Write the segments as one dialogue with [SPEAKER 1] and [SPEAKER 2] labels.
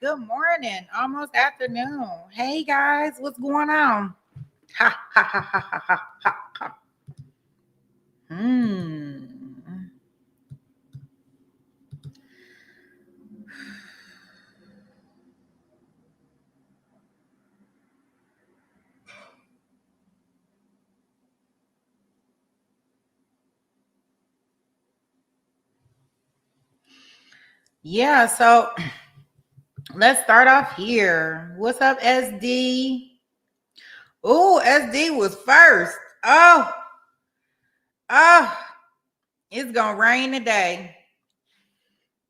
[SPEAKER 1] Good morning, almost afternoon. Hey guys, what's going on? Ha ha ha ha ha ha ha. Ha. Hmm. Yeah, so let's start off here. What's up, SD? Oh, SD was first. Oh, it's gonna rain today.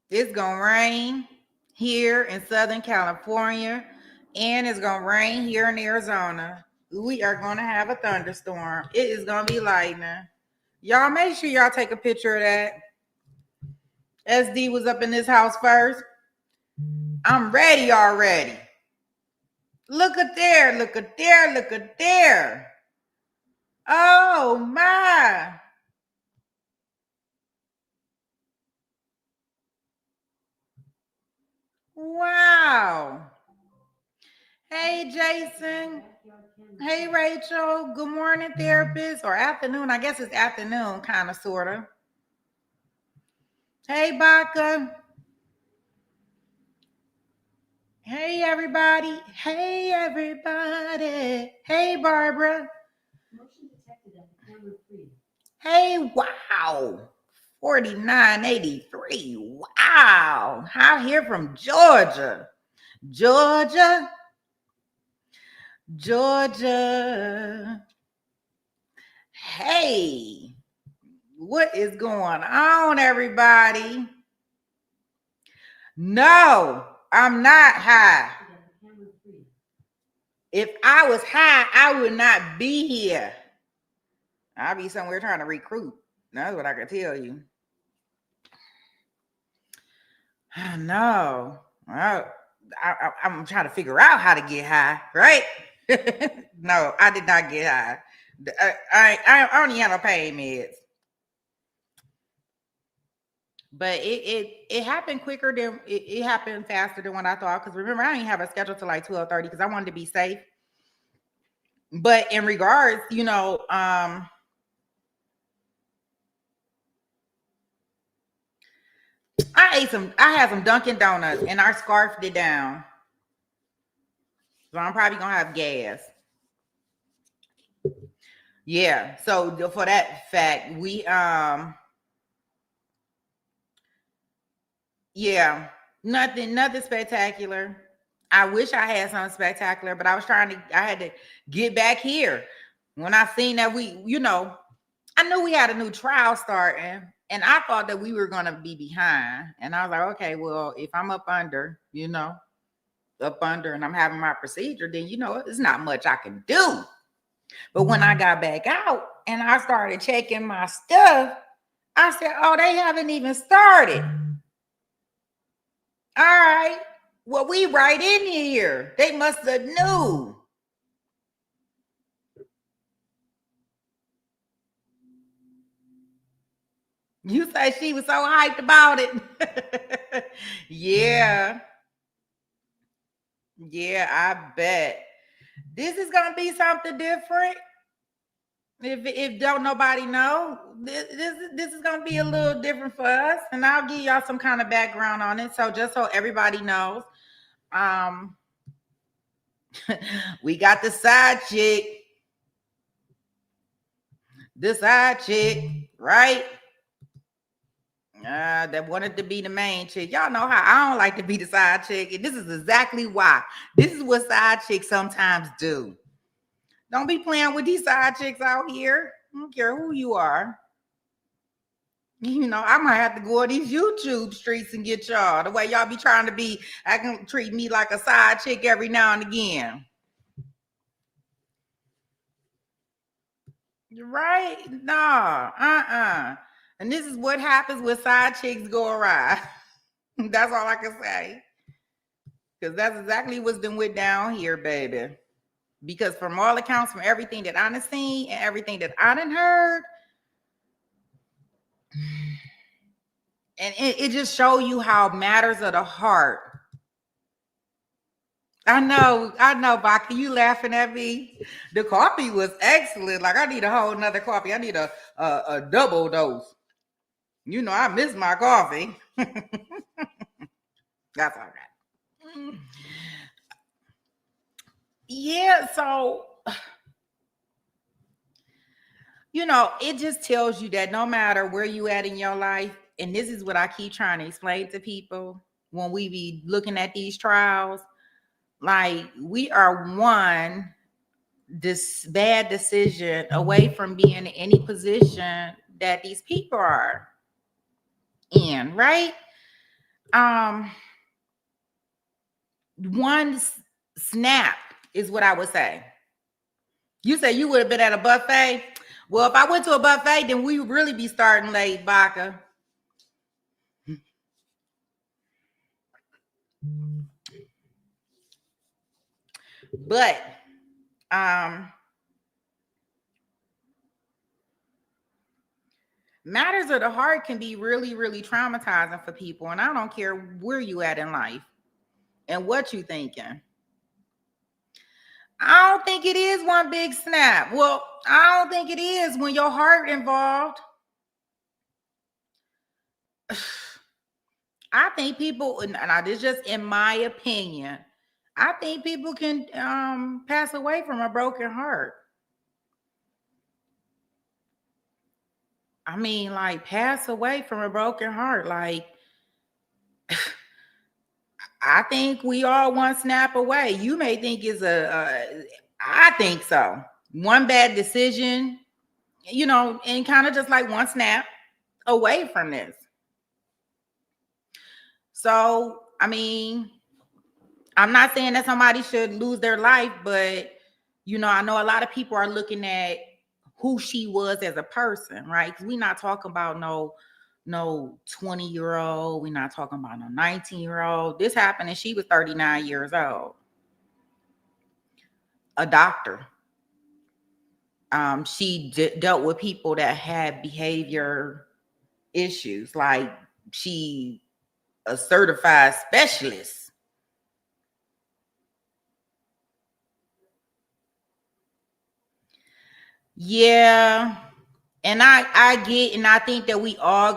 [SPEAKER 1] It's gonna rain here in Southern California, and it's gonna rain here in Arizona. We are gonna have a thunderstorm. It is gonna be lightning. Y'all make sure y'all take a picture of that. SD was up in this house first. I'm ready already. Look at there, look at there, look at there. Oh my. Wow. Hey, Jason. Hey, Rachel. Good morning, therapist, or afternoon. I guess it's afternoon, kind of, sort of. Hey, Baka. Hey, everybody. Hey, everybody. Hey, Barbara. Motion detected at the camera 3. Hey, wow. 4983. Wow. I'm here from Georgia. Georgia. Georgia. Hey, what is going on, everybody? No, I'm not high. If I was high, I would not be here. I'd be somewhere trying to recruit. That's what I can tell you. I know. I'm trying to figure out how to get high, right? No, I did not get high. I only had no pain meds. But it happened quicker than it happened faster than what I thought. Because remember, I didn't have a schedule till like 12:30 because I wanted to be safe. But in regards, I had some Dunkin' Donuts and I scarfed it down. So I'm probably gonna have gas. Yeah. So for that fact, yeah, nothing spectacular. I wish I had something spectacular, but I had to get back here. When I seen that I knew we had a new trial starting, and I thought that we were gonna be behind. And I was like, okay, well, if I'm up under, and I'm having my procedure, then it's not much I can do. But when I got back out and I started checking my stuff, I said, oh, they haven't even started. All right. Well, we right in here. They must have knew. You say she was so hyped about it. Yeah. Yeah, I bet. This is gonna be something different. If don't nobody know, this is gonna be a little different for us, and I'll give y'all some kind of background on it. So just so everybody knows, um, we got the side chick, right? That wanted to be the main chick. Y'all know how I don't like to be the side chick, and this is exactly why. This is what side chicks sometimes do. Don't be playing with these side chicks out here. I don't care who you are. I might have to go on these YouTube streets and get y'all. The way y'all be trying to be, I can treat me like a side chick every now and again. Right? Nah, And this is what happens when side chicks go awry. That's all I can say. Because that's exactly what's been went down here, baby. Because from all accounts, from everything that I done seen and everything that I done heard, and it just show you how matters of the heart I know, Baka. You laughing at me? The coffee was excellent. Like I need a whole nother coffee. I need a double dose. You know, I miss my coffee. That's all right. Yeah, so it just tells you that no matter where you at in your life, and this is what I keep trying to explain to people when we be looking at these trials, like we are one this bad decision away from being in any position that these people are in, right? Um, one snap is what I would say. You say you would have been at a buffet. Well, if I went to a buffet, then we would really be starting late, Baka. But matters of the heart can be really, really traumatizing for people. And I don't care where you at in life and what you thinking. I don't think it is one big snap. Well, I don't think it is when your heart involved. I think people, and this is just in my opinion, I think people can pass away from a broken heart. I mean, like pass away from a broken heart. Like, I think we all one snap away. You may think is I think so. One bad decision, and kind of just like one snap away from this. So, I mean, I'm not saying that somebody should lose their life, but I know a lot of people are looking at who she was as a person, right? Because we're not talking about no 20-year-old. We're not talking about no 19-year-old. This happened and she was 39 years old. A doctor. She dealt with people that had behavior issues, like she a certified specialist. Yeah. And I get, and I think that we all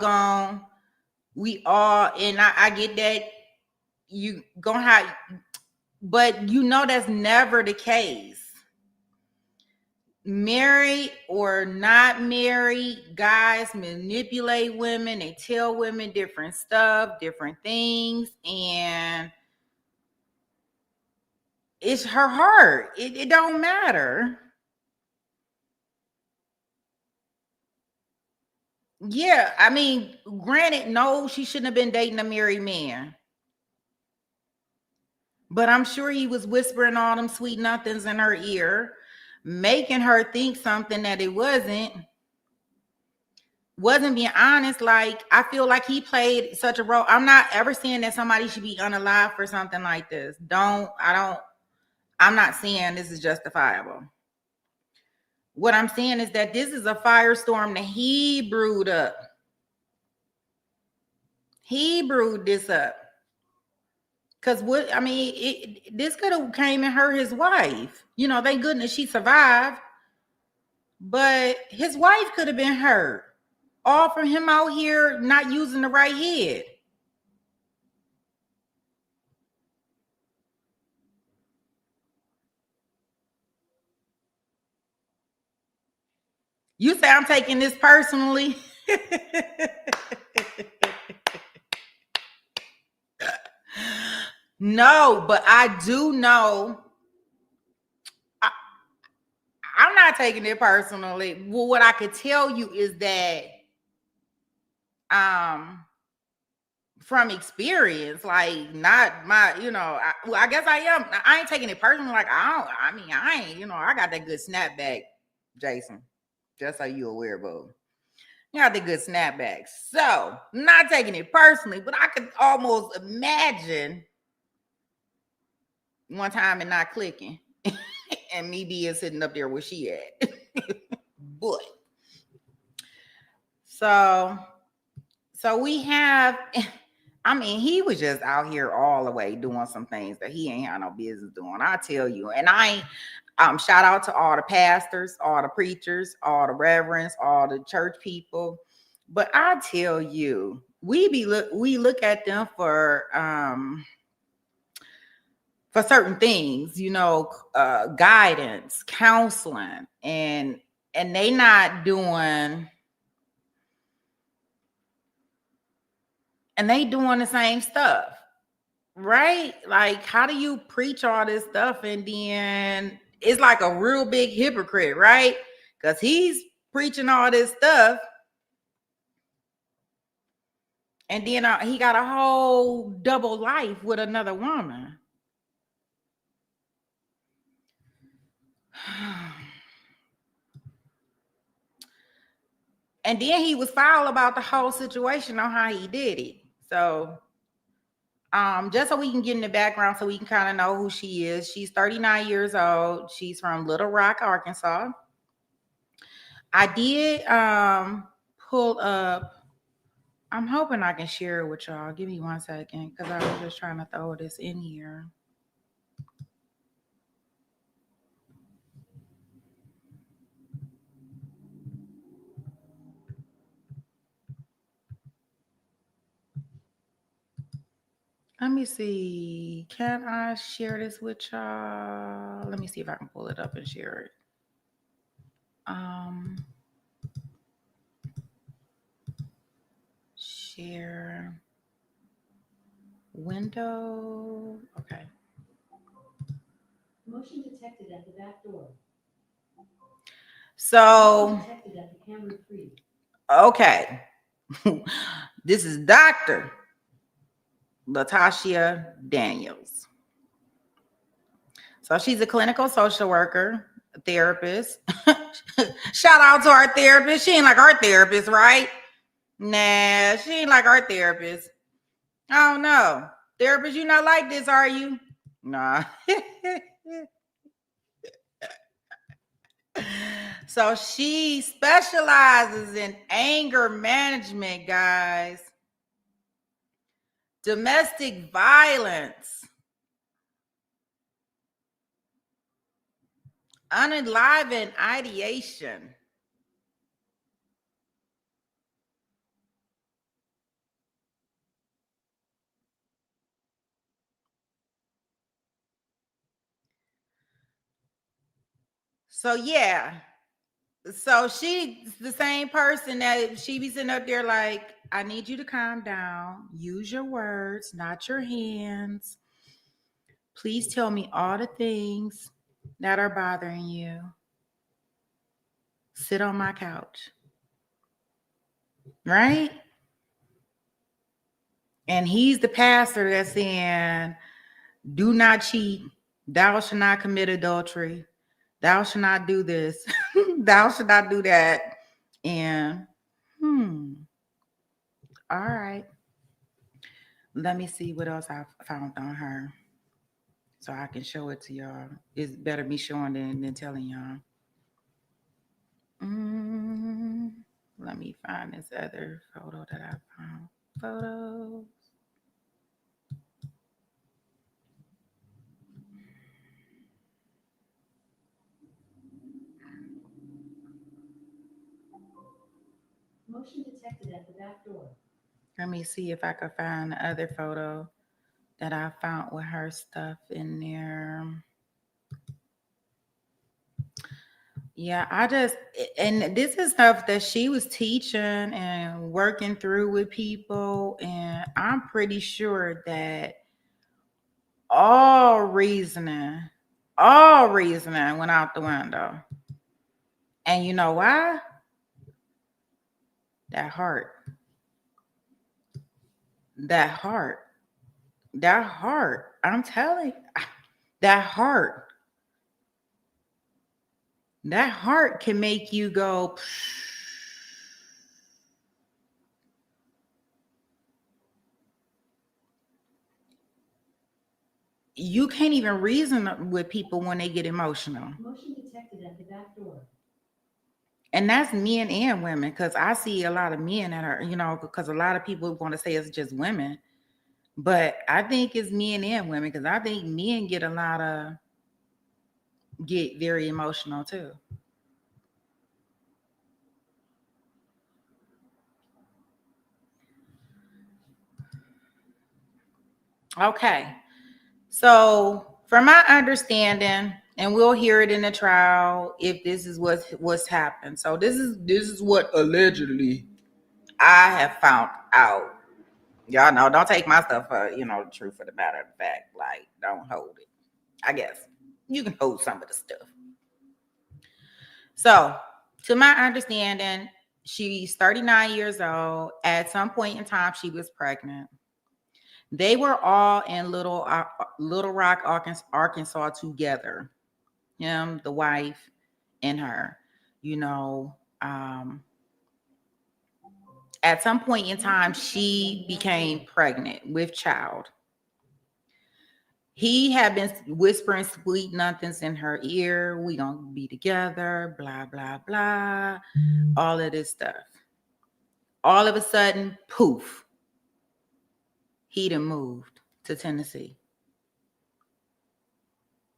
[SPEAKER 1] and I get that you gonna have, but that's never the case. Married or not married, guys manipulate women. They tell women different stuff, different things, and it's her heart. It don't matter. Yeah, I mean, granted, no, she shouldn't have been dating a married man. But I'm sure he was whispering all them sweet nothings in her ear, making her think something that it wasn't being honest. Like, I feel like he played such a role. I'm not ever saying that somebody should be unalive for something like this. I'm not saying this is justifiable. What I'm saying is that this is a firestorm that he brewed up. He brewed this up. Cause this could have came and hurt his wife. Thank goodness she survived. But his wife could have been hurt. All from him out here not using the right head. You say I'm taking this personally. No, but I do know. I'm not taking it personally. Well, what I could tell you is that from experience, like not my, I guess I am. I ain't taking it personally. Like I ain't, I got that good snapback, Jason. Just so you aware, bro. You got the good snapback. So not taking it personally, but I could almost imagine one time and not clicking. And me being sitting up there where she at. But so we have I mean, he was just out here all the way doing some things that he ain't had no business doing. I tell you. And I ain't shout out to all the pastors, all the preachers, all the reverends, all the church people. But I tell you, we look at them for certain things, guidance, counseling, and they not doing, and they doing the same stuff, right? Like, how do you preach all this stuff and then it's like a real big hypocrite, right? Because he's preaching all this stuff, and then he got a whole double life with another woman. And then he was foul about the whole situation on how he did it. So just so we can get in the background so we can kind of know who she is. She's 39 years old. She's from Little Rock, Arkansas. I did pull up. I'm hoping I can share it with y'all. Give me 1 second because I was just trying to throw this in here. Let me see. Can I share this with y'all? Let me see if I can pull it up and share it. Share window. Okay. Motion detected at the back door. So, detected at the camera 3. Okay. This is Dr. Latoshia Daniels. So she's a clinical social worker, a therapist. Shout out to our therapist. She ain't like our therapist, right? Nah, she ain't like our therapist. I don't know. Therapist, you not like this, are you? Nah. So she specializes in anger management, guys. Domestic violence. Unenlivened ideation. So yeah. So she's the same person that she be sitting up there like, I need you to calm down. Use your words, not your hands. Please tell me all the things that are bothering you. Sit on my couch. Right? And he's the pastor that's saying, do not cheat. Thou shalt not commit adultery. Thou shalt not do this. Thou shalt not do that. And, all right. Let me see what else I found on her so I can show it to y'all. It's better me showing than telling y'all. Let me find this other photo that I found. Photos. Motion detected at the back door. Let me see if I can find the other photo that I found with her stuff in there. Yeah, and this is stuff that she was teaching and working through with people. And I'm pretty sure that all reasoning went out the window. And you know why? That heart. I'm telling you, that heart can make you go. You can't even reason with people when they get emotional. Motion detected at the back door. And that's men and women, because I see a lot of men that are, because a lot of people want to say it's just women. But I think it's men and women, because I think men get very emotional too. Okay. So, from my understanding, and we'll hear it in the trial if this is what's happened. So this is what allegedly I have found out. Y'all know, don't take my stuff for the truth of the matter of the fact. Like, don't hold it. I guess you can hold some of the stuff. So, to my understanding, she's 39 years old. At some point in time, she was pregnant. They were all in Little Rock, Arkansas together. Him, the wife, and her. You know, at some point in time, she became pregnant with child. He had been whispering sweet nothings in her ear. We gonna be together, blah, blah, blah. All of this stuff. All of a sudden, poof, he done moved to Tennessee.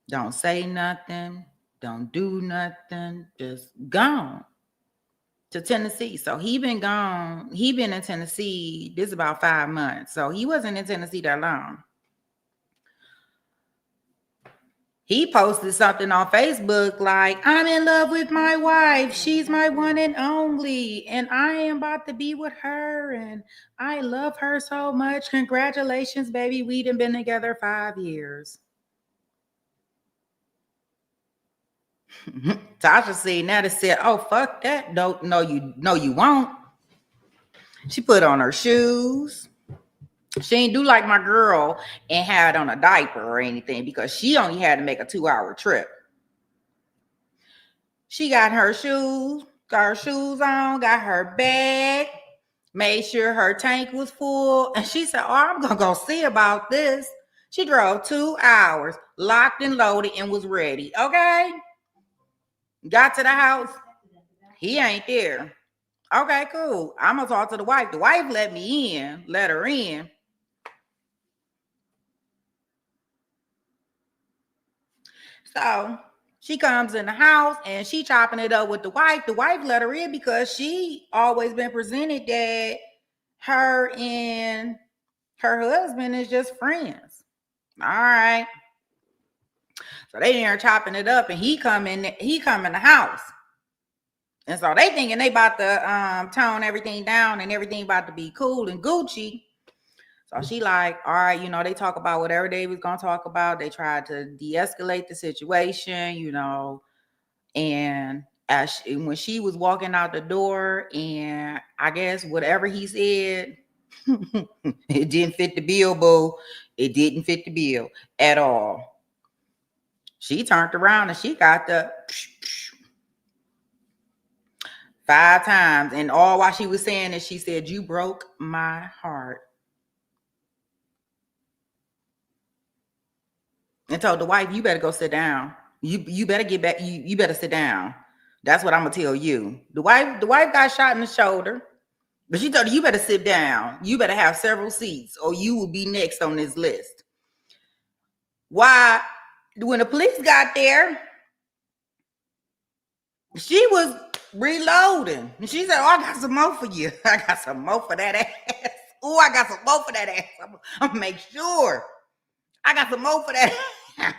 [SPEAKER 1] Don't say nothing. Don't do nothing. Just gone to Tennessee. So he been gone. He been in Tennessee. This is about 5 months. So he wasn't in Tennessee that long. He posted something on Facebook like, I'm in love with my wife. She's my one and only. And I am about to be with her. And I love her so much. Congratulations, baby. We done been together 5 years. Tasha seen that and said, oh, fuck that. No, you won't. She put on her shoes. She ain't do like my girl and had on a diaper or anything, because she only had to make a 2-hour trip. She got her shoes on, got her bag, made sure her tank was full. And she said, oh, I'm going to go see about this. She drove 2 hours, locked and loaded, and was ready. Okay. Got to the house. He ain't there. Okay, cool. I'm going to talk to the wife. The wife let her in. So she comes in the house and she chopping it up with the wife. The wife let her in because she always been presented that her and her husband is just friends. All right. So they in there chopping it up, and he come in the house. And so they thinking they about to tone everything down and everything about to be cool and Gucci. So she like, all right, they talk about whatever they was going to talk about. They tried to de-escalate the situation, and when she was walking out the door, and I guess whatever he said, it didn't fit the bill, boo. It didn't fit the bill at all. She turned around and she got the 5 times. And all while she was saying it, she said, you broke my heart. And told the wife, you better go sit down. You better get back. You better sit down. That's what I'm gonna tell you. The wife got shot in the shoulder, but she told her, you better sit down. You better have several seats, or you will be next on this list. Why? When the police got there, she was reloading. And she said, oh, I got some more for you. I got some more for that ass. Oh, I got some more for that ass. I'm gonna make sure. I got some more for that ass.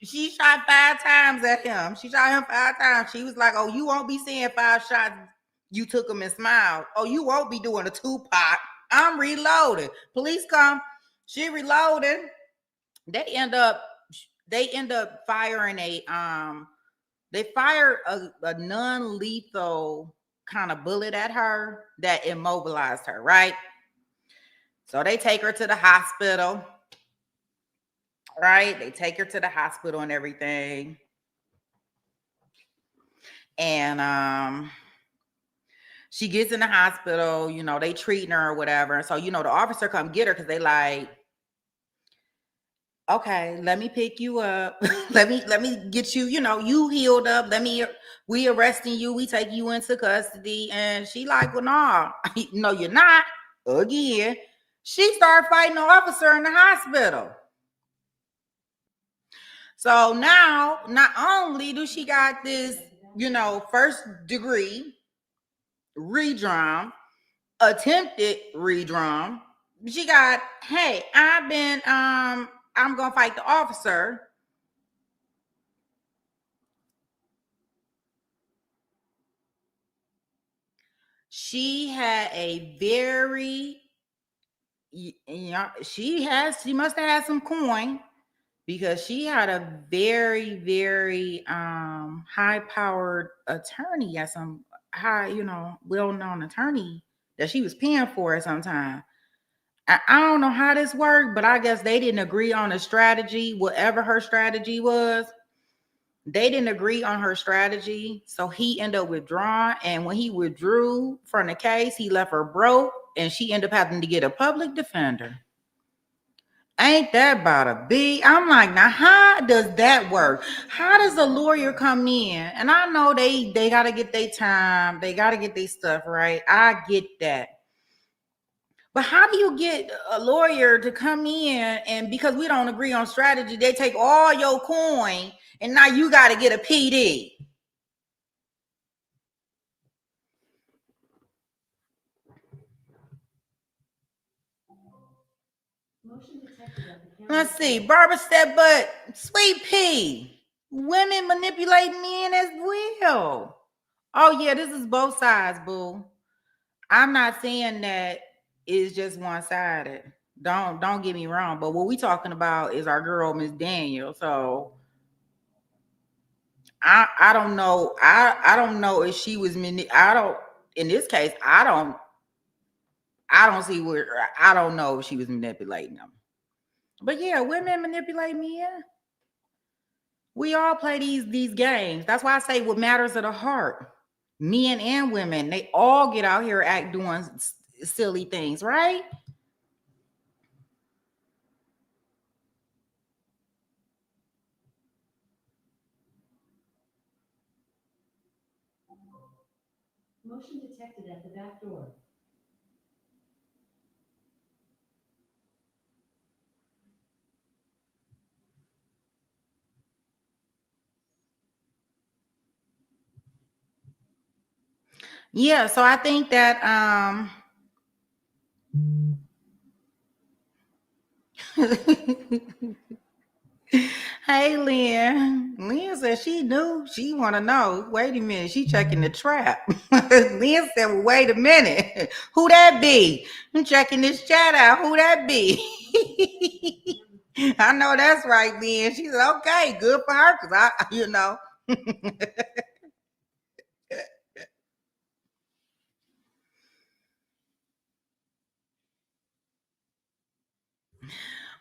[SPEAKER 1] She shot 5 times at him. She shot him 5 times. She was like, oh, you won't be saying 5 shots. You took them and smiled. Oh, you won't be doing a 2-pot. I'm reloading. Police come. She reloaded. They end up firing they fired a non-lethal kind of bullet at her that immobilized her, right? So they take her to the hospital. Right? They take her to the hospital and everything. And she gets in the hospital, they treating her or whatever. So, the officer come get her because they like, okay, let me pick you up. let me get you, you healed up. We arresting you. We take you into custody. And she like, well, no, no, you're not. Again. She started fighting the officer in the hospital. So now, not only do she got this, first degree redrum, attempted redrum, she got, hey, I'm gonna fight the officer. She had a very, she must have had some coin, because she had a very, very high powered attorney at some high, well known attorney that she was paying for at some time. I don't know how this worked, but I guess they didn't agree on a strategy, whatever her strategy was. They didn't agree on her strategy. So he ended up withdrawing. And when he withdrew from the case, he left her broke, and she ended up having to get a public defender. Ain't that about a B? I'm like, now how does that work? How does a lawyer come in? And I know they got to get their time. They got to get their stuff right. I get that. But how do you get a lawyer to come in, and because we don't agree on strategy, they take all your coin, and now you got to get a PD? Let's see. Barbara said, but Sweet Pea, women manipulate men as well. Oh, yeah, this is both sides, boo. I'm not saying that it's just one-sided. Don't get me wrong. But what we talking about is our girl, Miss Daniels. So I don't know. I don't know if she was in this case, I don't see where, I don't know if she was manipulating them. But yeah, women manipulate men. We all play these games. That's why I say what matters of the heart. Men and women, they all get out here doing silly things, right?
[SPEAKER 2] Motion detected at the back door.
[SPEAKER 1] Yeah, so I think that hey, Lynn. Lynn said she knew. She want to know. Wait a minute. She checking the trap. Lynn said, well, wait a minute. Who that be? I'm checking this chat out. Who that be? I know that's right, Lynn. She said, okay, good for her, because I.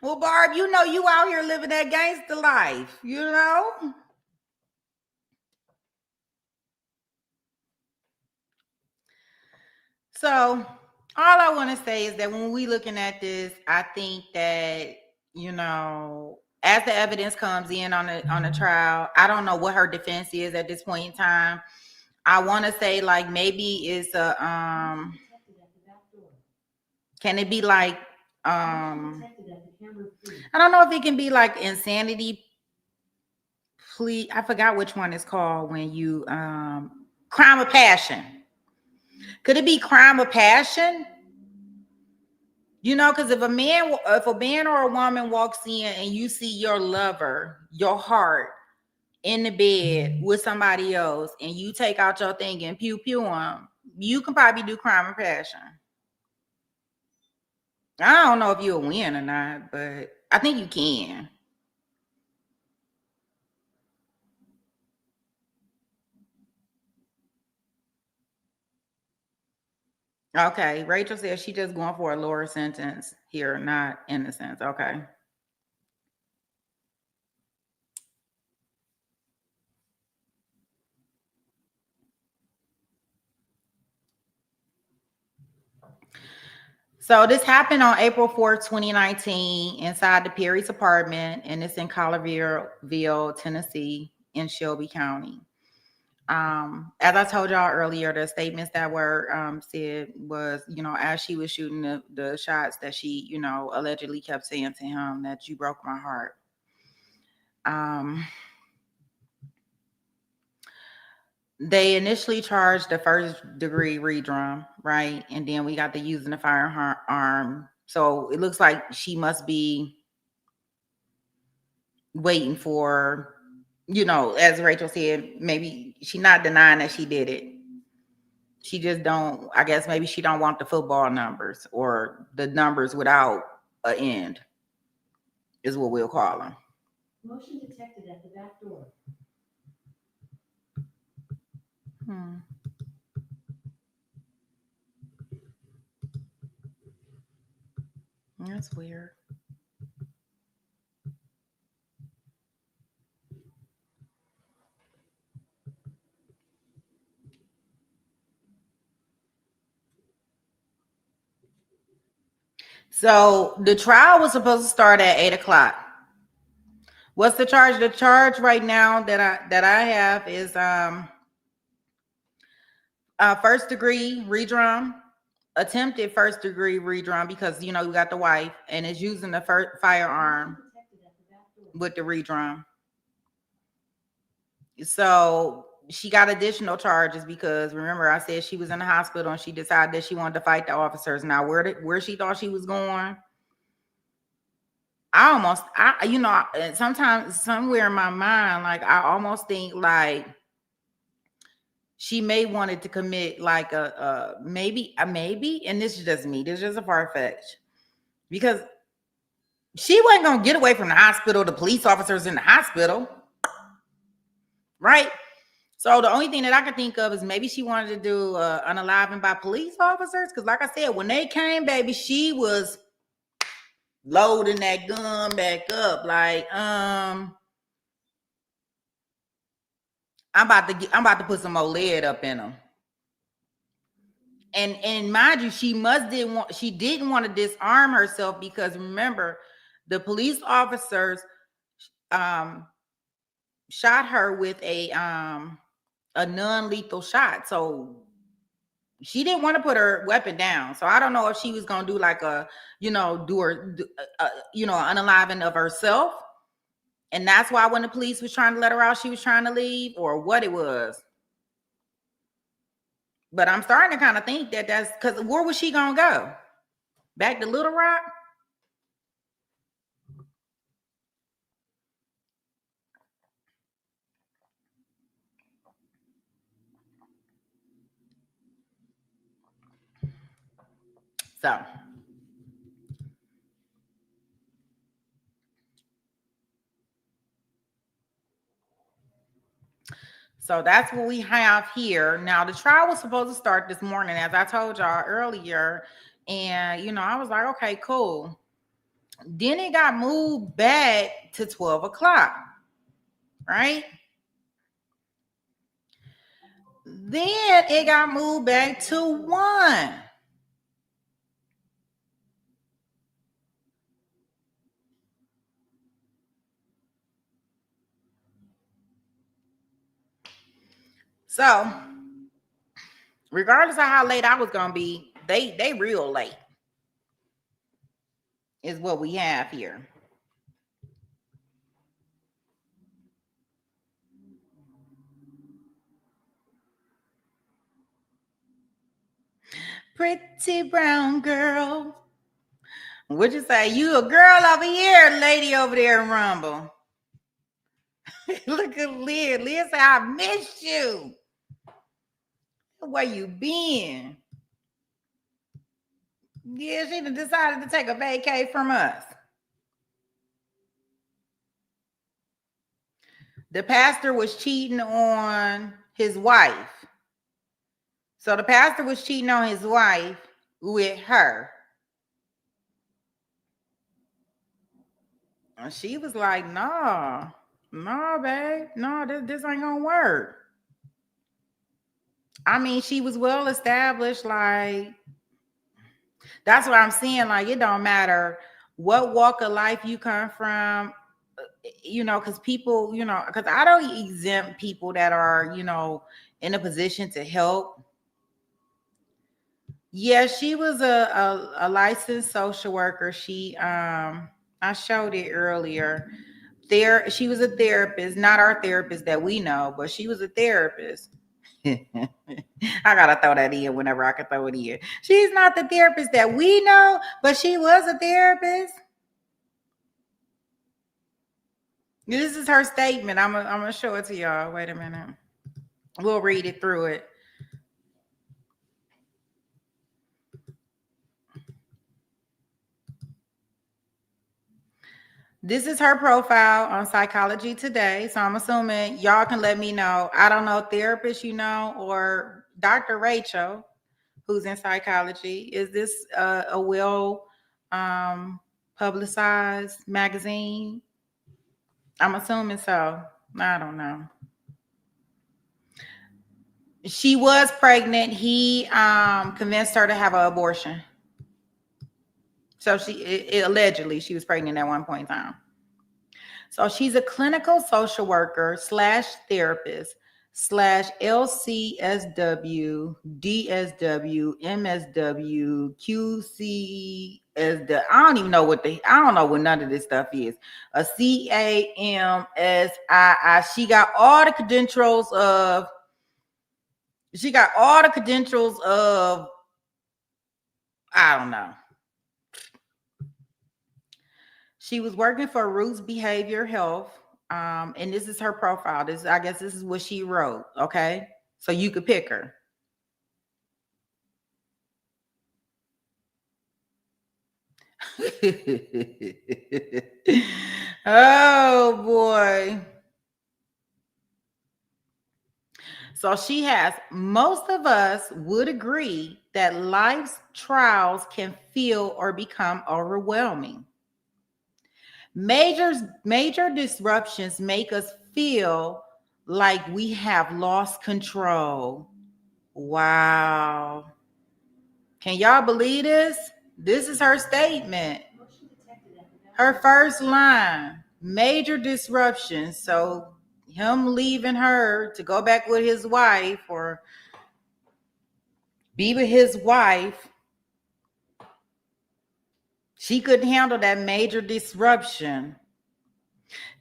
[SPEAKER 1] Well, Barb, you out here living that gangster life. So all I want to say is that when we looking at this, I think that, as the evidence comes in on the trial, I don't know what her defense is at this point in time. I want to say like maybe it's can it be like I don't know if it can be like insanity plea. I forgot which one it's called when you crime of passion. Could it be crime of passion? Because if a man or a woman walks in and you see your lover, your heart in the bed with somebody else, and you take out your thing and pew pew them, you can probably do crime of passion. I don't know if you'll win or not, but I think you can. Okay, Rachel says she just going for a lower sentence here, not innocence. Okay. So this happened on April 4th, 2019, inside the Perry's apartment, and it's in Collierville, Tennessee, in Shelby County. As I told y'all earlier, the statements that were said was, as she was shooting the shots that she, allegedly kept saying to him that you broke my heart. They initially charged the first degree redrum, right? And then we got the using the firearm. So it looks like she must be waiting for, as Rachel said, maybe she's not denying that she did it. She just don't, I guess maybe she don't want the football numbers or the numbers without an end is what we'll call them.
[SPEAKER 2] Motion detected at the back door.
[SPEAKER 1] That's weird. So the trial was supposed to start at 8:00. What's the charge? The charge right now that I have is first degree redrum, attempted first degree redrum because you got the wife and it's using the first firearm with the redrum. So she got additional charges because remember I said she was in the hospital and she decided that she wanted to fight the officers. Now where she thought she was going, sometimes somewhere in my mind, like I almost think like she may wanted to commit like a maybe, and this is just me. This is just a far-fetched because she wasn't gonna get away from the hospital. The police officers in the hospital, right? So the only thing that I can think of is maybe she wanted to do unaliving by police officers. Because like I said, when they came, baby, she was loading that gun back up. Like, I'm about to put some more lead up in them. And mind you, she didn't want to disarm herself because remember, the police officers shot her with a non-lethal shot. So she didn't want to put her weapon down. So I don't know if she was gonna do like a, unaliving of herself, and that's why when the police was trying to let her out, she was trying to leave, or what it was. But I'm starting to kind of think that that's because where was she gonna go? Back to Little Rock? So that's what we have here. Now, the trial was supposed to start this morning, as I told y'all earlier. And, I was like, okay, cool. Then it got moved back to 12 o'clock, right? Then it got moved back to 1. So, regardless of how late I was going to be, they real late is what we have here. Pretty brown girl. What'd you say? You a girl over here, lady over there in Rumble. Look at Liz. Liz said, I missed you. Where you been? Yeah, she decided to take a vacay from us. The pastor was cheating on his wife. So the pastor was cheating on his wife with her. And she was like, no, babe. No, this ain't gonna work. I mean, she was well established. Like, that's what I'm saying. Like, it don't matter what walk of life you come from. because people, because I don't exempt people that are, in a position to help. Yeah, she was a licensed social worker. I showed it earlier. She was a therapist, not our therapist that we know, but she was a therapist. I gotta throw that in whenever I can throw it in. She's not the therapist that we know, but she was a therapist. This is her statement. I'm gonna show it to y'all. Wait a minute. We'll read it through it. This is her profile on Psychology Today. So I'm assuming y'all can let me know. I don't know, therapist, or Dr. Rachel, who's in psychology. Is this a well publicized magazine? I'm assuming so. I don't know. She was pregnant. He convinced her to have an abortion. So allegedly she was pregnant at one point in time. So she's a clinical social worker slash therapist slash LCSW, DSW, MSW, QCSW. I don't even know I don't know what none of this stuff is. A CAMSII. She got all the credentials of, I don't know. She was working for Roots Behavior Health. And this is her profile. I guess this is what she wrote. Okay. So you could pick her. Oh boy. So most of us would agree that life's trials can feel or become overwhelming. Major disruptions make us feel like we have lost control. Wow. Can y'all believe this? This is her statement. Her first line, major disruptions. So him leaving her to go back with his wife or be with his wife, she couldn't handle that major disruption.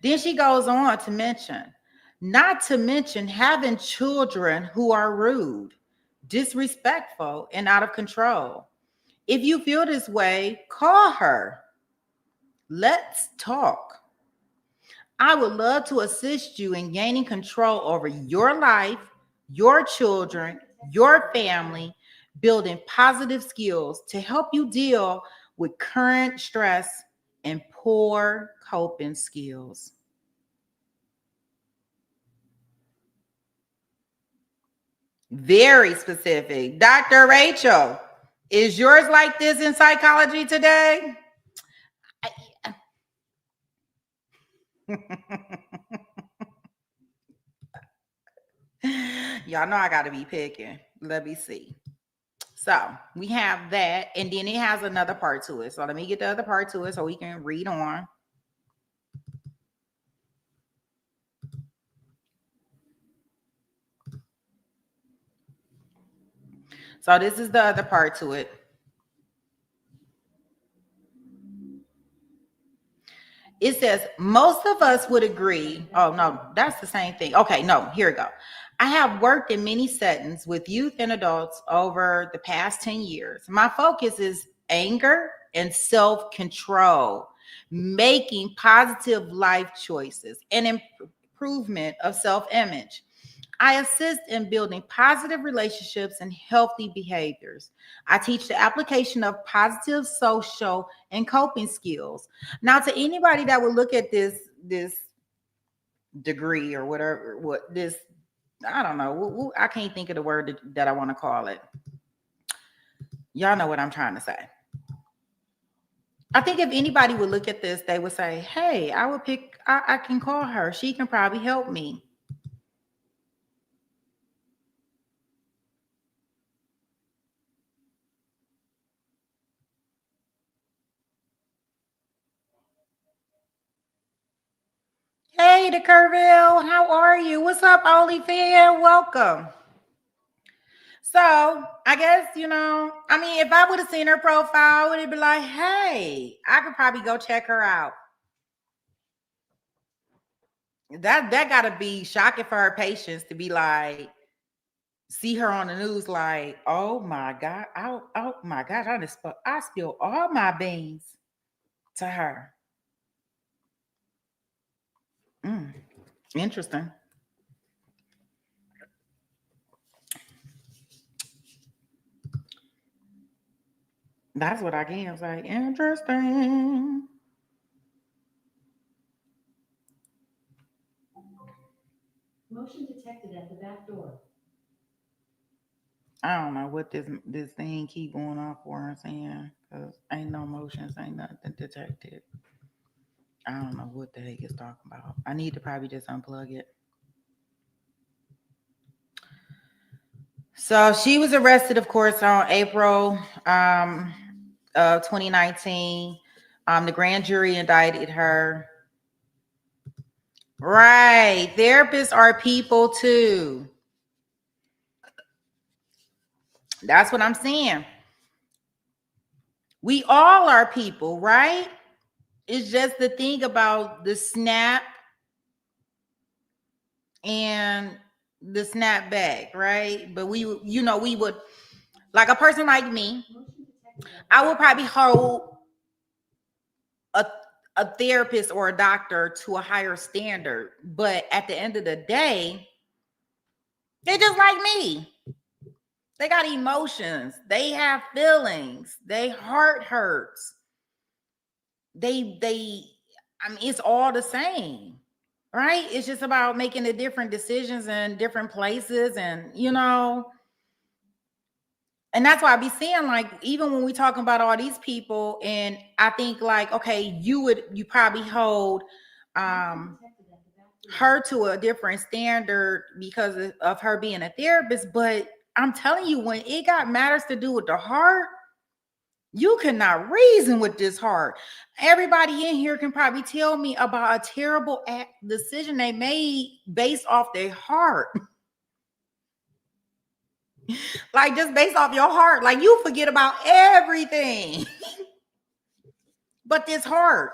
[SPEAKER 1] Then she goes on to mention, not to mention having children who are rude, disrespectful, and out of control. If you feel this way, call her. Let's talk. I would love to assist you in gaining control over your life, your children, your family, building positive skills to help you deal with current stress and poor coping skills. Very specific. Dr. Rachel, is yours like this in Psychology Today? Y'all know I got to be picking. Let me see. So we have that, and then it has another part to it. So let me get the other part to it so we can read on. So this is the other part to it. It says, most of us would agree. Oh, no, that's the same thing. Okay, no, here we go. I have worked in many settings with youth and adults over the past 10 years. My focus is anger and self-control, making positive life choices, and improvement of self-image. I assist in building positive relationships and healthy behaviors. I teach the application of positive social and coping skills. Now, to anybody that would look at this degree or whatever, what this, I don't know, I can't think of the word that I want to call it. Y'all know what I'm trying to say. I think if anybody would look at this, they would say, hey, I can call her. She can probably help me. Hey, DeCurville, how are you? What's up, OnlyFan? Welcome. So I guess, I mean, if I would have seen her profile, would it be like, hey, I could probably go check her out. That gotta be shocking for her patients to be like, see her on the news, like, oh my God, oh my gosh, I spilled all my beans to her. Interesting. That's what I get. I was like, interesting.
[SPEAKER 2] Motion detected at the back door.
[SPEAKER 1] I don't know what this thing keep going on for and saying, because ain't no motions, ain't nothing detected. I don't know what the heck it's talking about. I need to probably just unplug it. So she was arrested, of course, on April of 2019. The grand jury indicted her. Right. Therapists are people too. That's what I'm saying. We all are people, right? It's just the thing about the snap and the snapback, right? But we would, like a person like me, I would probably hold a a therapist or a doctor to a higher standard. But at the end of the day, they're just like me. They got emotions. They have feelings. They heart hurts. They I mean, it's all the same. Right? It's just about making the different decisions in different places and and that's why I be seeing, like, even when we talking about all these people, and I think like, okay, you probably hold her to a different standard because of her being a therapist, but I'm telling you, when it got matters to do with the heart, you cannot reason with this heart. Everybody in here can probably tell me about a terrible decision they made based off their heart. Like, just based off your heart, like, you forget about everything. But this heart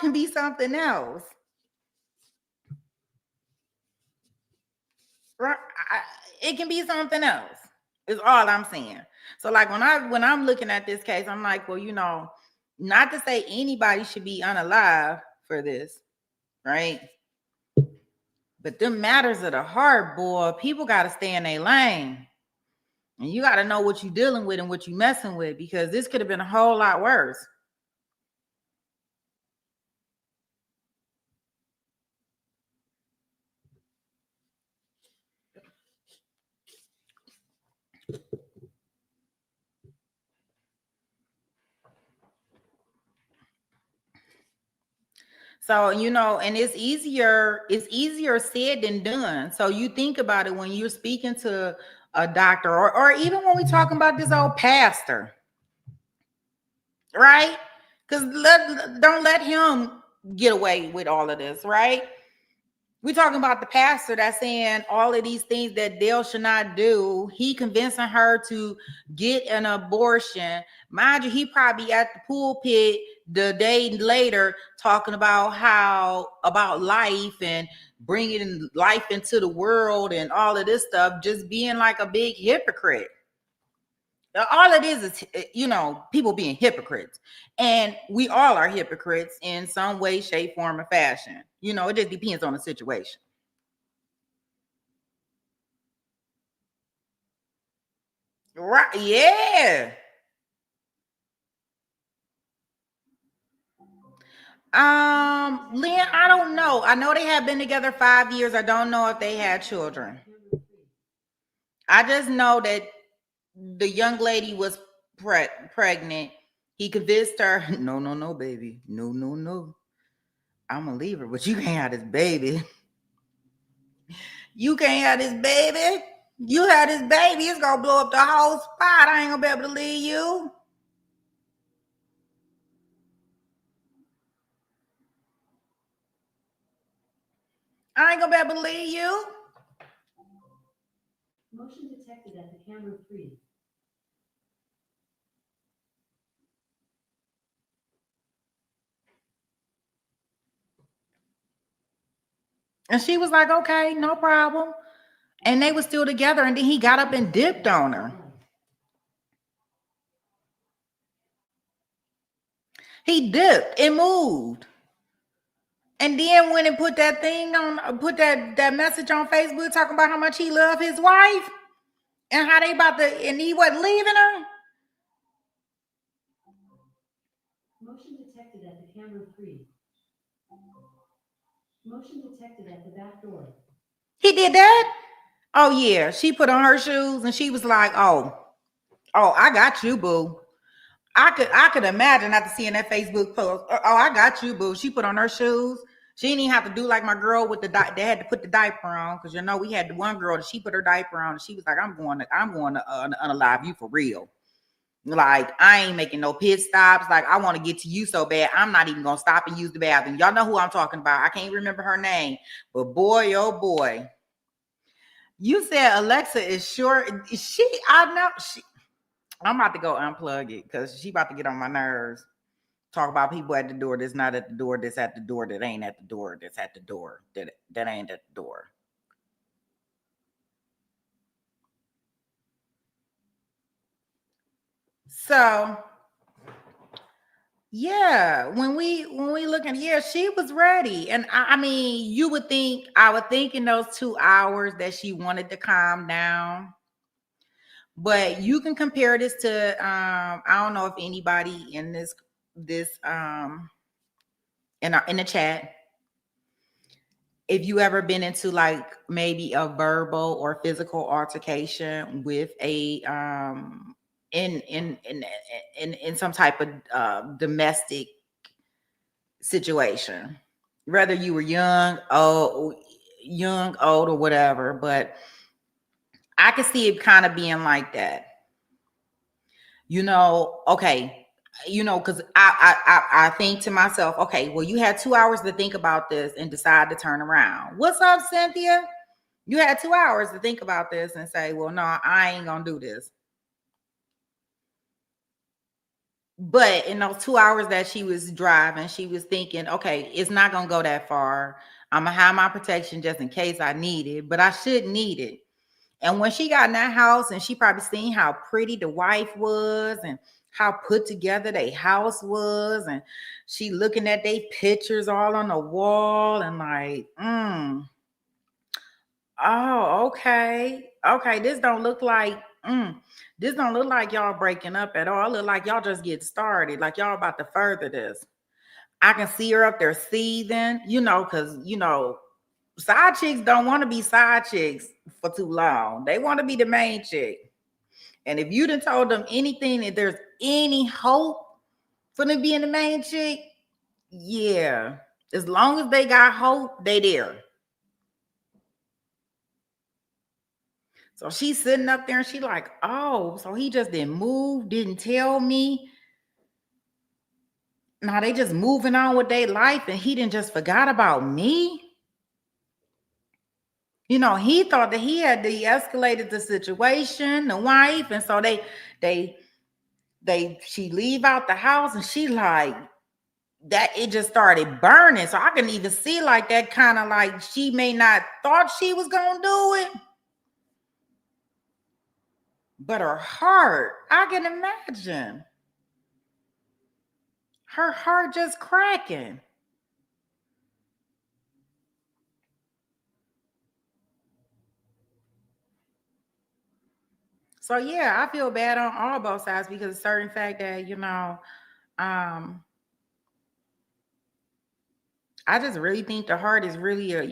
[SPEAKER 1] can be something else. Right? It can be something else. Is all I'm saying. So like when I'm looking at this case, I'm like, well, not to say anybody should be unalive for this, right? But them matters of the heart, boy, people got to stay in their lane. And you got to know what you're dealing with and what you're messing with, because this could have been a whole lot worse. So, and it's easier said than done. So you think about it when you're speaking to a doctor, or even when we talking about this old pastor, right? Because don't let him get away with all of this, right? We're talking about the pastor that's saying all of these things that Dale should not do. He convincing her to get an abortion. Mind you, he probably at the pulpit the day later talking about about life and bringing life into the world and all of this stuff, just being like a big hypocrite. All it is, people being hypocrites. And we all are hypocrites in some way, shape, form, or fashion. It just depends on the situation. Right. Yeah. Lynn, I don't know. I know they have been together 5 years. I don't know if they had children. I just know that the young lady was pregnant. He convinced her, no, no, no, baby. No, no, no. I'm gonna leave her, but you can't have this baby. You can't have this baby. You have this baby, it's gonna blow up the whole spot. I ain't gonna be able to leave you. I ain't gonna be able to believe you.
[SPEAKER 2] Motion detected at the camera 3.
[SPEAKER 1] And she was like, okay, no problem. And they were still together. And then he got up and dipped on her. He dipped and moved. And then went and put that thing on, put that message on Facebook talking about how much he loved his wife and how they about to, and he wasn't leaving her.
[SPEAKER 2] Motion detected at the camera 3. Motion detected at the back door.
[SPEAKER 1] He did that? Oh yeah. She put on her shoes and she was like, oh, I got you, boo. I could imagine after seeing that Facebook post. Oh, I got you, boo. She put on her shoes. She didn't even have to do like my girl with the they had to put the diaper on because we had the one girl that she put her diaper on and she was like, I'm going to unalive you for real. Like I ain't making no pit stops. Like I want to get to you so bad. I'm not even gonna stop and use the bathroom. Y'all know who I'm talking about. I can't remember her name, but boy, oh boy. You said Alexa is short. She, I know she. I'm about to go unplug it because she about to get on my nerves. Talk about people at the door that's not at the door, that's at the door, that ain't at the door, that's at the door, that ain't at the door. So yeah, when we looking, yeah, she was ready. And I mean, I would think in those 2 hours that she wanted to calm down. But you can compare this to I don't know if anybody in this in the chat, if you ever been into like maybe a verbal or physical altercation with a in some type of domestic situation, whether you were young, old, or whatever, but I could see it kind of being like that. Okay, because I think to myself, okay, well, you had 2 hours to think about this and decide to turn around. What's up, Cynthia? You had 2 hours to think about this and say, well, no, I ain't gonna do this. But in those 2 hours that she was driving, she was thinking, okay, it's not gonna go that far. I'm gonna have my protection just in case I need it, but I shouldn't need it. And when she got in that house and she probably seen how pretty the wife was and how put together their house was, and she looking at their pictures all on the wall and like, oh, okay. Okay, this don't look like y'all breaking up at all. It look like y'all just get started, like y'all about to further this. I can see her up there seething, because side chicks don't want to be side chicks for too long. They want to be the main chick. And if you done told them anything, that there's any hope for them being the main chick, yeah. As long as they got hope, they there. So she's sitting up there and she like, oh, so he just didn't move, didn't tell me. Now they just moving on with their life and he didn't just forgot about me. He thought that he had de-escalated the situation, the wife, and so she leave out the house and she like that it just started burning. So I can even see like that kind of like she may not thought she was gonna do it, but her heart, I can imagine her heart just cracking. So yeah, I feel bad on all both sides because of certain fact that I just really think the heart is really it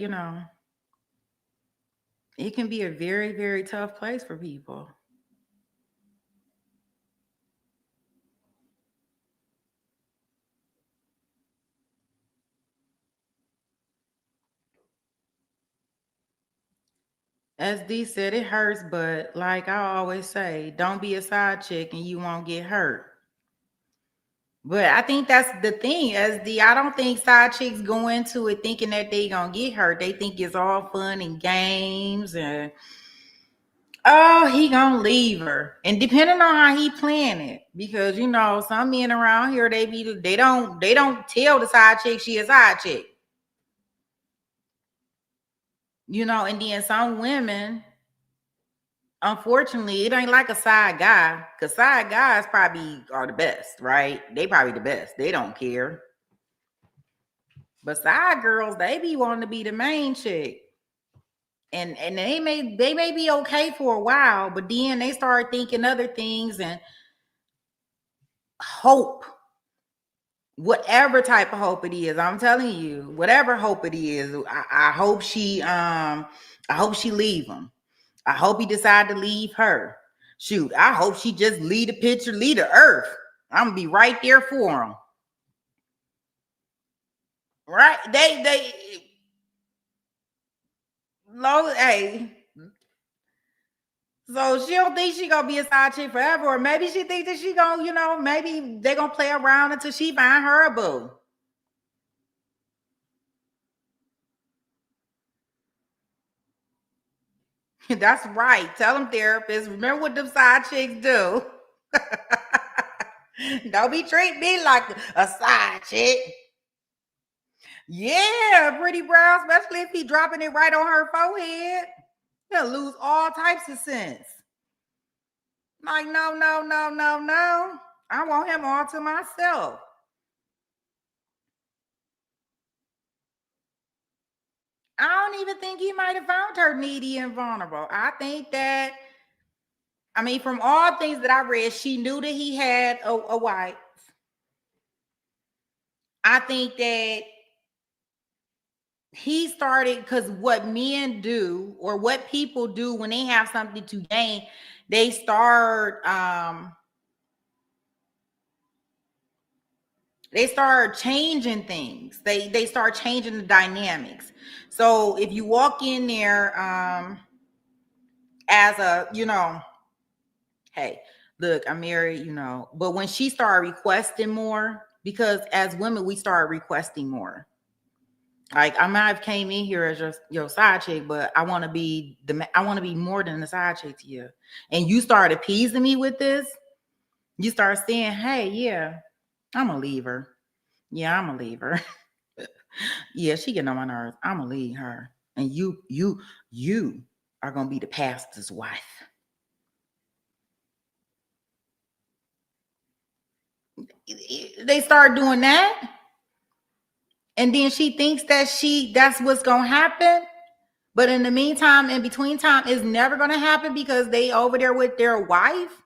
[SPEAKER 1] can be a very, very tough place for people. As D said, it hurts, but like I always say, don't be a side chick and you won't get hurt. But I think that's the thing. I don't think side chicks go into it thinking that they gonna get hurt. They think it's all fun and games, and oh, he gonna leave her. And depending on how he plan it, because some men around here they don't tell the side chick she a side chick. And then some women, unfortunately, it ain't like a side guy, because side guys probably are the best, right? They probably the best. They don't care. But side girls, they be wanting to be the main chick. And they may be okay for a while, but then they start thinking other things and hope, whatever type of hope it is. I'm telling you, whatever hope it is, I hope she leave him. I hope he decide to leave her. Shoot, I hope she just leave the picture, leave the earth. I'm gonna be right there for him. Right? Hey. So she don't think she gonna be a side chick forever, or maybe she thinks that she gonna, maybe they gonna play around until she find her a boo. That's right. Tell them, therapists. Remember what them side chicks do. Don't be treating me like a side chick. Yeah, pretty brown, especially if he dropping it right on her forehead. He'll lose all types of sense. Like, no, no, no, no, no. I want him all to myself. I don't even think he might have found her needy and vulnerable. I think that, from all things that I read, she knew that he had a wife. I think that he started, because what men do or what people do when they have something to gain, they start changing things. They start changing the dynamics. So if you walk in there as a, hey, look, I'm married, but when she started requesting more, because as women we start requesting more. Like, I might have came in here as your side chick, but I want to be more than the side chick to you. And you start appeasing me with this. You start saying, "Hey, yeah, I'm gonna leave her. Yeah, I'm gonna leave her. Yeah, she getting on my nerves. I'm gonna leave her. And you are gonna be the pastor's wife." They start doing that, and then she thinks that that's what's gonna happen. But in the meantime, in between time, it's never gonna happen because they over there with their wife.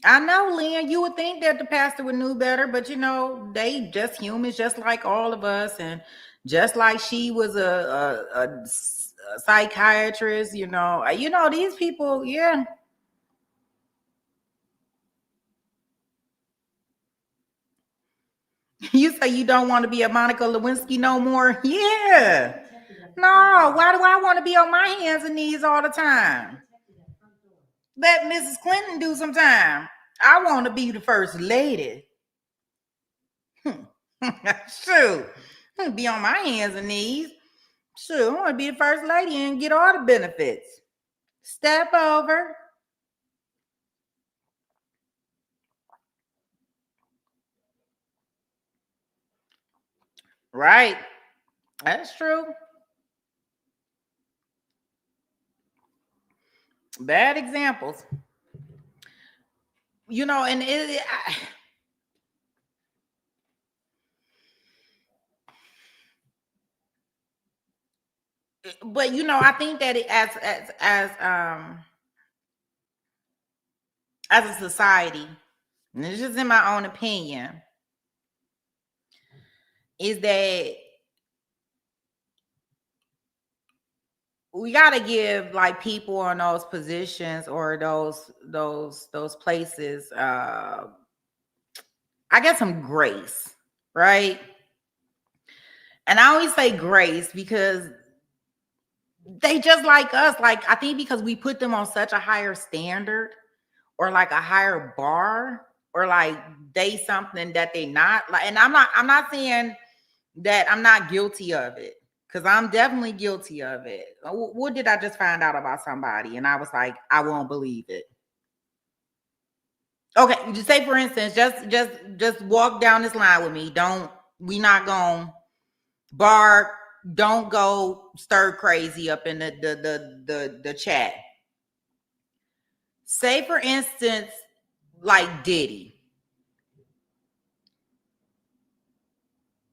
[SPEAKER 1] I know, Lynn, you would think that the pastor would know better, but they just humans, just like all of us, and just like she was a psychiatrist. These people, yeah. You say you don't want to be a Monica Lewinsky no more? Yeah. No, why do I want to be on my hands and knees all the time? Let Mrs. Clinton do some time. I want to be the first lady. Shoot. Be on my hands and knees. Shoot, I want to be the first lady and get all the benefits. Step over. Right. That's true. Bad examples. And but I think that as a society, and it's just in my own opinion, is that we got to give, like, people in those positions or those places, I guess, some grace, right? And I always say grace because they just like us. Like, I think because we put them on such a higher standard or like a higher bar, or like they something that they not like. And I'm not saying that I'm not guilty of it, because I'm definitely guilty of it. What did I just find out about somebody and I was like, I won't believe it? Okay, just say for instance, just walk down this line with me. Don't We not gonna bark. Don't go stir crazy up in the chat. Say for instance, like Diddy,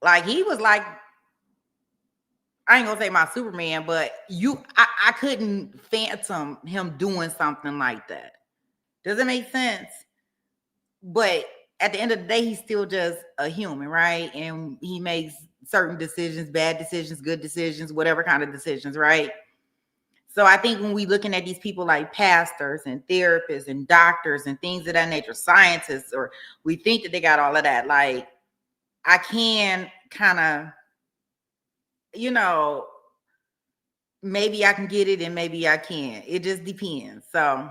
[SPEAKER 1] like he was like, I ain't gonna say my Superman, but I couldn't phantom him doing something like that. Does it make sense? But at the end of the day, he's still just a human, right? And he makes certain decisions, bad decisions, good decisions, whatever kind of decisions, right? So I think when we looking at these people like pastors and therapists and doctors and things of that nature, scientists, or we think that they got all of that, like I can kind of, you know, maybe I can get it and maybe I can't. It just depends. So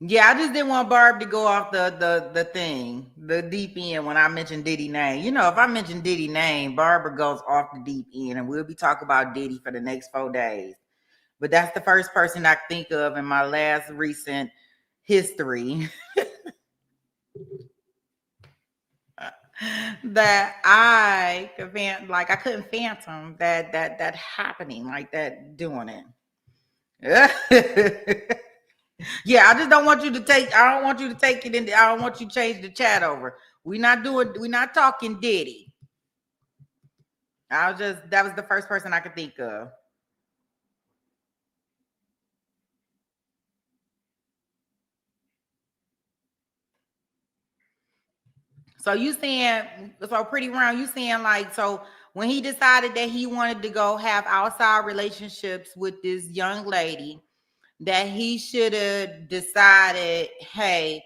[SPEAKER 1] yeah, I just didn't want Barb to go off the thing, the deep end when I mentioned Diddy name. You know, if I mention Diddy name, Barbara goes off the deep end, and we'll be talking about Diddy for the next 4 days. But that's the first person I think of in my last recent history that I could like I couldn't phantom that happening like that, doing it. Yeah, I just don't want you to take. I don't want you to take it in. I don't want you to change the chat over. We're not talking Diddy. That was the first person I could think of. So you saying, so Pretty Round, you saying like, so when he decided that he wanted to go have outside relationships with this young lady, that he should have decided, hey,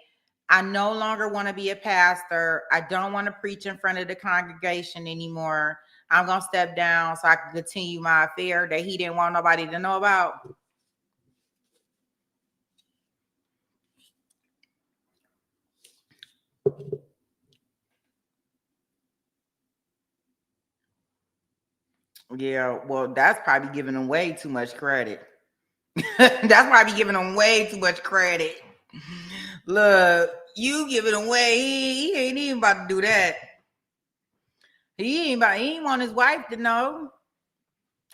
[SPEAKER 1] I no longer want to be a pastor. I don't want to preach in front of the congregation anymore. I'm going to step down so I can continue my affair that he didn't want nobody to know about. Yeah, well, that's probably giving him way too much credit. That's probably giving him way too much credit. Look, you giving him way. He ain't even about to do that. He ain't want his wife to know.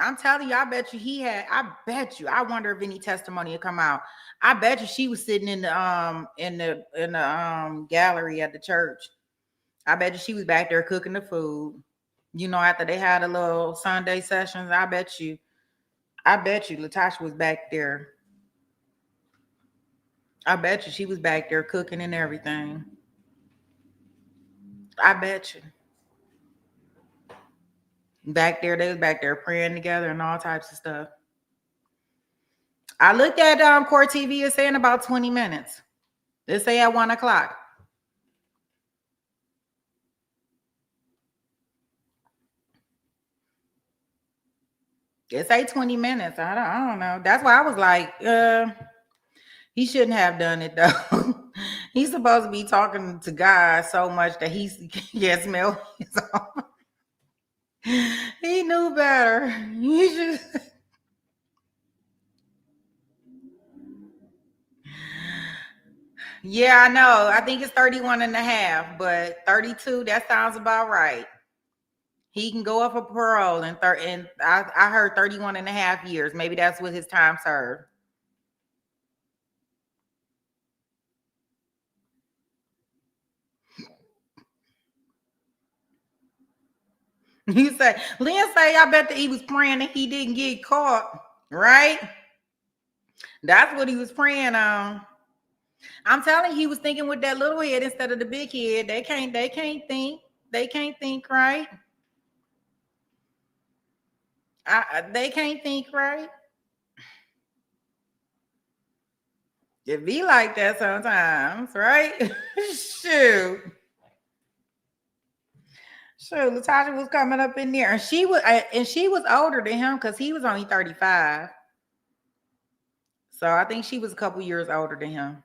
[SPEAKER 1] I'm telling you, I bet you I bet you, I wonder if any testimony will come out. I bet you she was sitting in the gallery at the church. I bet you she was back there cooking the food. You know, after they had a little Sunday sessions, I bet you Latasha was back there. I bet you she was back there cooking and everything. I bet you. Back there, they was back there praying together and all types of stuff. I looked at Court TV. It's saying about 20 minutes. They say at 1:00. It say 20 minutes. I don't know. That's why I was like, he shouldn't have done it though. He's supposed to be talking to God so much that he can smell his own. He knew better. He should. Yeah, I know. I think it's 31 and a half, but 32, that sounds about right. He can go up for parole and I heard 31 and a half years. Maybe that's what his time served. You say, Lynn say, I bet that he was praying that he didn't get caught, right? That's what he was praying on. I'm telling you, he was thinking with that little head instead of the big head. They can't think right. They can't think right. It be like that sometimes, right? Shoot. Sure, Latasha was coming up in there, and she was older than him because he was only 35. So I think she was a couple years older than him.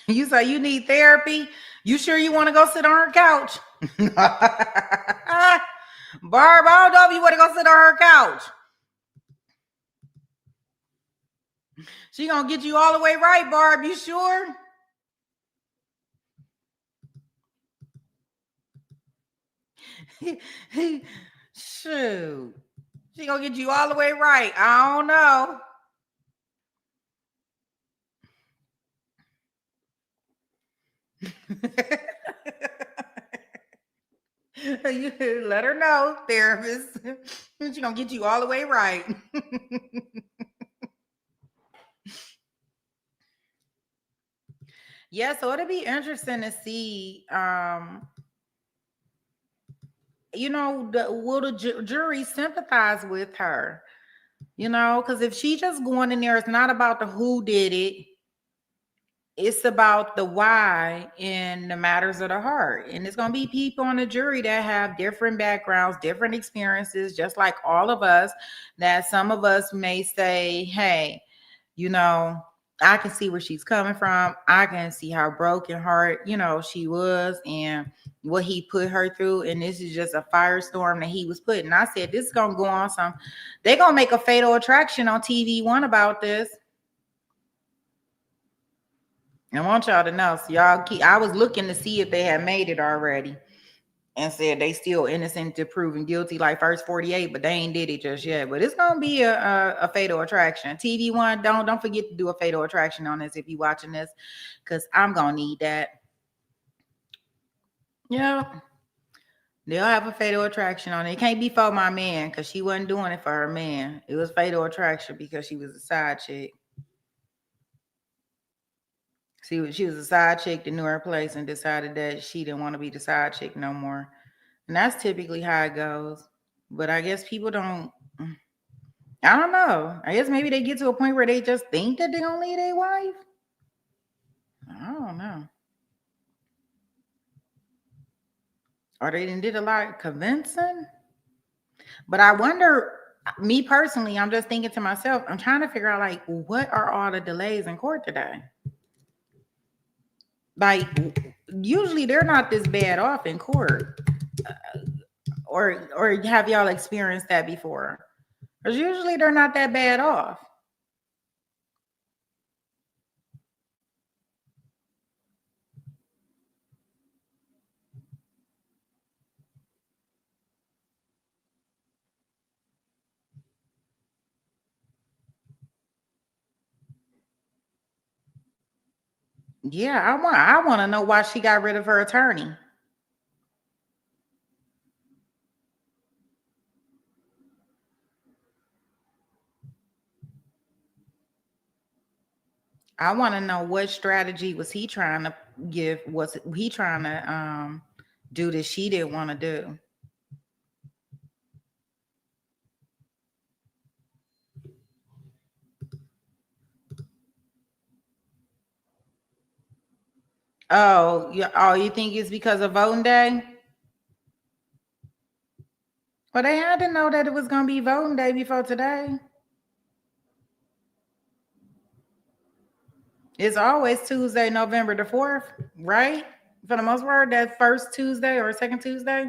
[SPEAKER 1] You say you need therapy? You sure you want to go sit on her couch? Barb, I don't know if you want to go sit on her couch. She gonna get you all the way right, Barb. You sure? Shoot. She gonna get you all the way right. I don't know. You let her know, therapist. She's gonna get you all the way right. Yeah, so it'll be interesting to see. Will the jury sympathize with her? Because if she just going in there, it's not about the who did it. It's about the why in the matters of the heart. And it's going to be people on the jury that have different backgrounds, different experiences, just like all of us, that some of us may say, hey, you know, I can see where she's coming from. I can see how broken heart, she was and what he put her through. And this is just a firestorm that he was putting. I said, this is going to go on they're going to make a Fatal Attraction on TV1 about this. I want y'all to know. So I was looking to see if they had made it already and said they still innocent to proven guilty like first 48, but they ain't did it just yet. But it's gonna be a Fatal Attraction. TV1, don't forget to do a Fatal Attraction on this if you watching this, because I'm gonna need that. Yeah. They'll have a Fatal Attraction on it. It can't be for my man because she wasn't doing it for her man. It was Fatal Attraction because she was a side chick. She was a side chick that knew her place and decided that she didn't want to be the side chick no more. And that's typically how it goes. But I guess people don't, I don't know. I guess maybe they get to a point where they just think that they're going to leave their wife. I don't know. Or they did a lot of convincing. But I wonder, me personally, I'm just thinking to myself, I'm trying to figure out, like, what are all the delays in court today? Like, usually they're not this bad off in court. Or have y'all experienced that before? Because usually they're not that bad off. Yeah, I want to know why she got rid of her attorney. I want to know what strategy was he trying to give? Was he trying to do that she didn't want to do? Oh, yeah. Oh, you think it's because of voting day? Well, they had to know that it was going to be voting day before today. It's always Tuesday, November the 4th, right? For the most part, that first Tuesday or second Tuesday.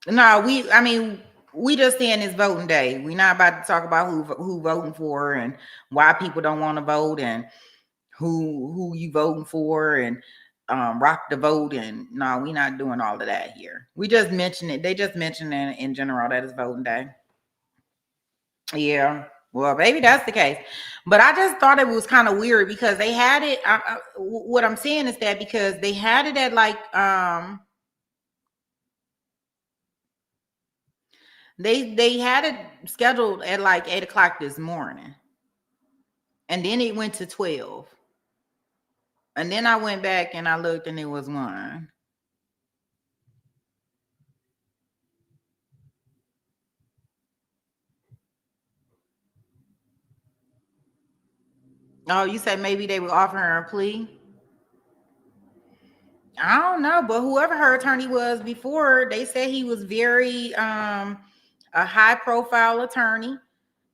[SPEAKER 1] No, we just saying it's voting day. We're not about to talk about who voting for and why people don't want to vote and who you voting for and rock the vote. And no, we're not doing all of that here. We just mention it. They just mentioned in general that it's voting day. Yeah. Well, maybe that's the case. But I just thought it was kind of weird because they had it. What I'm saying is that because they had it at like they had it scheduled at like 8 o'clock this morning. And then it went to 12. And then I went back and I looked and it was 1. Oh, you said maybe they were offering her a plea? I don't know, but whoever her attorney was before, they said he was very a high profile attorney,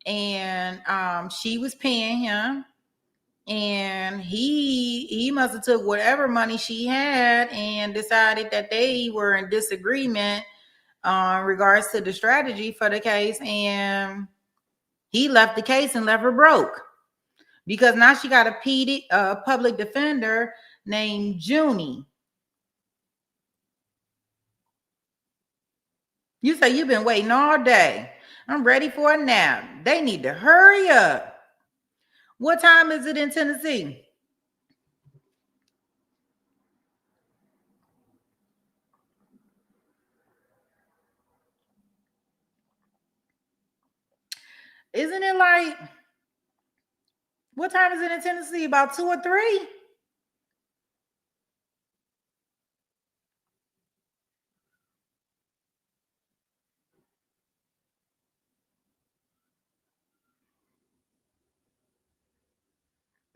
[SPEAKER 1] and she was paying him, and he must have took whatever money she had and decided that they were in disagreement regards to the strategy for the case, and he left the case and left her broke because now she got a public defender named Junie. You say you've been waiting all day. I'm ready for a nap. They need to hurry up. What time is it in Tennessee? Isn't it like, what time is it in Tennessee? About 2 or 3?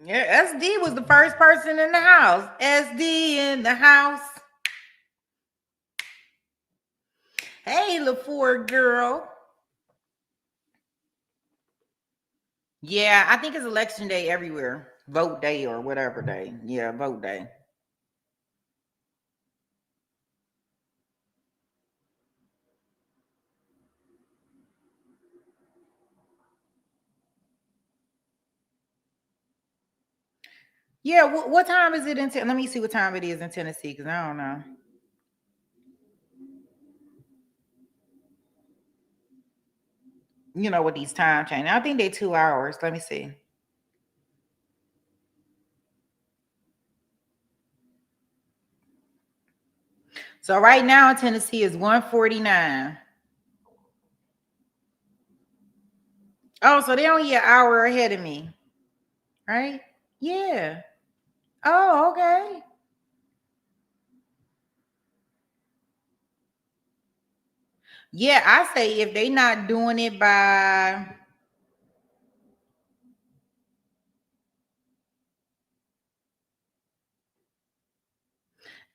[SPEAKER 1] Yeah, SD was the first person in the house. SD in the house. Hey, LaFour girl. Yeah, I think it's election day everywhere. Vote day or whatever day. Yeah, vote day. Yeah, what time is it in Tennessee? Let me see what time it is in Tennessee because I don't know. You know, with these time changes. I think they 2 hours. Let me see. So right now in Tennessee is 1:49. Oh, so they only an hour ahead of me, right? Yeah. Oh, okay. Yeah, I say if they not doing it by,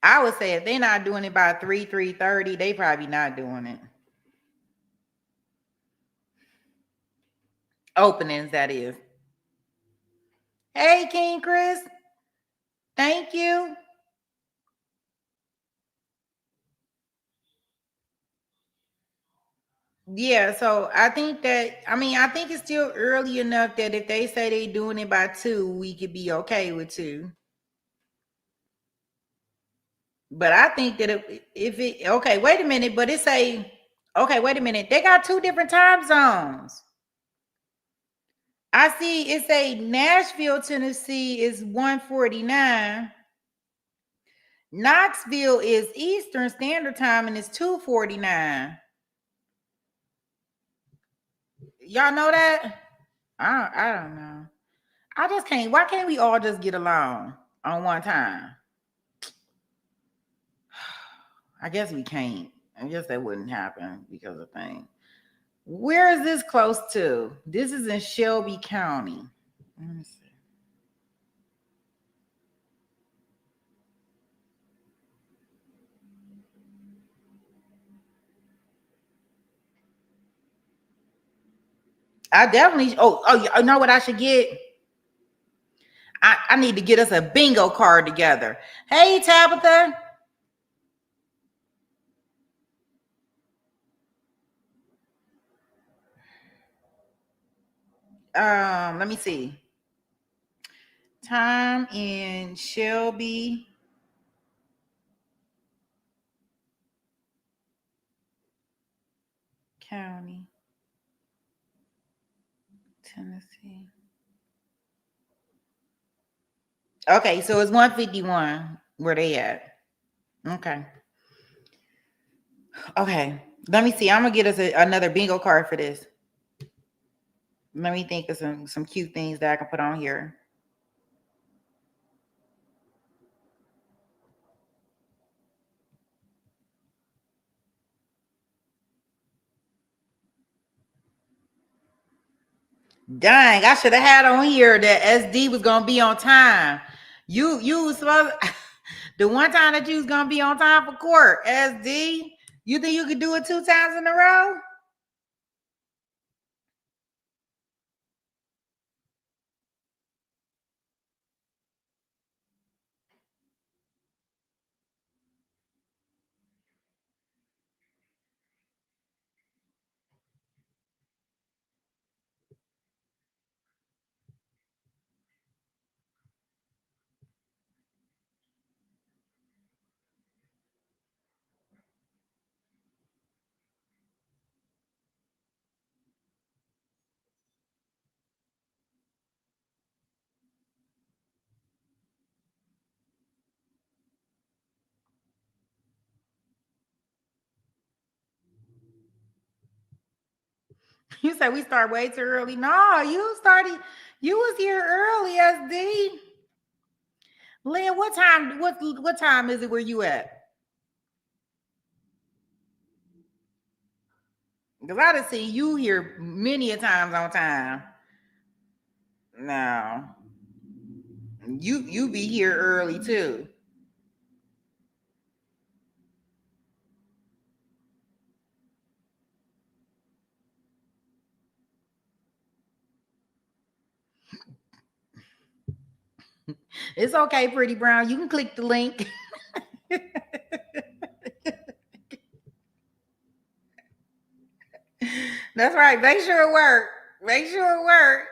[SPEAKER 1] I would say if they're not doing it by 3:30, they probably not doing it. Openings, that is. Hey, King Chris. Thank you. Yeah, so I think it's still early enough that if they say they doing it by 2, we could be okay with 2. But I think that if it okay, wait a minute, but it say okay, wait a minute. They got 2 different time zones. I see it say Nashville, Tennessee is 1:49. Knoxville is Eastern Standard Time and it's 2:49. Y'all know that? I don't know. I just can't. Why can't we all just get along on one time? I guess we can't. I guess that wouldn't happen because of things. Where is this close to? This is in Shelby County. Let me see. I definitely. Oh, you know what I should get? I need to get us a bingo card together. Hey, Tabitha. Let me see. Time in Shelby County, Tennessee. Okay, so it's 1:51 where they at. Okay. Okay. Let me see. I'm gonna get us another bingo card for this. Let me think of some cute things that I can put on here. Dang, I should have had on here that SD was gonna be on time. You was supposed the one time that you was gonna be on time for court, SD. You think you could do it 2 times in a row? You said we start way too early. No, you started. You was here early, SD. Lynn, what time is it where you at? Because I done seen you here many a times on time. No, you be here early too. It's okay, Pretty Brown. You can click the link. That's right. Make sure it work. Make sure it work.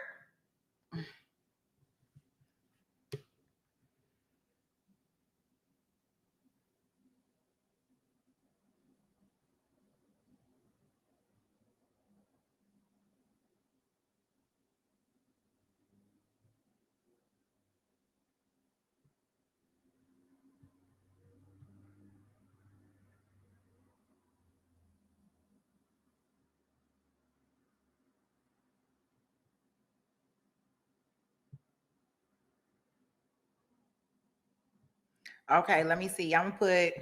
[SPEAKER 1] Okay, let me see. I'm gonna put.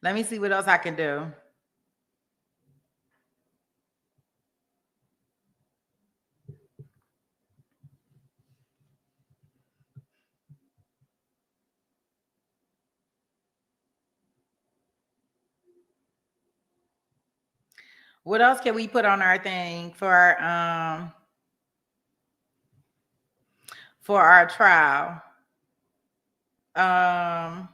[SPEAKER 1] Let me see what else I can do. What else can we put on our thing for our trial? Um,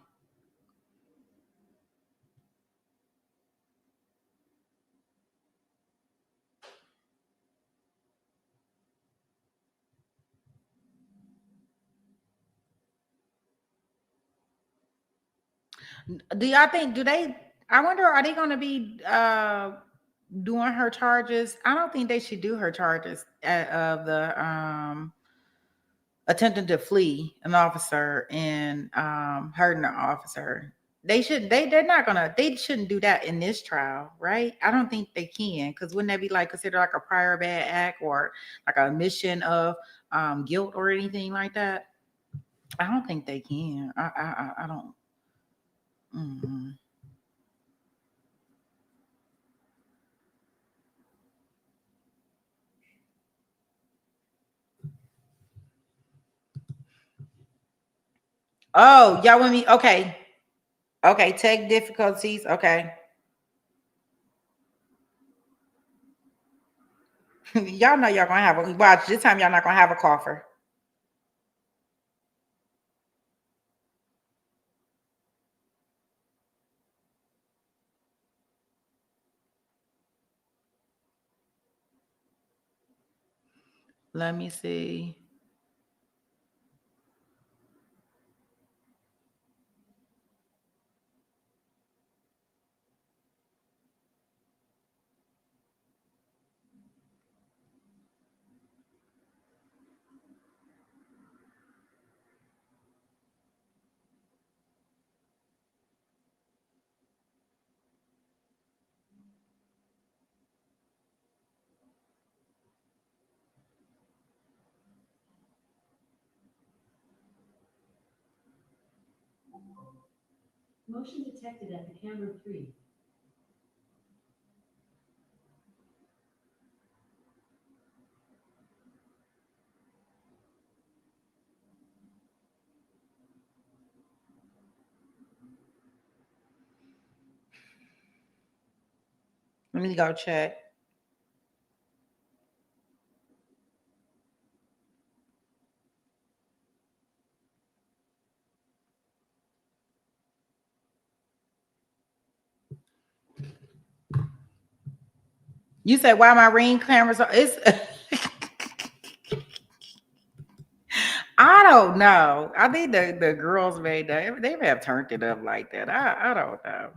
[SPEAKER 1] do y'all think? Do they? I wonder. Are they going to be doing her charges? I don't think they should do her charges of the attempting to flee an officer and hurting an officer. They shouldn't. They're not gonna. They shouldn't do that in this trial, right? I don't think they can, because wouldn't that be like considered like a prior bad act or like a admission of guilt or anything like that? I don't think they can. I don't. Mm-mm. Oh, y'all want me? Okay, okay. Tech difficulties. Okay, y'all know y'all gonna have a watch. This time y'all not gonna have a cougher. Let me see.
[SPEAKER 2] Motion detected at the camera 3.
[SPEAKER 1] Let me go check. You said why my ring cameras are it's I don't know. I think the girls made that they may have turned it up like that. I don't know.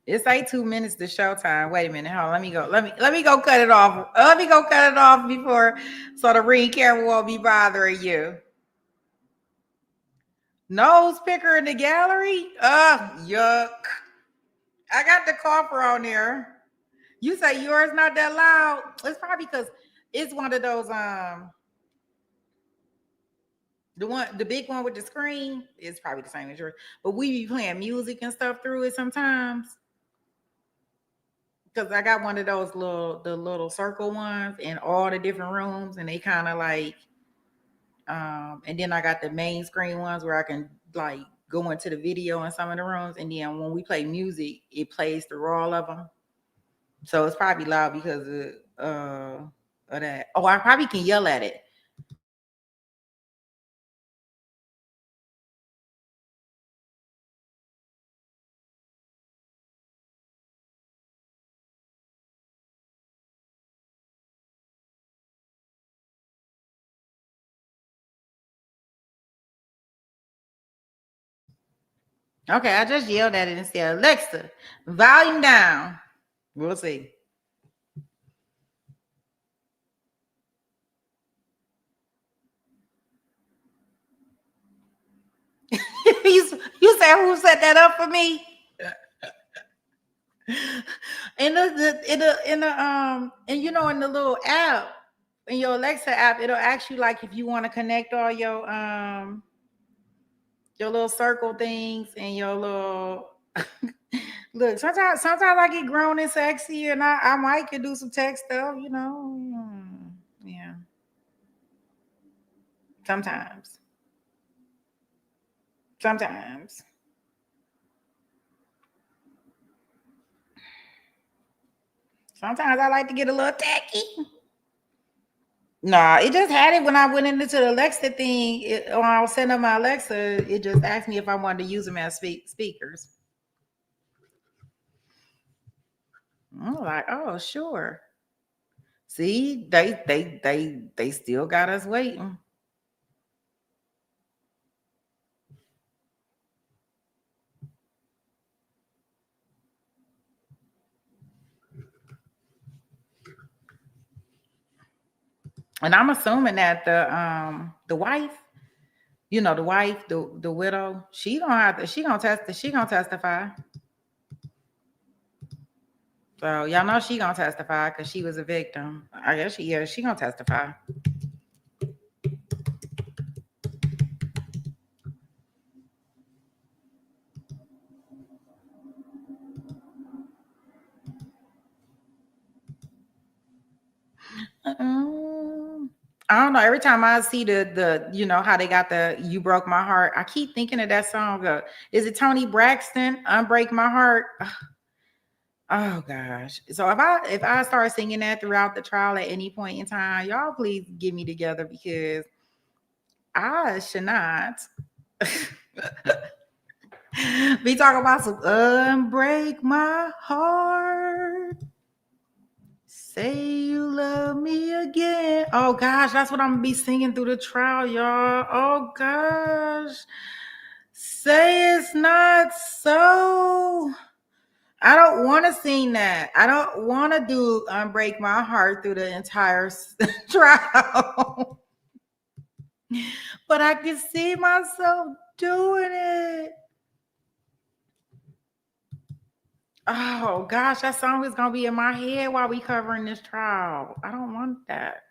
[SPEAKER 1] It's like 2 minutes to showtime. Wait a minute, hold on. Let me go cut it off. Let me go cut it off before so the ring camera won't be bothering you. Nose picker in the gallery? Ugh, yuck. I got the coffer on there. You say yours not that loud? It's probably because it's one of those the big one with the screen is probably the same as yours. But we be playing music and stuff through it sometimes. Because I got one of those little circle ones in all the different rooms, and they kind of like and then I got the main screen ones where I can like go into the video in some of the rooms, and then when we play music, it plays through all of them. So it's probably loud because of that. Oh, I probably can yell at it. Okay, I just yelled at it and said, Alexa, volume down. We'll see. you said who set that up for me? In the and you know in the little app in your Alexa app, it'll ask you like if you want to connect all your little circle things and your little look. Sometimes I get grown and sexy, and I might could do some tech stuff, you know. Yeah, sometimes, sometimes, sometimes I like to get a little tacky. Nah, it just had it when I went into the Alexa thing. When I was setting up my Alexa, it just asked me if I wanted to use them as speakers. I'm like, oh, sure. See, they still got us waiting. And I'm assuming that the wife, the wife, the widow, she gonna testify. So y'all know she gonna testify because she was a victim. I guess she gonna testify. Uh-uh. I don't know. Every time I see the how they got the "You Broke My Heart," I keep thinking of that song. Is it Tony Braxton? "Unbreak My Heart." Oh gosh. So if I start singing that throughout the trial at any point in time, y'all please get me together because I should not be talking about some "Unbreak My Heart." Say you love me again. Oh gosh, that's what I'm gonna be singing through the trial, y'all. Oh gosh. Say it's not so. I don't want to sing that. I don't want to do "Unbreak My Heart" through the entire trial. But I can see myself doing it. Oh gosh, that song is gonna be in my head while we covering this trial. I don't want that.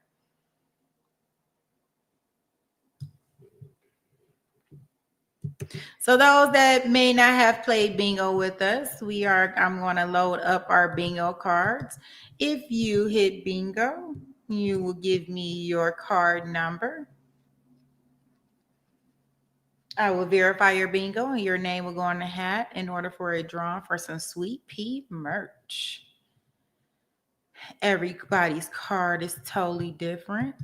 [SPEAKER 1] So those that may not have played bingo with us, I'm going to load up our bingo cards. If you hit bingo, you will give me your card number. I will verify your bingo and your name will go on the hat in order for a draw for some Sweet Pea merch. Everybody's card is totally different.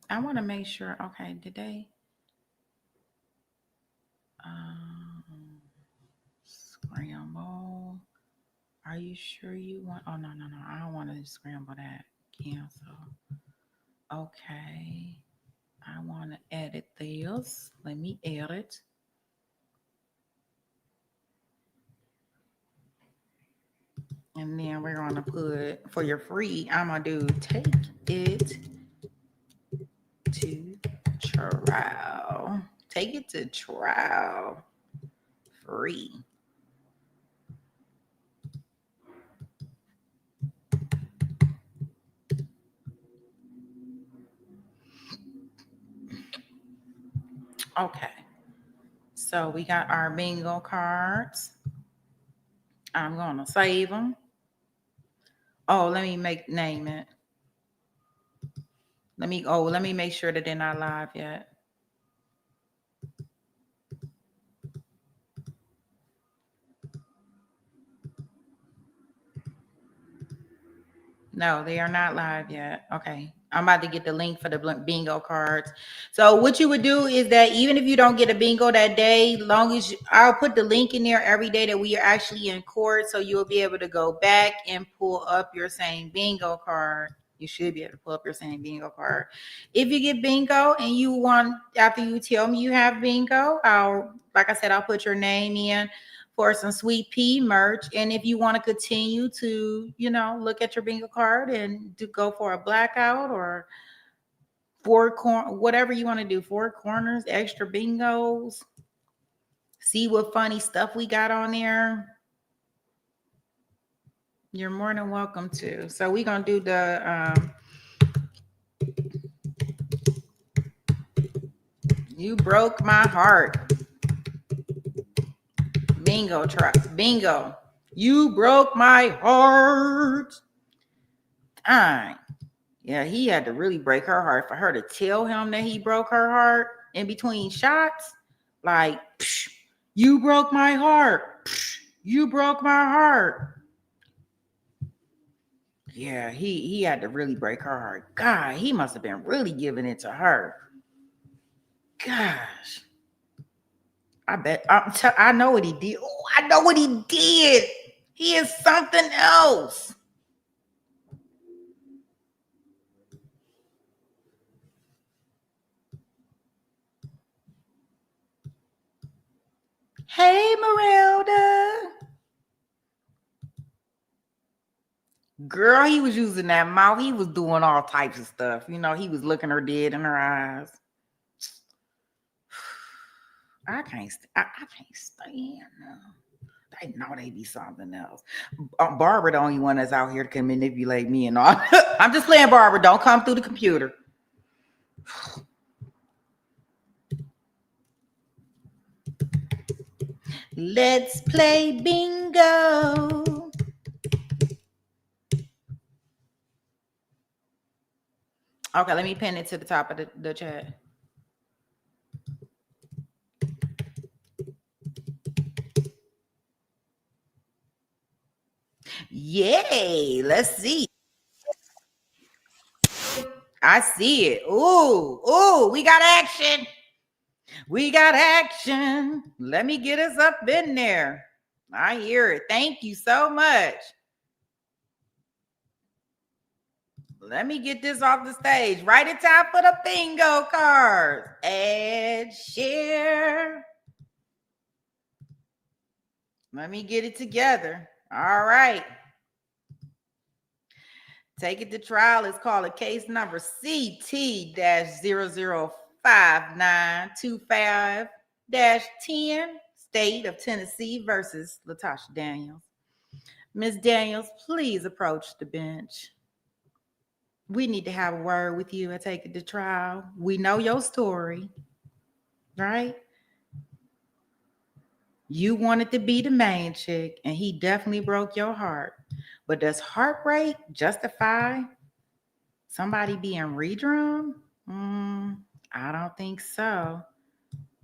[SPEAKER 1] I want to make sure. Okay, did they? Scramble. Are you sure you want? Oh, no, no, no. I don't want to scramble that. Cancel. Okay. I want to edit this. Let me edit. And then we're going to put, for your free, I'm going to do take it to trial. Take it to trial. Free. Okay. So we got our bingo cards. I'm going to save them. Oh, let me name it. Let me make sure that they're not live yet. No, they are not live yet. Okay. I'm about to get the link for the bingo cards. So what you would do is that even if you don't get a bingo that day, long as I'll put the link in there every day that we are actually in court, so you'll be able to go back and pull up your same bingo card. You should be able to pull up your same bingo card. If you get bingo and you want, after you tell me you have bingo, like I said, I'll put your name in for some Sweet Pea merch. And if you want to continue to, look at your bingo card and go for a blackout or whatever you want to do, 4 corners, extra bingos, see what funny stuff we got on there, you're more than welcome to. So we're going to do the You Broke My Heart. Bingo. You broke my heart. Dang. Yeah, he had to really break her heart for her to tell him that he broke her heart in between shots. Like, psh, you broke my heart. Psh, you broke my heart. Yeah, he had to really break her heart. God, he must have been really giving it to her. Gosh. I know what he did. Oh, I know what he did. He is something else. Hey, Merelda. Girl, he was using that mouth. He was doing all types of stuff. He was looking her dead in her eyes. I can't stand them. They know they be something else. Barbara, the only one that's out here can manipulate me and all. I'm just playing, Barbara. Don't come through the computer. Let's play bingo. Okay, let me pin it to the top of the chat. Yay, let's see. I see it. Ooh, we got action. We got action. Let me get us up in there. I hear it. Thank you so much. Let me get this off the stage. Right in time for the bingo cards. Add, share. Let me get it together. All right. Take it to trial. Let's call it case number CT-005925-10, State of Tennessee versus Latoshia Daniels. Ms. Daniels, please approach the bench. We need to have a word with you and take it to trial. We know your story, right? You wanted to be the main chick, and he definitely broke your heart. But does heartbreak justify somebody being redrum? I don't think so.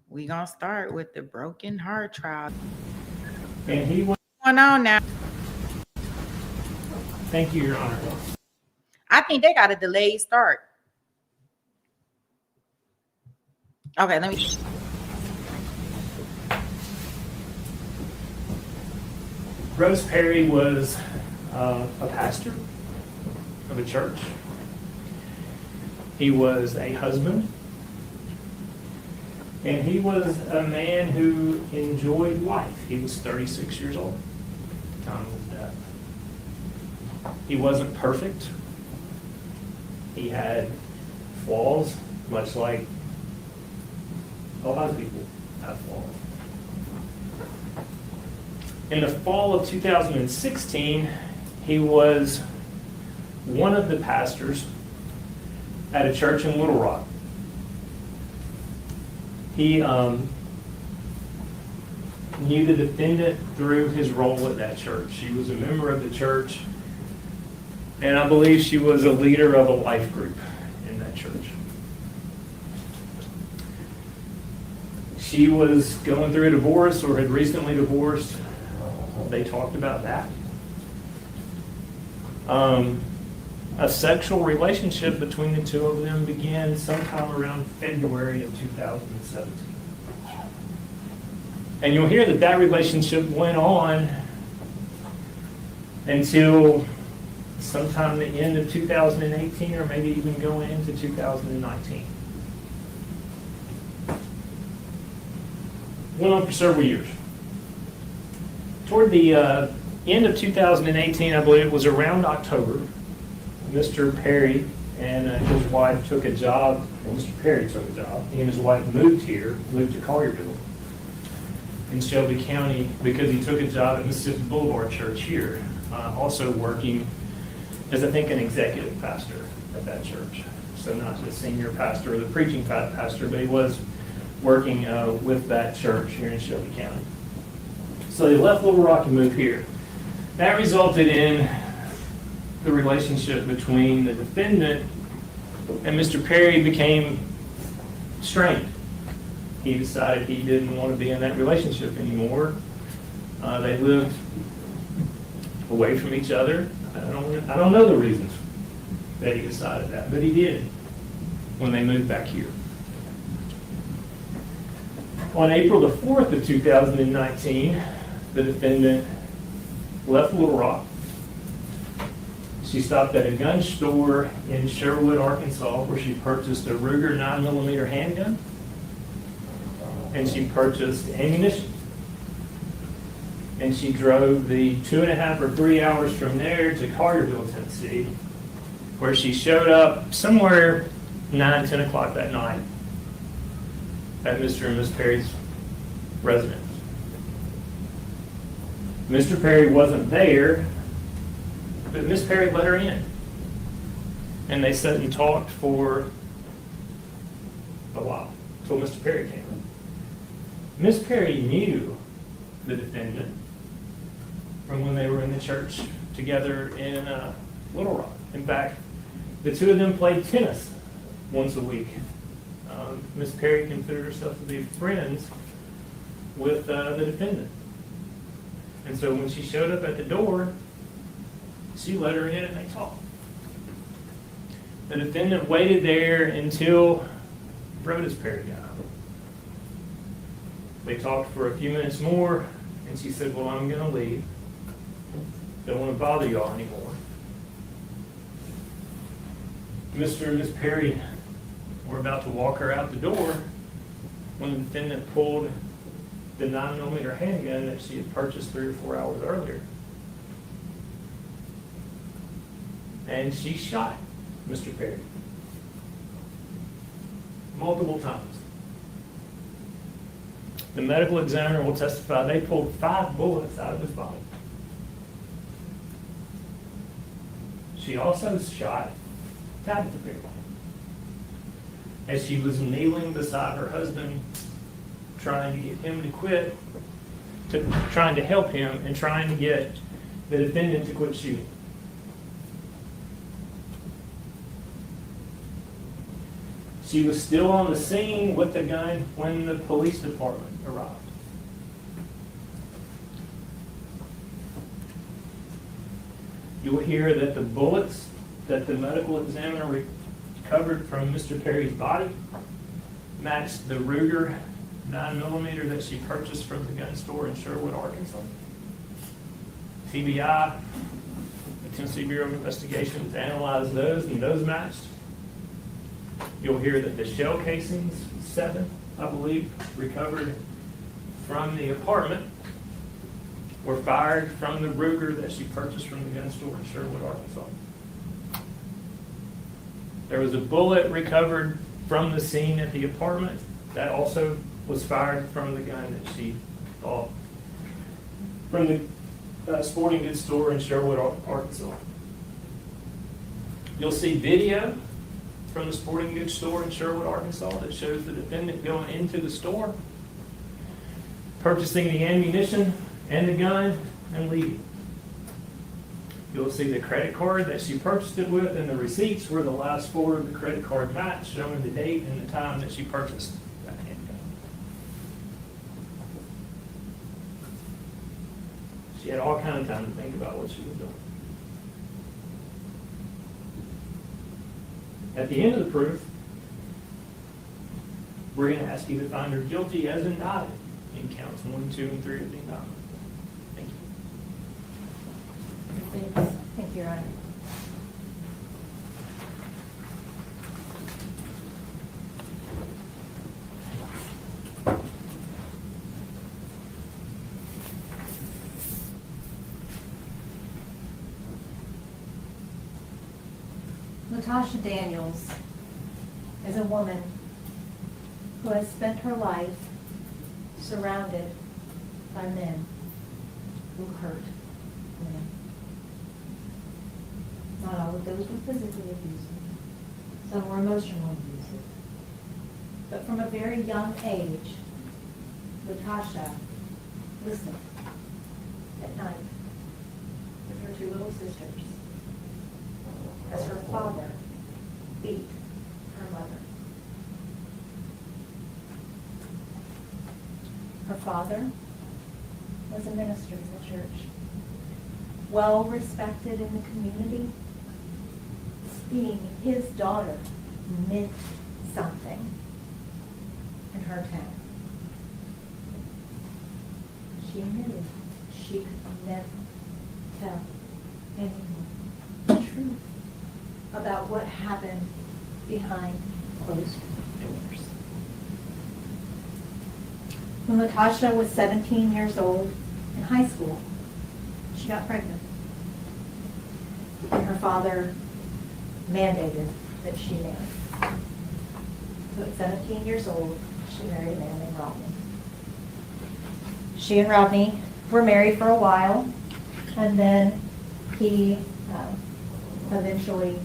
[SPEAKER 1] We're going to start with the broken heart trial.
[SPEAKER 3] And he went,
[SPEAKER 1] What's going on now?
[SPEAKER 3] thank you, Your Honor.
[SPEAKER 1] I think they got a delayed start. Okay, let me.
[SPEAKER 3] Rose Perry was a pastor of a church. He was a husband. And he was a man who enjoyed life. He was 36 years old at the time of his death. He wasn't perfect. He had flaws, much like a lot of people have flaws. In the fall of 2016, he was one of the pastors at a church in Little Rock. He knew the defendant through his role at that church. She was a member of the church, and I believe she was a leader of a life group in that church. She was going through a divorce or had recently divorced. They talked about that. A sexual relationship between the two of them began sometime around February of 2017. And you'll hear that that relationship went on until sometime the end of 2018 or maybe even going into 2019. Went on for several years. Toward the end of 2018, I believe it was around October, Mr. Perry and his wife took a job, well, Mr. Perry took a job. He and his wife moved to Collierville in Shelby County because he took a job at Mississippi Boulevard Church here, also working as, I think, an executive pastor at that church. So not the senior pastor or the preaching pastor, but he was working with that church here in Shelby County. So they left Little Rock and moved here. That resulted in the relationship between the defendant and Mr. Perry became strained. He decided he didn't want to be in that relationship anymore. They lived away from each other. I don't know the reasons that he decided that, but he did when they moved back here. On April the 4th of 2019, the defendant left Little Rock. She stopped at a gun store in Sherwood, Arkansas, where she purchased a Ruger 9mm handgun, and she purchased ammunition. And she drove the 2.5 or 3 hours from there to Collierville, Tennessee, where she showed up somewhere 9, 10 o'clock that night at Mr. and Miss Perry's residence. Mr. Perry wasn't there, but Miss Perry let her in. And they sat and talked for a while, until Mr. Perry came in. Miss Perry knew the defendant from when they were in the church together in Little Rock. In fact, the two of them played tennis once a week. Miss Perry considered herself to be friends with the defendant. And so when she showed up at the door, she let her in and they talked. The defendant waited there until Rhoda's Perry got home. They talked for a few minutes more, and she said, well, I'm going to leave. Don't want to bother y'all anymore. Mr. and Miss Perry were about to walk her out the door when the defendant pulled the 9mm handgun that she had purchased 3 or 4 hours earlier. And she shot Mr. Perry multiple times. The medical examiner will testify they pulled 5 bullets out of his body. She also shot Tabitha Perry. As she was kneeling beside her husband, trying to get him to quit, trying to help him, and trying to get the defendant to quit shooting. She was still on the scene with the gun when the police department arrived. You will hear that the bullets that the medical examiner recovered from Mr. Perry's body matched the Ruger 9mm that she purchased from the gun store in Sherwood, Arkansas. TBI, the Tennessee Bureau of Investigations, analyzed those, and those matched. You'll hear that the shell casings, 7, I believe, recovered from the apartment, were fired from the Ruger that she purchased from the gun store in Sherwood, Arkansas. There was a bullet recovered from the scene at the apartment that also was fired from the gun that she bought from the sporting goods store in Sherwood, Arkansas. You'll see video from the sporting goods store in Sherwood, Arkansas that shows the defendant going into the store, purchasing the ammunition and the gun, and leaving. You'll see the credit card that she purchased it with and the receipts where the last 4 of the credit card match, showing the date and the time that she purchased that handgun. She had all kinds of time to think about what she was doing. At the end of the proof, we're going to ask you to find her guilty as indicted in counts 1, 2, and 3 of the indictment. Thank you.
[SPEAKER 4] Thank you, Your Honor. Latoshia Daniels is a woman who has spent her life surrounded by men who hurt women. Not all of those were physically abusive. Some were emotionally abusive. But from a very young age, Latoshia listened at night with her 2 little sisters as her father beat her mother. Her father was a minister in the church, well respected in the community. Being his daughter meant something in her town. She knew she could never tell anyone the truth about what happened behind closed doors. When Latoshia was 17 years old in high school, she got pregnant. And her father mandated that she marry. So at 17 years old, she married a man named Rodney. She and Rodney were married for a while, and then he eventually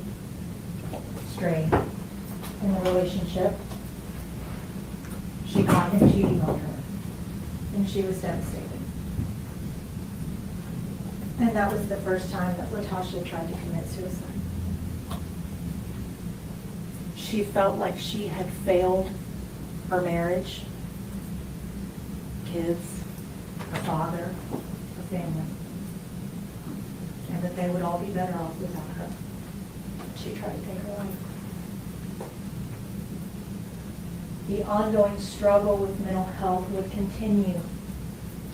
[SPEAKER 4] strayed in the relationship. She caught him cheating on her, and she was devastated. And that was the first time that Latoshia tried to commit suicide. She felt like she had failed her marriage, kids, her father, her family, and that they would all be better off without her. She tried to take her life. The ongoing struggle with mental health would continue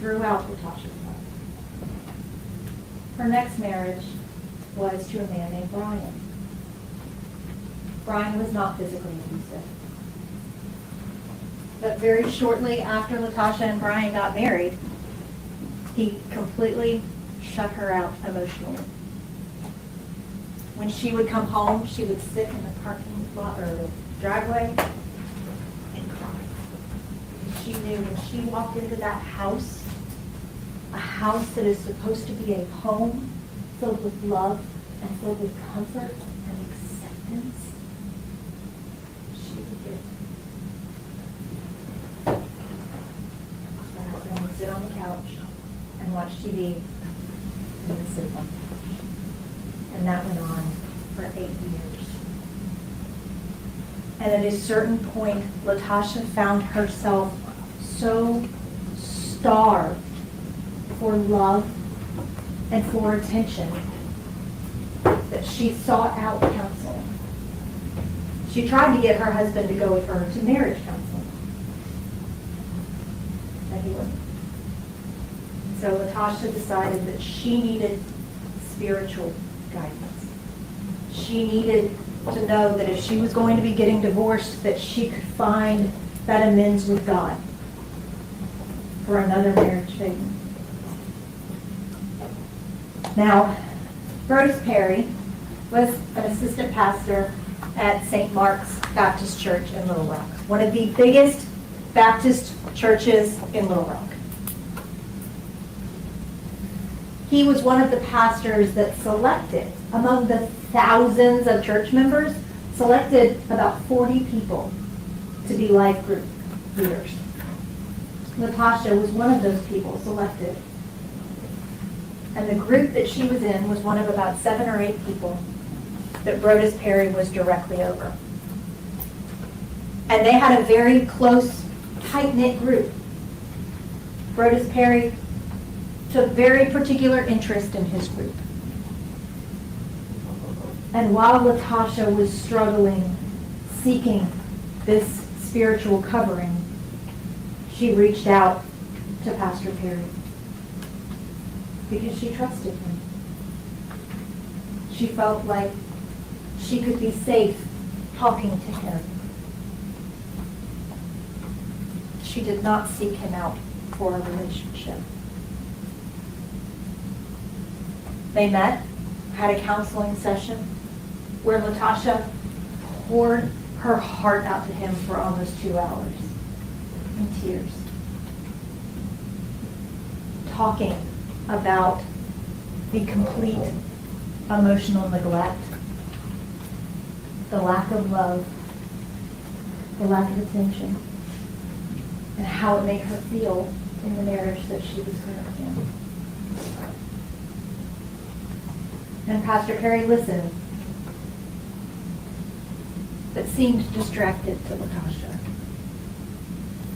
[SPEAKER 4] throughout Latoshia's life. Her next marriage was to a man named Brian. Brian was not physically abusive. But very shortly after Latoshia and Brian got married, he completely shut her out emotionally. When she would come home, she would sit in the parking lot or the driveway and cry. She knew when she walked into that house, a house that is supposed to be a home filled with love and filled with comfort and acceptance, seconds, she would get her husband would sit on the couch and watch TV and then sit on the couch. And that went on for 8 years. And at a certain point, Latosha found herself so starved for love and for attention that she sought out counseling. She tried to get her husband to go with her to marriage counseling, but he wouldn't. So Latosha decided that she needed spiritual guidance. She needed to know that if she was going to be getting divorced, that she could find that amends with God for another marriage phases. Now, Brodus Perry was an assistant pastor at St. Mark's Baptist Church in Little Rock, one of the biggest Baptist churches in Little Rock. He was one of the pastors that selected, among the thousands of church members, selected about 40 people to be life group leaders. Latosha was one of those people selected. And the group that she was in was one of about 7 or 8 people that Brodus Perry was directly over. And they had a very close, tight-knit group. Brodus Perry took very particular interest in his group. And while Latosha was struggling, seeking this spiritual covering, she reached out to Pastor Perry because she trusted him. She felt like she could be safe talking to him. She did not seek him out for a relationship. They met, had a counseling session where Latosha poured her heart out to him for almost 2 hours in tears, talking about the complete emotional neglect, the lack of love, the lack of attention, and how it made her feel in the marriage that she was currently in. And Pastor Perry listened, but seemed distracted to Latosha.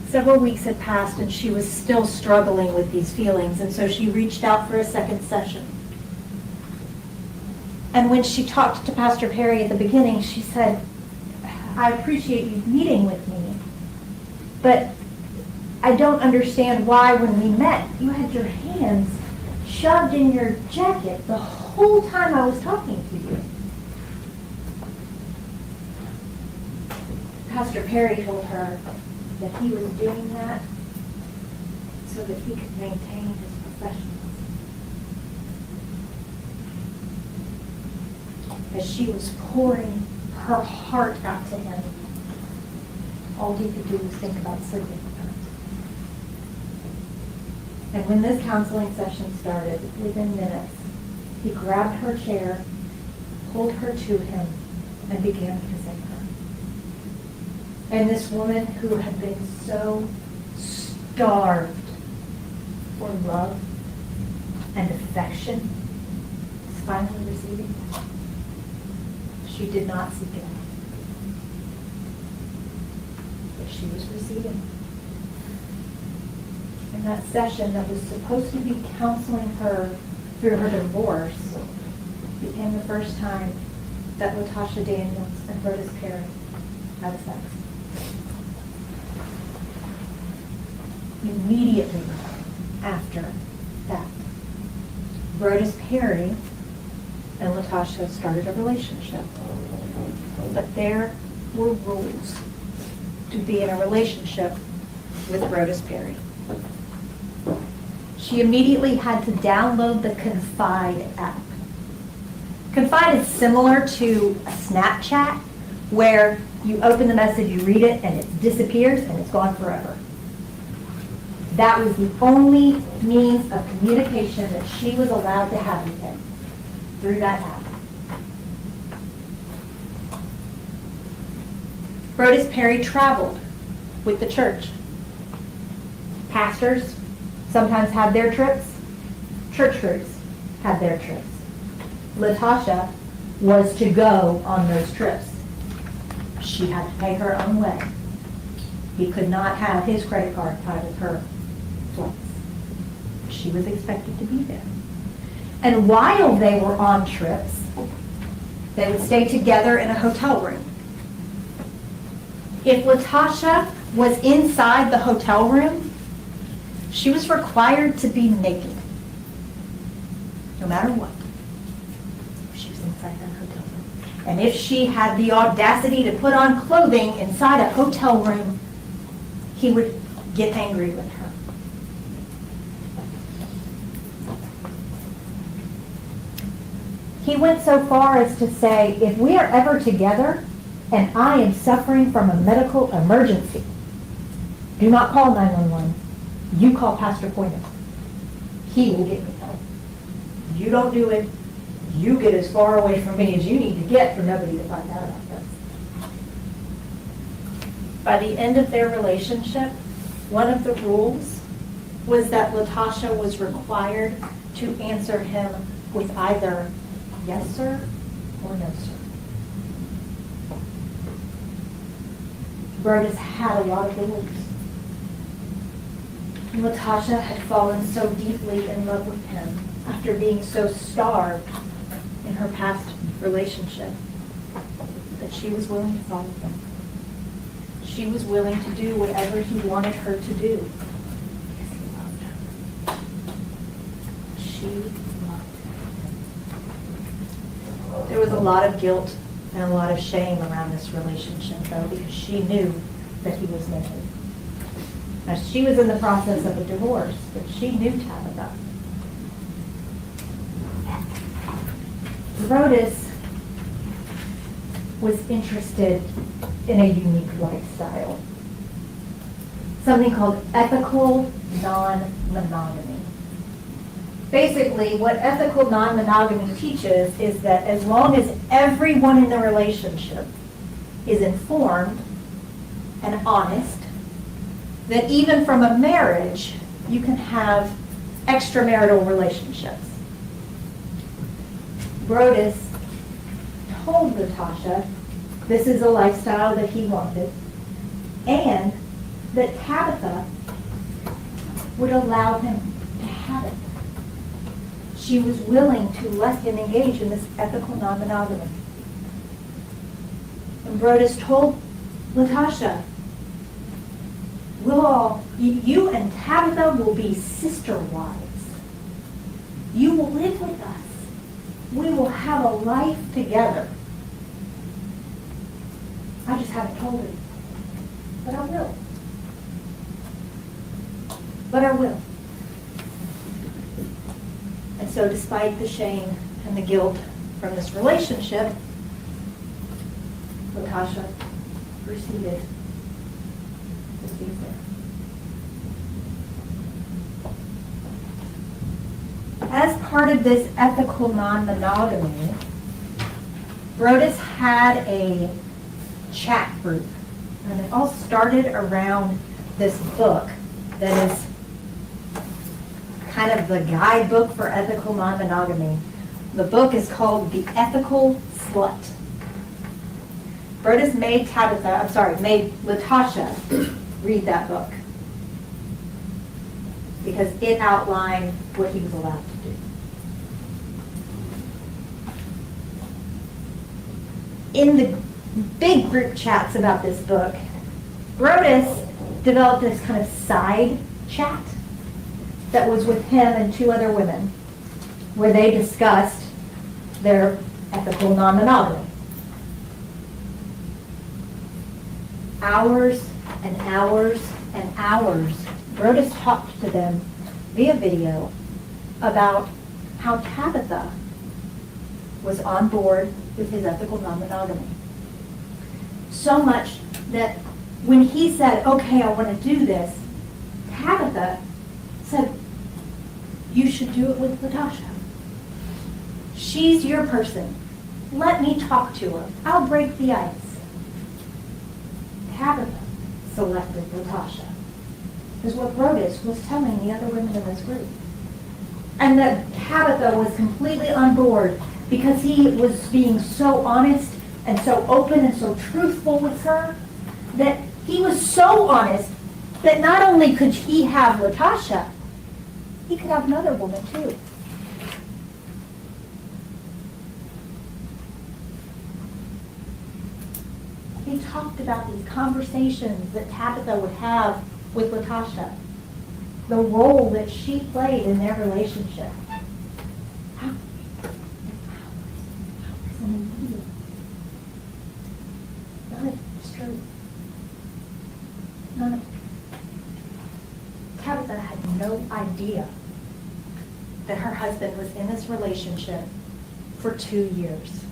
[SPEAKER 4] Several weeks had passed and she was still struggling with these feelings, and so she reached out for a second session. And when she talked to Pastor Perry at the beginning, she said, "I appreciate you meeting with me, but I don't understand why when we met, you had your hands shoved in your jacket the whole time I was talking to you." Pastor Perry told her that he was doing that so that he could maintain his professionalism. As she was pouring her heart out to him, all he could do was think about sleeping with her. And when this counseling session started, within minutes, he grabbed her chair, pulled her to him, and began kissing her. And this woman who had been so starved for love and affection is finally receiving it. She did not seek it out, but she was receiving it. And that session that was supposed to be counseling her through her divorce became the first time that Latoshia Daniels and Brodus Perry had sex. Immediately after that, Brodus Perry and Latosha started a relationship. But there were rules to be in a relationship with Brodus Perry. She immediately had to download the Confide app. Confide is similar to a Snapchat, where you open the message, you read it, and it disappears, and it's gone forever. That was the only means of communication that she was allowed to have with him, through that app. Brodus Perry traveled with the church. Pastors sometimes had their trips. Church groups had their trips. Latosha was to go on those trips. She had to pay her own way. He could not have his credit card tied with her flights. She was expected to be there. And while they were on trips, they would stay together in a hotel room. If Latosha was inside the hotel room, she was required to be naked, no matter what. She was inside that hotel room. And if she had the audacity to put on clothing inside a hotel room, he would get angry with her. He went so far as to say, if we are ever together and I am suffering from a medical emergency, do not call 911. You call Pastor Poynter. He will get me help. You don't do it. You get as far away from me as you need to get for nobody to find out about this. By the end of their relationship, one of the rules was that Latosha was required to answer him with either yes, sir, or no, sir. Brodus had a lot of beliefs. Latosha had fallen so deeply in love with him after being so starved in her past relationship that she was willing to follow him. She was willing to do whatever he wanted her to do because he loved her. She loved him. There was a lot of guilt and a lot of shame around this relationship, though, because she knew that he was naked. Now, she was in the process of a divorce, but she knew Tabitha. Brodus was interested in a unique lifestyle, something called ethical non-monogamy. Basically, what ethical non-monogamy teaches is that as long as everyone in the relationship is informed and honest, that even from a marriage, you can have extramarital relationships. Brodus told Latosha this is a lifestyle that he wanted, and that Tabitha would allow him to have it. She was willing to let him engage in this ethical non-monogamy. And Brodus told Latosha, you and Tabitha will be sister wives. You will live with us. We will have a life together. I just haven't told her. But I will. But I will. And so despite the shame and the guilt from this relationship, Latosha proceeded to be there. As part of this ethical non-monogamy, Brodus had a chat group. And it all started around this book that is kind of the guidebook for ethical non-monogamy. The book is called The Ethical Slut. Brodus made Latosha read that book because it outlined what he was allowed to do. In the big group chats about this book, Brodus developed this kind of side chat that was with him and two other women, where they discussed their ethical non-monogamy. Hours and hours and hours, Brodus talked to them via video about how Tabitha was on board with his ethical non-monogamy. So much that when he said, okay, I want to do this, Tabitha said, you should do it with Latosha. She's your person. Let me talk to her. I'll break the ice. Tabitha selected Latasha, is what Brodus was telling the other women in this group. And that Tabitha was completely on board because he was being so honest and so open and so truthful with her, that he was so honest that not only could he have Latasha, he could have another woman too. He talked about these conversations that Tabitha would have with Latasha, the role that she played in their relationship. None of it's true. None of it. Tabitha had no idea that her husband was in this relationship for 2 years.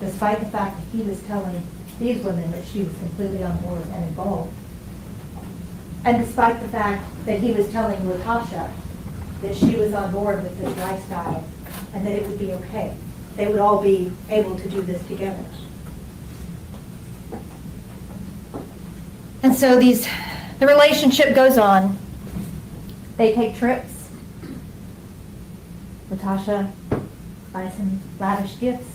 [SPEAKER 4] Despite the fact that he was telling these women that she was completely on board and involved. And despite the fact that he was telling Latasha that she was on board with this lifestyle and that it would be okay. They would all be able to do this together. And so the relationship goes on. They take trips. Latasha buys him lavish gifts.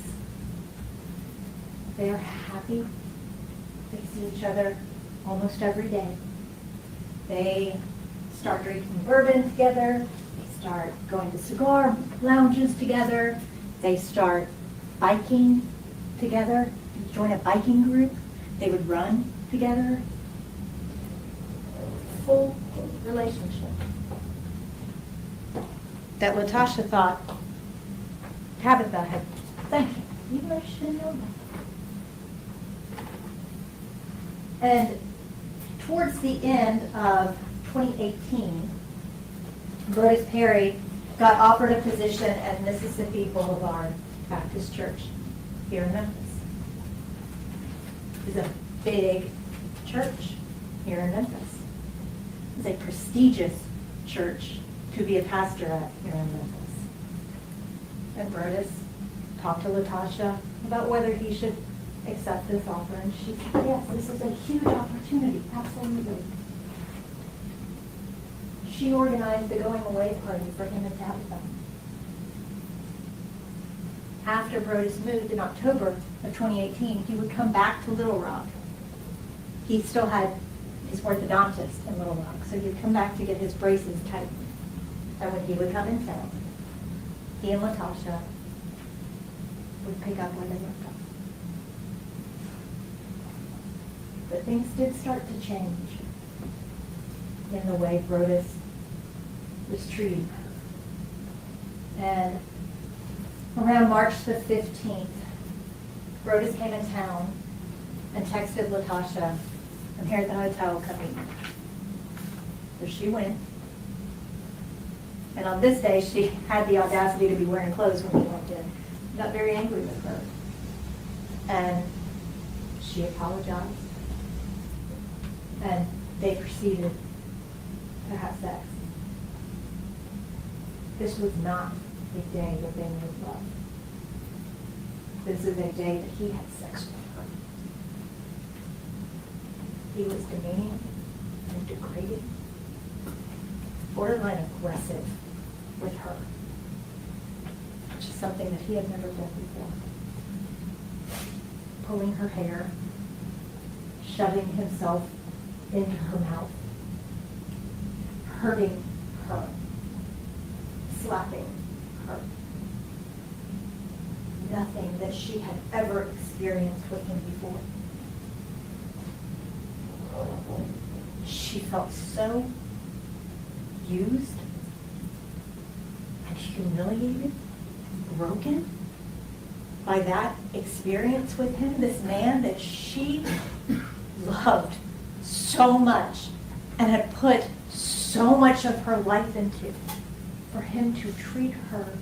[SPEAKER 4] They are happy. They see each other almost every day. They start drinking bourbon together. They start going to cigar lounges together. They start biking together. Join a biking group. They would run together. Full relationship. That Latasha thought Tabitha had thanked him, even though she didn't know that. And towards the end of 2018, Brodus Perry got offered a position at Mississippi Boulevard Baptist Church here in Memphis. It's a big church here in Memphis. It's a prestigious church to be a pastor at here in Memphis. And Brodus talked to Latasha about whether he should accept this offer, and she said, yes, this is a huge opportunity, absolutely. She organized the going away party for him and Tabitha. After Brodus moved in October of 2018, he would come back to Little Rock. He still had his orthodontist in Little Rock, so he'd come back to get his braces tightened. And when he would come in town, he and Latasha would pick up where they left off. But things did start to change in the way Brodus was treating her. And around March the 15th, Brodus came in town and texted Latasha, I'm here at the hotel, come meet me. So she went. And on this day, she had the audacity to be wearing clothes when he walked in. He got very angry with her. And she apologized. And they proceeded to have sex. This was not a day that they made love. This is a day that he had sex with her. He was demeaning and degrading, borderline aggressive with her, which is something that he had never done before. Pulling her hair, shoving himself into her mouth, hurting her, slapping her. Nothing that she had ever experienced with him before. She felt so used and humiliated, broken by that experience with him, this man that she loved so much and had put so much of her life into, for him to treat her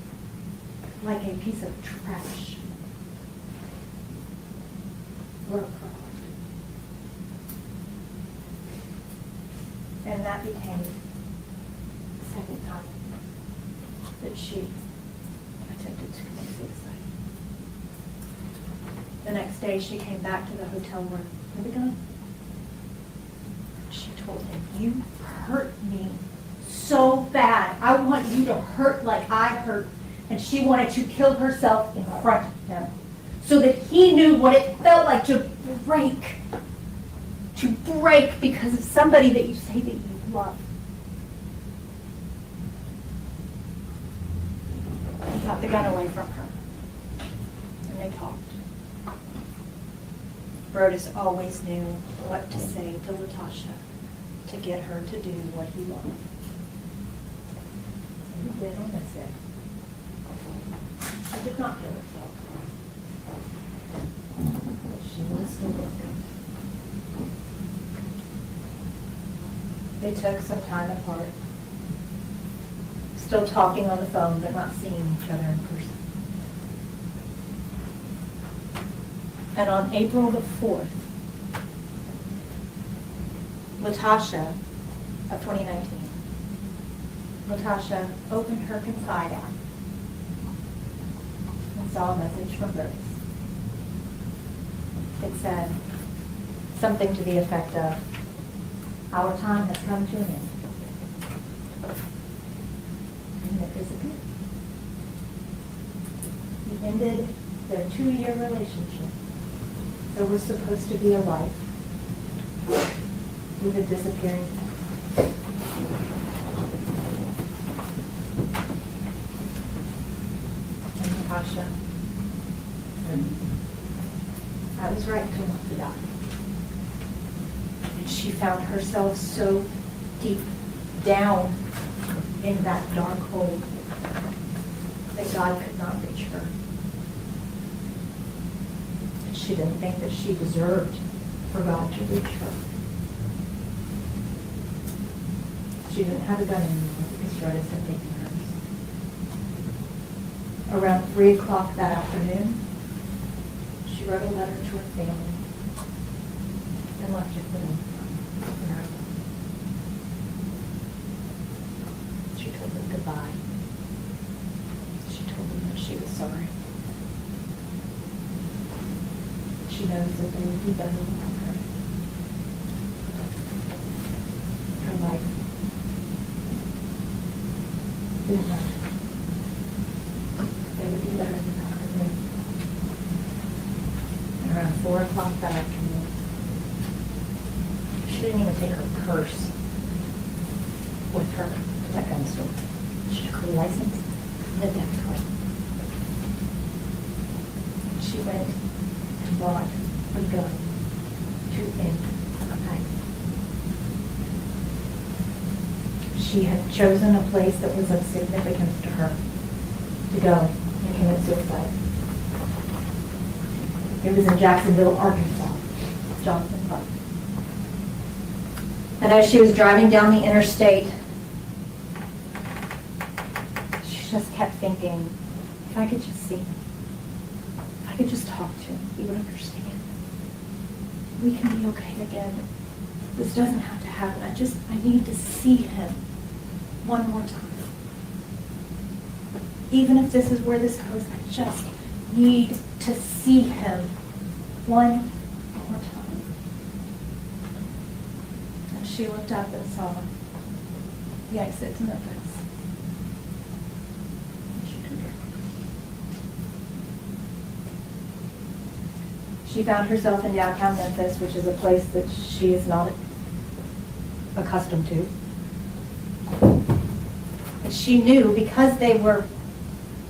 [SPEAKER 4] like a piece of trash. Broke her. And that became the second time that she attempted to commit suicide. The next day, she came back to the hotel room with a gun. She told him, "You hurt me so bad. I want you to hurt like I hurt." And she wanted to kill herself in front of him so that he knew what it felt like to break. To break because of somebody that you say that you love. He got the gun away from her. And they talked. Brodus always knew what to say to Latoshia to get her to do what he wanted. And he did on this day. She did not kill herself. She was still looking. They took some time apart, still talking on the phone, but not seeing each other in person. And on April the 4th, Latoshia of 2019, Latoshia opened her Confide app and saw a message from Brodus. It said something to the effect of, "Our time has come to an end." And it disappeared. He ended their 2-year relationship. There was supposed to be a life with a disappearing past. And Natasha, I was right to want to die. And she found herself so deep down in that dark hole that God could not reach her. She didn't think that she deserved for God to reach her. She didn't have a gun anymore because Brodus had taken hers. Around 3 o'clock that afternoon, she wrote a letter to her family and left it for them in her room. She told them goodbye. She told them that she was sorry. She knows that they will be better without her. Her life didn't matter. They would be better without her. And around 4 o'clock that afternoon, she didn't even take her purse with her to that gun store. She took her license and a debit card. She went and bought a gun to end a night. She had chosen a place that was of significance to her to go and commit suicide. It was in Jacksonville, Arkansas, Johnson Park. And as she was driving down the interstate, she just kept thinking, if I could just see him, if I could just talk to him, he would understand. We can be okay again. This doesn't have to happen. I need to see him one more time. Even if this is where this goes, I just need to see him one more time. And she looked up and saw the exit to Memphis. And she took it. She found herself in downtown Memphis, which is a place that she is not accustomed to. And she knew, because they were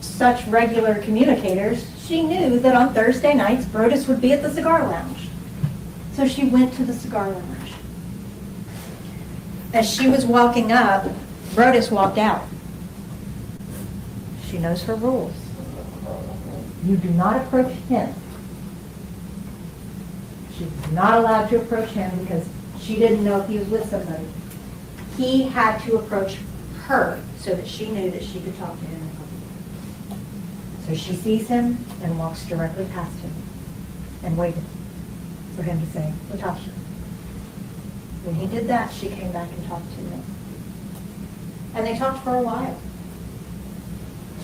[SPEAKER 4] such regular communicators, she knew that on Thursday nights, Brodus would be at the cigar lounge. So she went to the cigar lounge. As she was walking up, Brodus walked out. She knows her rules. You do not approach him. She was not allowed to approach him because she didn't know if he was with somebody. He had to approach her so that she knew that she could talk to him. So she sees him and walks directly past him and waited for him to say, Latoshia. When he did that, she came back and talked to him. And they talked for a while.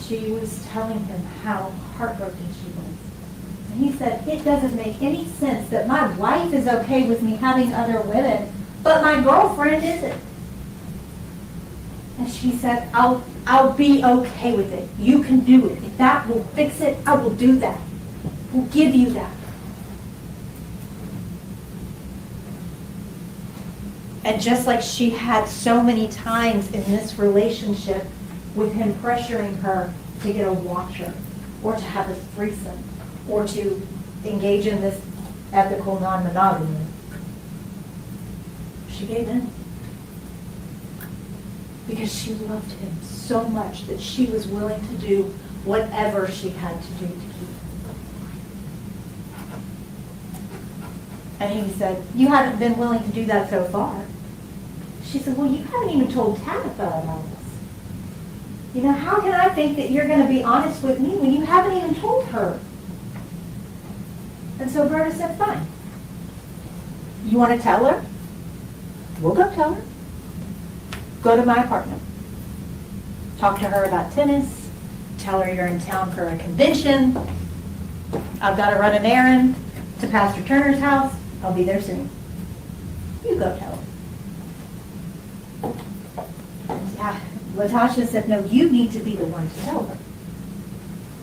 [SPEAKER 4] She was telling him how heartbroken she was And he said, it doesn't make any sense that my wife is okay with me having other women, but my girlfriend isn't. And she said, I'll be okay with it. You can do it. If that will fix it, I will do that. We'll give you that. And just like she had so many times in this relationship with him pressuring her to get a watcher or to have a threesome or to engage in this ethical non-monogamy, she gave in. Because she loved him so much that she was willing to do whatever she had to do to keep him. And he said, you haven't been willing to do that so far. She said, well, you haven't even told Tabitha about this. You know, how can I think that you're going to be honest with me when you haven't even told her? And so Berta said, fine. You want to tell her? We'll go tell her. Go to my apartment. Talk to her about tennis. Tell her you're in town for a convention. I've got to run an errand to Pastor Turner's house. I'll be there soon. You go tell her. And Latasha said, no, you need to be the one to tell her.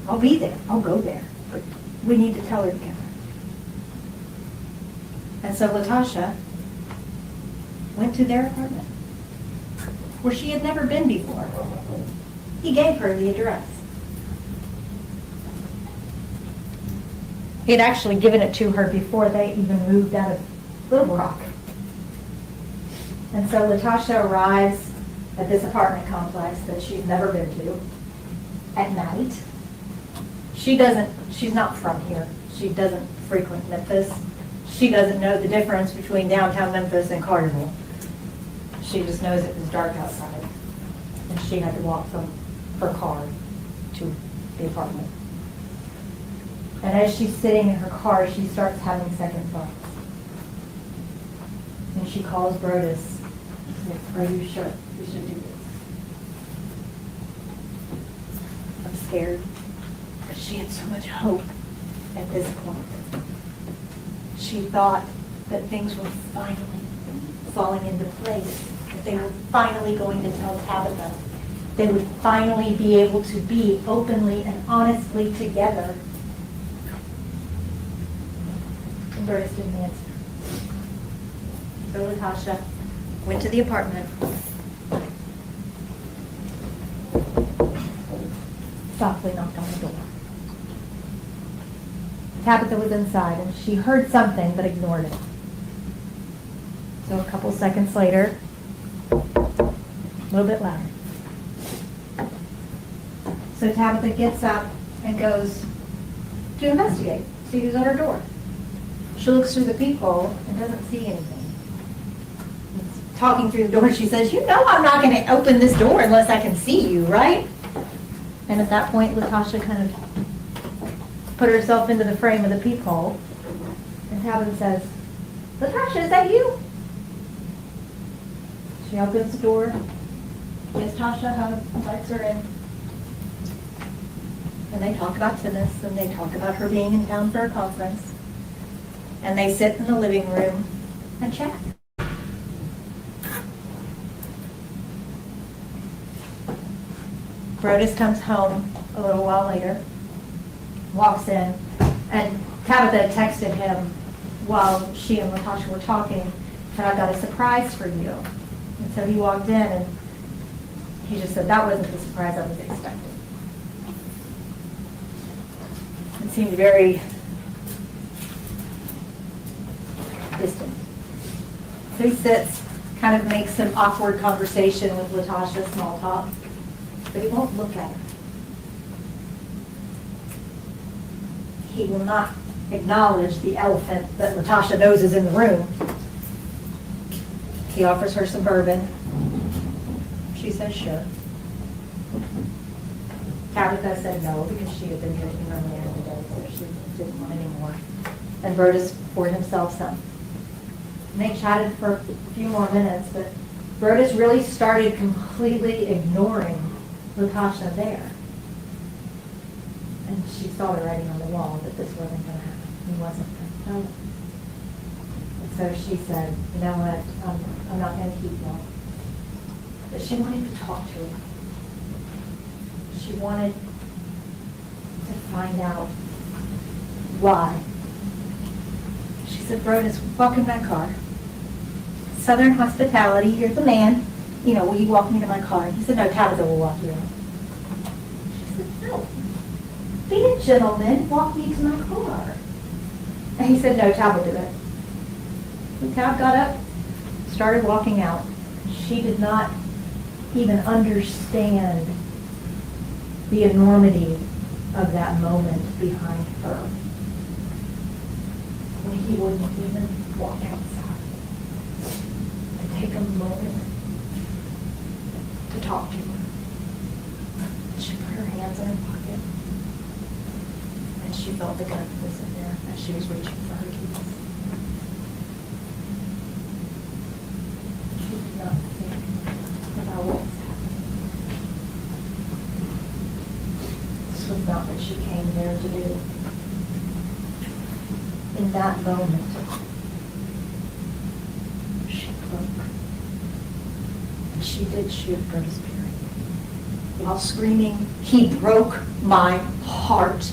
[SPEAKER 4] I'll be there. I'll go there. But we need to tell her together. And so Latasha went to their apartment, where she had never been before. He gave her the address. He had actually given it to her before they even moved out of Little Rock. And so Latasha arrives at this apartment complex that she's never been to at night. She's not from here. She doesn't frequent Memphis. She doesn't know the difference between downtown Memphis and Carterville. She just knows it was dark outside, and she had to walk from her car to the apartment. And as she's sitting in her car, she starts having second thoughts. And she calls Brodus. She says, are you sure we should do this? I'm scared. But she had so much hope at this point. She thought that things were finally falling into place, that they were finally going to tell Tabitha. They would finally be able to be openly and honestly together. And Brodus didn't answer. So Latasha went to the apartment, softly knocked on the door. Tabitha was inside, and she heard something but ignored it. So a couple seconds later, a little bit louder. So Tabitha gets up and goes to investigate, see who's at her door. She looks through the peephole and doesn't see anything. Talking through the door, she says, you know I'm not going to open this door unless I can see you, right? And at that point, Latasha kind of put herself into the frame of the peephole. And Tabitha says, Latasha, is that you? She opens the door, gives Tasha a hug, invites her in. And they talk about tennis, and they talk about her being in town for a conference. And they sit in the living room and chat. Brodus comes home a little while later, walks in, and Tabitha texted him while she and Latasha were talking, and I've got a surprise for you. And so he walked in, and he just said, that wasn't the surprise I was expecting. It seemed very distant. So he sits, kind of makes some awkward conversation with Latasha, small talk, but he won't look at her. He will not acknowledge the elephant that Latasha knows is in the room. He offers her some bourbon. She says sure. Tabitha said no because she had been drinking earlier in the day, so she didn't want any more. And Brodus poured himself some. And they chatted for a few more minutes, but Brodus really started completely ignoring Latasha there. And she saw the writing on the wall that this wasn't gonna happen. He wasn't gonna tell her. And so she said, you know what, I'm not gonna keep going. But she wanted to talk to him. She wanted to find out why. She said, Brodus, walk in my car. Southern hospitality, you're the man. You know, will you walk me to my car? He said, no, Tabitha will walk you out. She said, no. Be a gentleman, walk me to my car. And he said, no, Tab will do it. So Tab got up, started walking out. She did not even understand the enormity of that moment behind her. When he wouldn't even walk outside to take a moment to talk to her. She put her hands in her pocket and she felt the gun was in there as she was reaching for her keys. She did not think about what was happening. This was not what she came there to do. In that moment, she broke. And she did shoot Brodus Perry. While screaming, he broke my heart.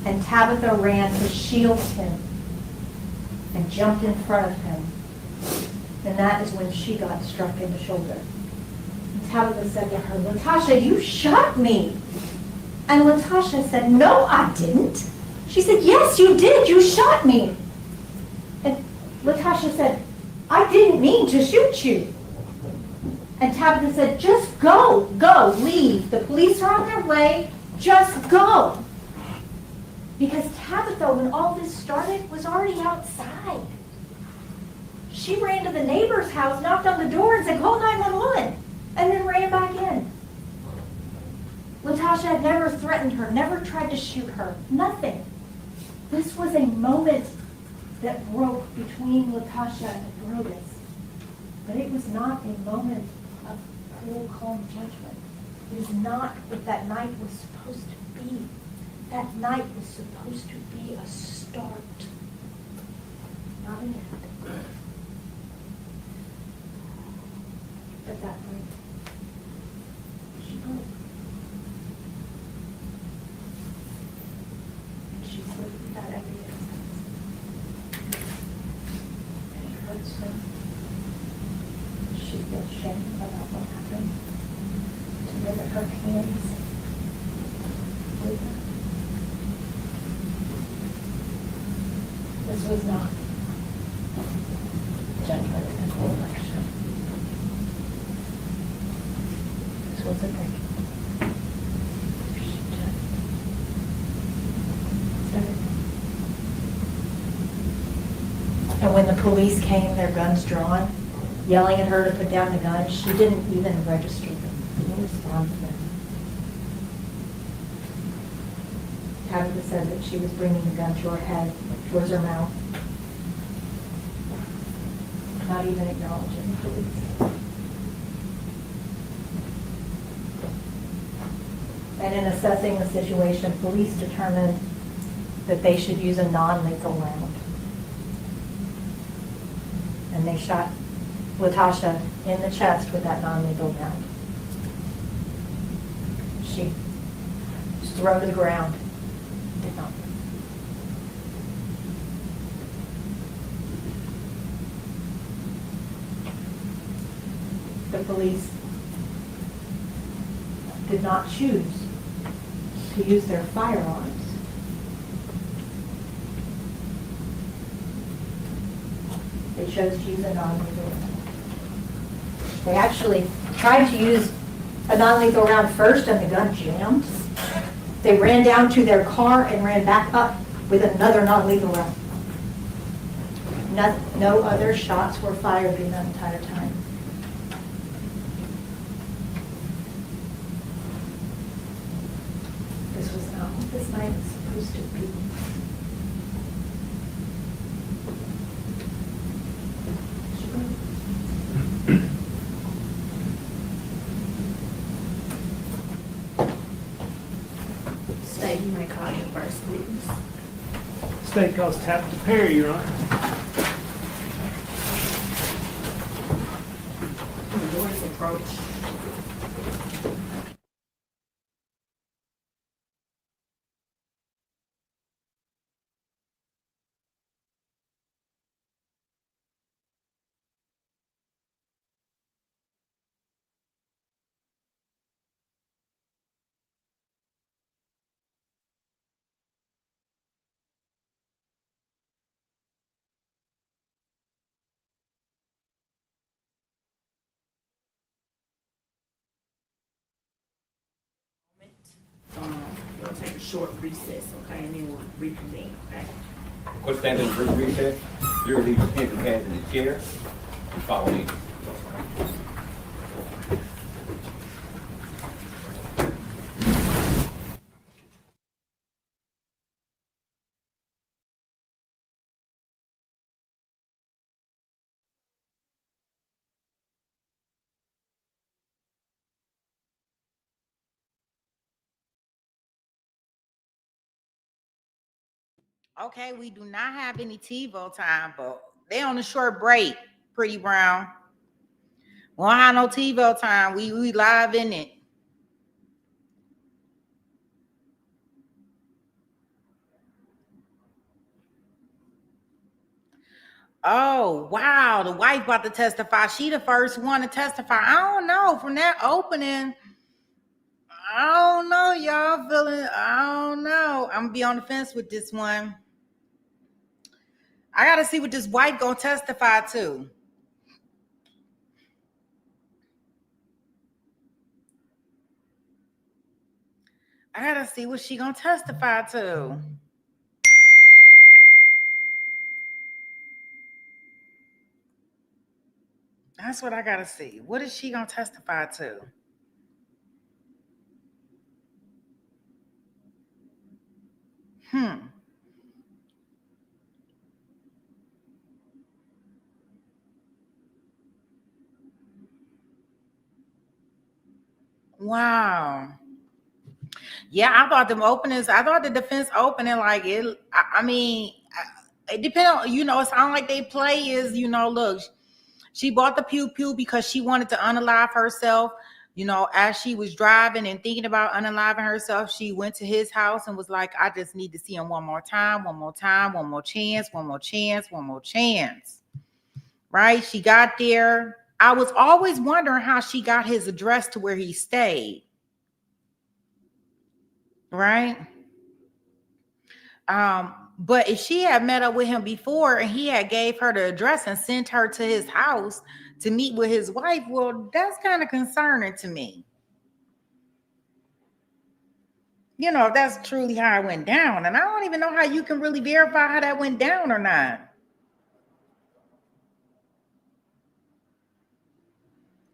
[SPEAKER 4] And Tabitha ran to shield him and jumped in front of him. And that is when she got struck in the shoulder. And Tabitha said to her, Latasha, you shot me. And Latasha said, no, I didn't. She said, yes, you did. You shot me. And Latasha said, I didn't mean to shoot you. And Tabitha said, just go, leave. The police are on their way. Just go. Because Tabitha, when all this started, was already outside. She ran to the neighbor's house, knocked on the door, and said, call 911, and then ran back in. Latasha had never threatened her, never tried to shoot her, nothing. This was a moment that broke between Latasha and Brodus. But it was not a moment of cool, calm judgment. It is not what that night was supposed to be. That night was supposed to be a start, not an end. But that night, she broke. And she slipped that every day. And it hurts her. She feels shame about what happened. To live at her hands with her. This was not judgment and election. This was a break. And when the police came, their guns drawn, yelling at her to put down the gun, she didn't even register them. She didn't respond to them. Tabitha said that she was bringing the gun to her head, towards her mouth. Not even acknowledging the police. And in assessing the situation, police determined that they should use a non-lethal round. And they shot Latasha in the chest with that non-lethal round. She was thrown to the ground. Did not. The police did not choose to use their firearms. They chose to use a non-lethal round. They actually tried to use a non-lethal round first and the gun jammed. They ran down to their car and ran back up with another non-lethal round. No other shots were fired during that entire time. This was not what this night was supposed to be.
[SPEAKER 3] mistake caused tap to Perry, Your Honor.
[SPEAKER 5] The doors approach. We'll take a short recess, okay, and then we'll reconvene, okay?
[SPEAKER 6] Court stand in brief recess. Your leave your pen and pads in the chair and follow me.
[SPEAKER 1] Okay, we do not have any TiVo time, but they on a short break, Pretty Brown. We don't have no TiVo time. We live in it. Oh, wow. The wife about to testify. She the first one to testify. I don't know. From that opening, I don't know, y'all feeling, I don't know. I'm gonna be on the fence with this one. I gotta see what this wife gonna testify to. I gotta see what she gonna testify to. That's what I gotta see. What is she gonna testify to? Wow. Yeah, I thought them openings, I thought the defense opening, like it, I mean, it depends on, it sounds like they play is, look, she bought the pew pew because she wanted to unalive herself. As she was driving and thinking about unaliving herself, she went to his house and was like, I just need to see him one more time, one more time, one more chance, one more chance, one more chance. Right? She got there. I was always wondering how she got his address to where he stayed. Right? But if she had met up with him before and he had gave her the address and sent her to his house to meet with his wife, well, that's kind of concerning to me. If that's truly how it went down. And I don't even know how you can really verify how that went down or not.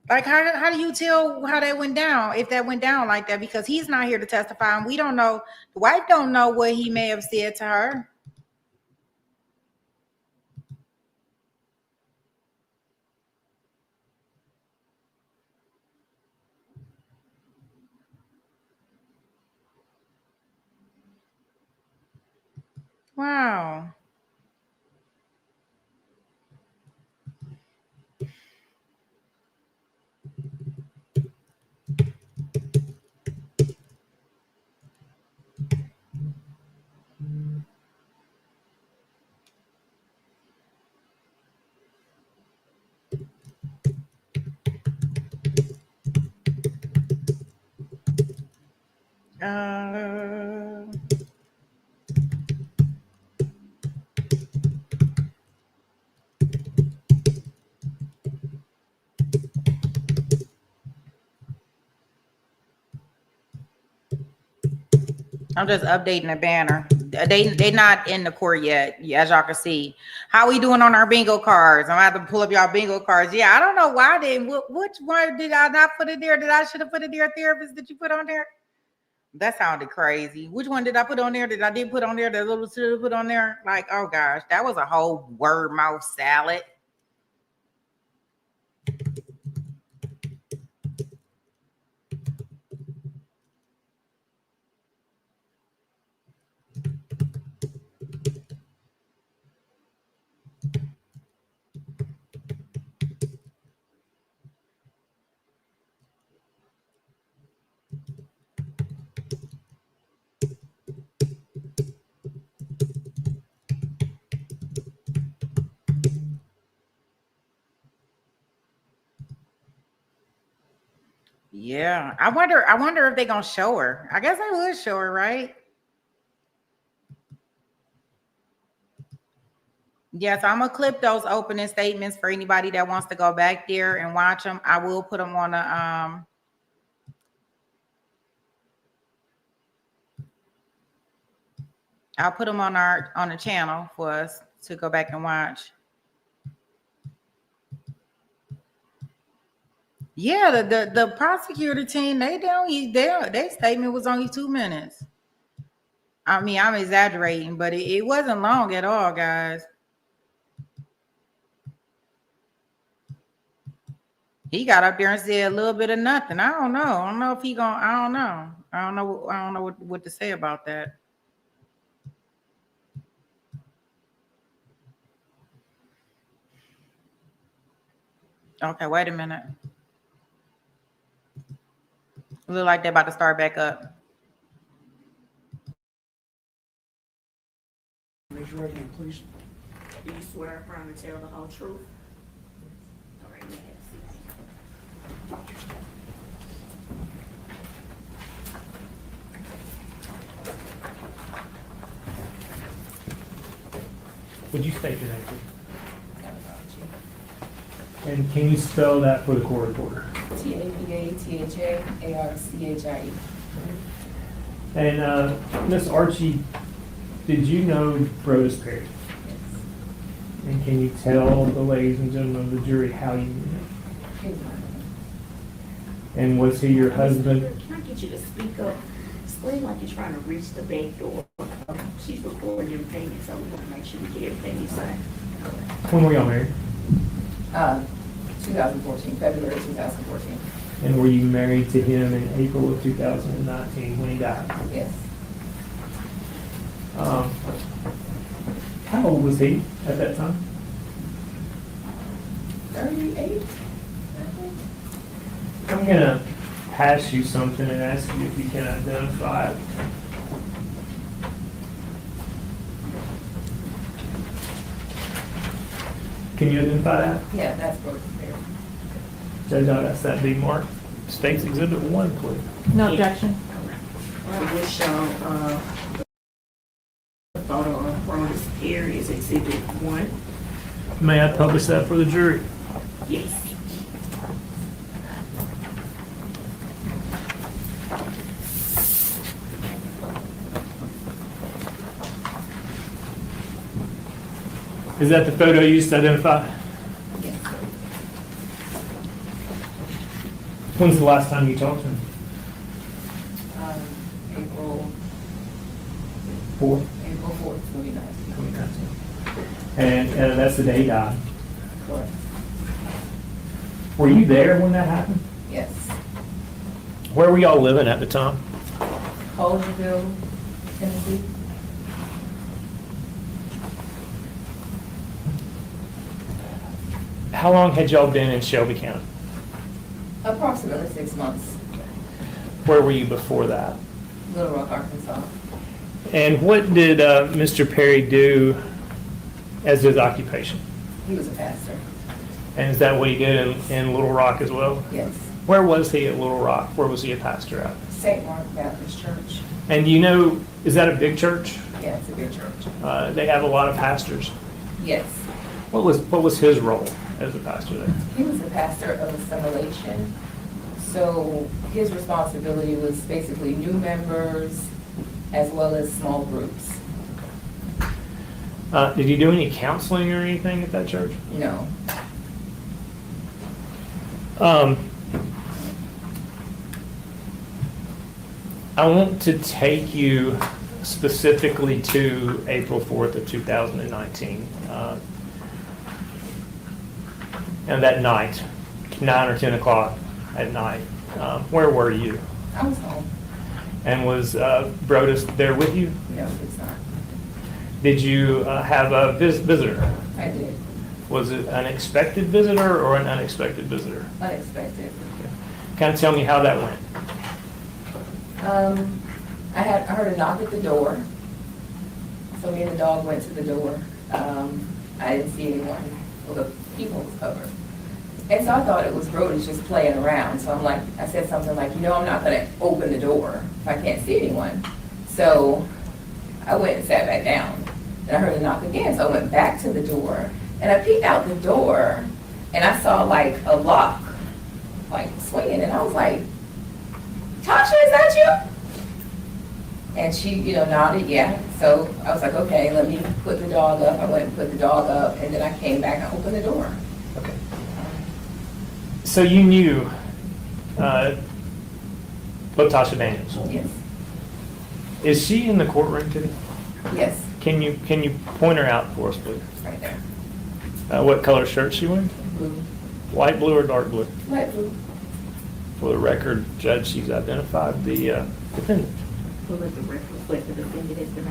[SPEAKER 1] Like, how do you tell how that went down, if that went down like that? Because he's not here to testify, and we don't know, the wife don't know what he may have said to her. Wow. I'm just updating the banner. They not in the court yet, as y'all can see. How we doing on our bingo cards? I'm about to pull up y'all bingo cards. Yeah, I don't know why which one did I not put in there? Did I should have put in there? Therapist, did you put on there? That sounded crazy. Which one did I put on there? Did I put on there? The little should put on there? Like, oh gosh, that was a whole word mouth salad. Yeah, I wonder if they gonna show her. I guess they would show her, right? Yes, I'm gonna clip those opening statements for anybody that wants to go back there and watch them. I will put them on I'll put them on the channel for us to go back and watch. Yeah, the prosecutor team, their statement was only 2 minutes. I mean, I'm exaggerating, but it wasn't long at all, guys. He got up there and said a little bit of nothing. I don't know. I don't know if he gonna. I don't know. I don't know what to say about that. Okay, wait a minute. Look like they're about to start back up.
[SPEAKER 5] Raise your right hand, please. Do you swear affirm to tell the whole truth? All right, you have a seat.
[SPEAKER 3] Would you state your name, please? And can you spell that for the court reporter?
[SPEAKER 7] TAPATHAARCHIE.
[SPEAKER 3] And Miss Archie, did you know Brodus Perry?
[SPEAKER 7] Yes.
[SPEAKER 3] And can you tell the ladies and gentlemen of the jury how you knew him?
[SPEAKER 7] He's my husband.
[SPEAKER 3] And was he your husband?
[SPEAKER 5] Can I get you to speak up? Explain like you're trying to reach the back door. She's recording your opinion, so we want to make sure we get everything you say.
[SPEAKER 3] When were y'all married?
[SPEAKER 7] 2014, February 2014.
[SPEAKER 3] And were you married to him in April of 2019 when he died?
[SPEAKER 7] Yes.
[SPEAKER 3] How old was he at that time?
[SPEAKER 7] 38, I think.
[SPEAKER 3] I'm gonna pass you something and ask you if you can identify it. Can you identify that?
[SPEAKER 7] Yeah, that's Brodus Perry.
[SPEAKER 3] Judge, I'll ask that be marked. State's Exhibit 1, please.
[SPEAKER 4] No objection.
[SPEAKER 5] I will show the photo of Brodus Perry is Exhibit 1.
[SPEAKER 3] May I publish that for the jury?
[SPEAKER 5] Yes.
[SPEAKER 3] Is that the photo you used to identify?
[SPEAKER 7] Yes.
[SPEAKER 3] When's the last time you talked to him?
[SPEAKER 7] April
[SPEAKER 3] 4th,
[SPEAKER 7] 4th, 2019.
[SPEAKER 3] 2019. And that's the day he died.
[SPEAKER 7] Correct.
[SPEAKER 3] Were you there when that happened?
[SPEAKER 7] Yes.
[SPEAKER 3] Where were y'all living at the time?
[SPEAKER 7] Colgerville, Tennessee.
[SPEAKER 3] How long had y'all been in Shelby County?
[SPEAKER 7] Approximately 6 months.
[SPEAKER 3] Where were you before that?
[SPEAKER 7] Little Rock, Arkansas.
[SPEAKER 3] And what did Mr. Perry do as his occupation?
[SPEAKER 7] He was a pastor.
[SPEAKER 3] And is that what he did in Little Rock as well?
[SPEAKER 7] Yes.
[SPEAKER 3] Where was he at Little Rock? Where was he a pastor at?
[SPEAKER 7] St. Mark Baptist Church.
[SPEAKER 3] And do you know, is that a big church?
[SPEAKER 7] Yeah, it's a big church.
[SPEAKER 3] They have a lot of pastors.
[SPEAKER 7] Yes.
[SPEAKER 3] What was his role as a pastor there?
[SPEAKER 7] He was a pastor of assimilation. So his responsibility was basically new members as well as small groups.
[SPEAKER 3] Did you do any counseling or anything at that church?
[SPEAKER 7] No.
[SPEAKER 3] I want to take you specifically to April 4th of 2019. And that night, 9 or 10 o'clock at night, where were you?
[SPEAKER 7] I was home.
[SPEAKER 3] And was Brodus there with you?
[SPEAKER 7] No, it's not.
[SPEAKER 3] Did you have a visitor?
[SPEAKER 7] I did.
[SPEAKER 3] Was it an expected visitor or an unexpected visitor?
[SPEAKER 7] Unexpected.
[SPEAKER 3] Kind of tell me how that went.
[SPEAKER 7] I heard a knock at the door. So me and the dog went to the door. I didn't see anyone. Well, the people was covered. And so I thought it was Brody just playing around. So I'm like, I said something like, I'm not gonna open the door if I can't see anyone. So I went and sat back down. And I heard a knock again, so I went back to the door. And I peeked out the door, and I saw like a lock, like swinging. And I was like, Tasha, is that you? And she, nodded, yeah. So I was like, okay, let me put the dog up. I went and put the dog up, and then I came back and opened the door.
[SPEAKER 3] Okay. So you knew Latoshia Daniels.
[SPEAKER 7] Yes,
[SPEAKER 3] Is she in the courtroom today?
[SPEAKER 7] yes,
[SPEAKER 3] Can you point her out for us, please?
[SPEAKER 7] right there.
[SPEAKER 3] What color shirt she wearing?
[SPEAKER 7] Blue,
[SPEAKER 3] Light blue or dark blue?
[SPEAKER 7] light blue.
[SPEAKER 3] For the record, Judge, she's identified the defendant.
[SPEAKER 5] Will let the record reflect the defendant has been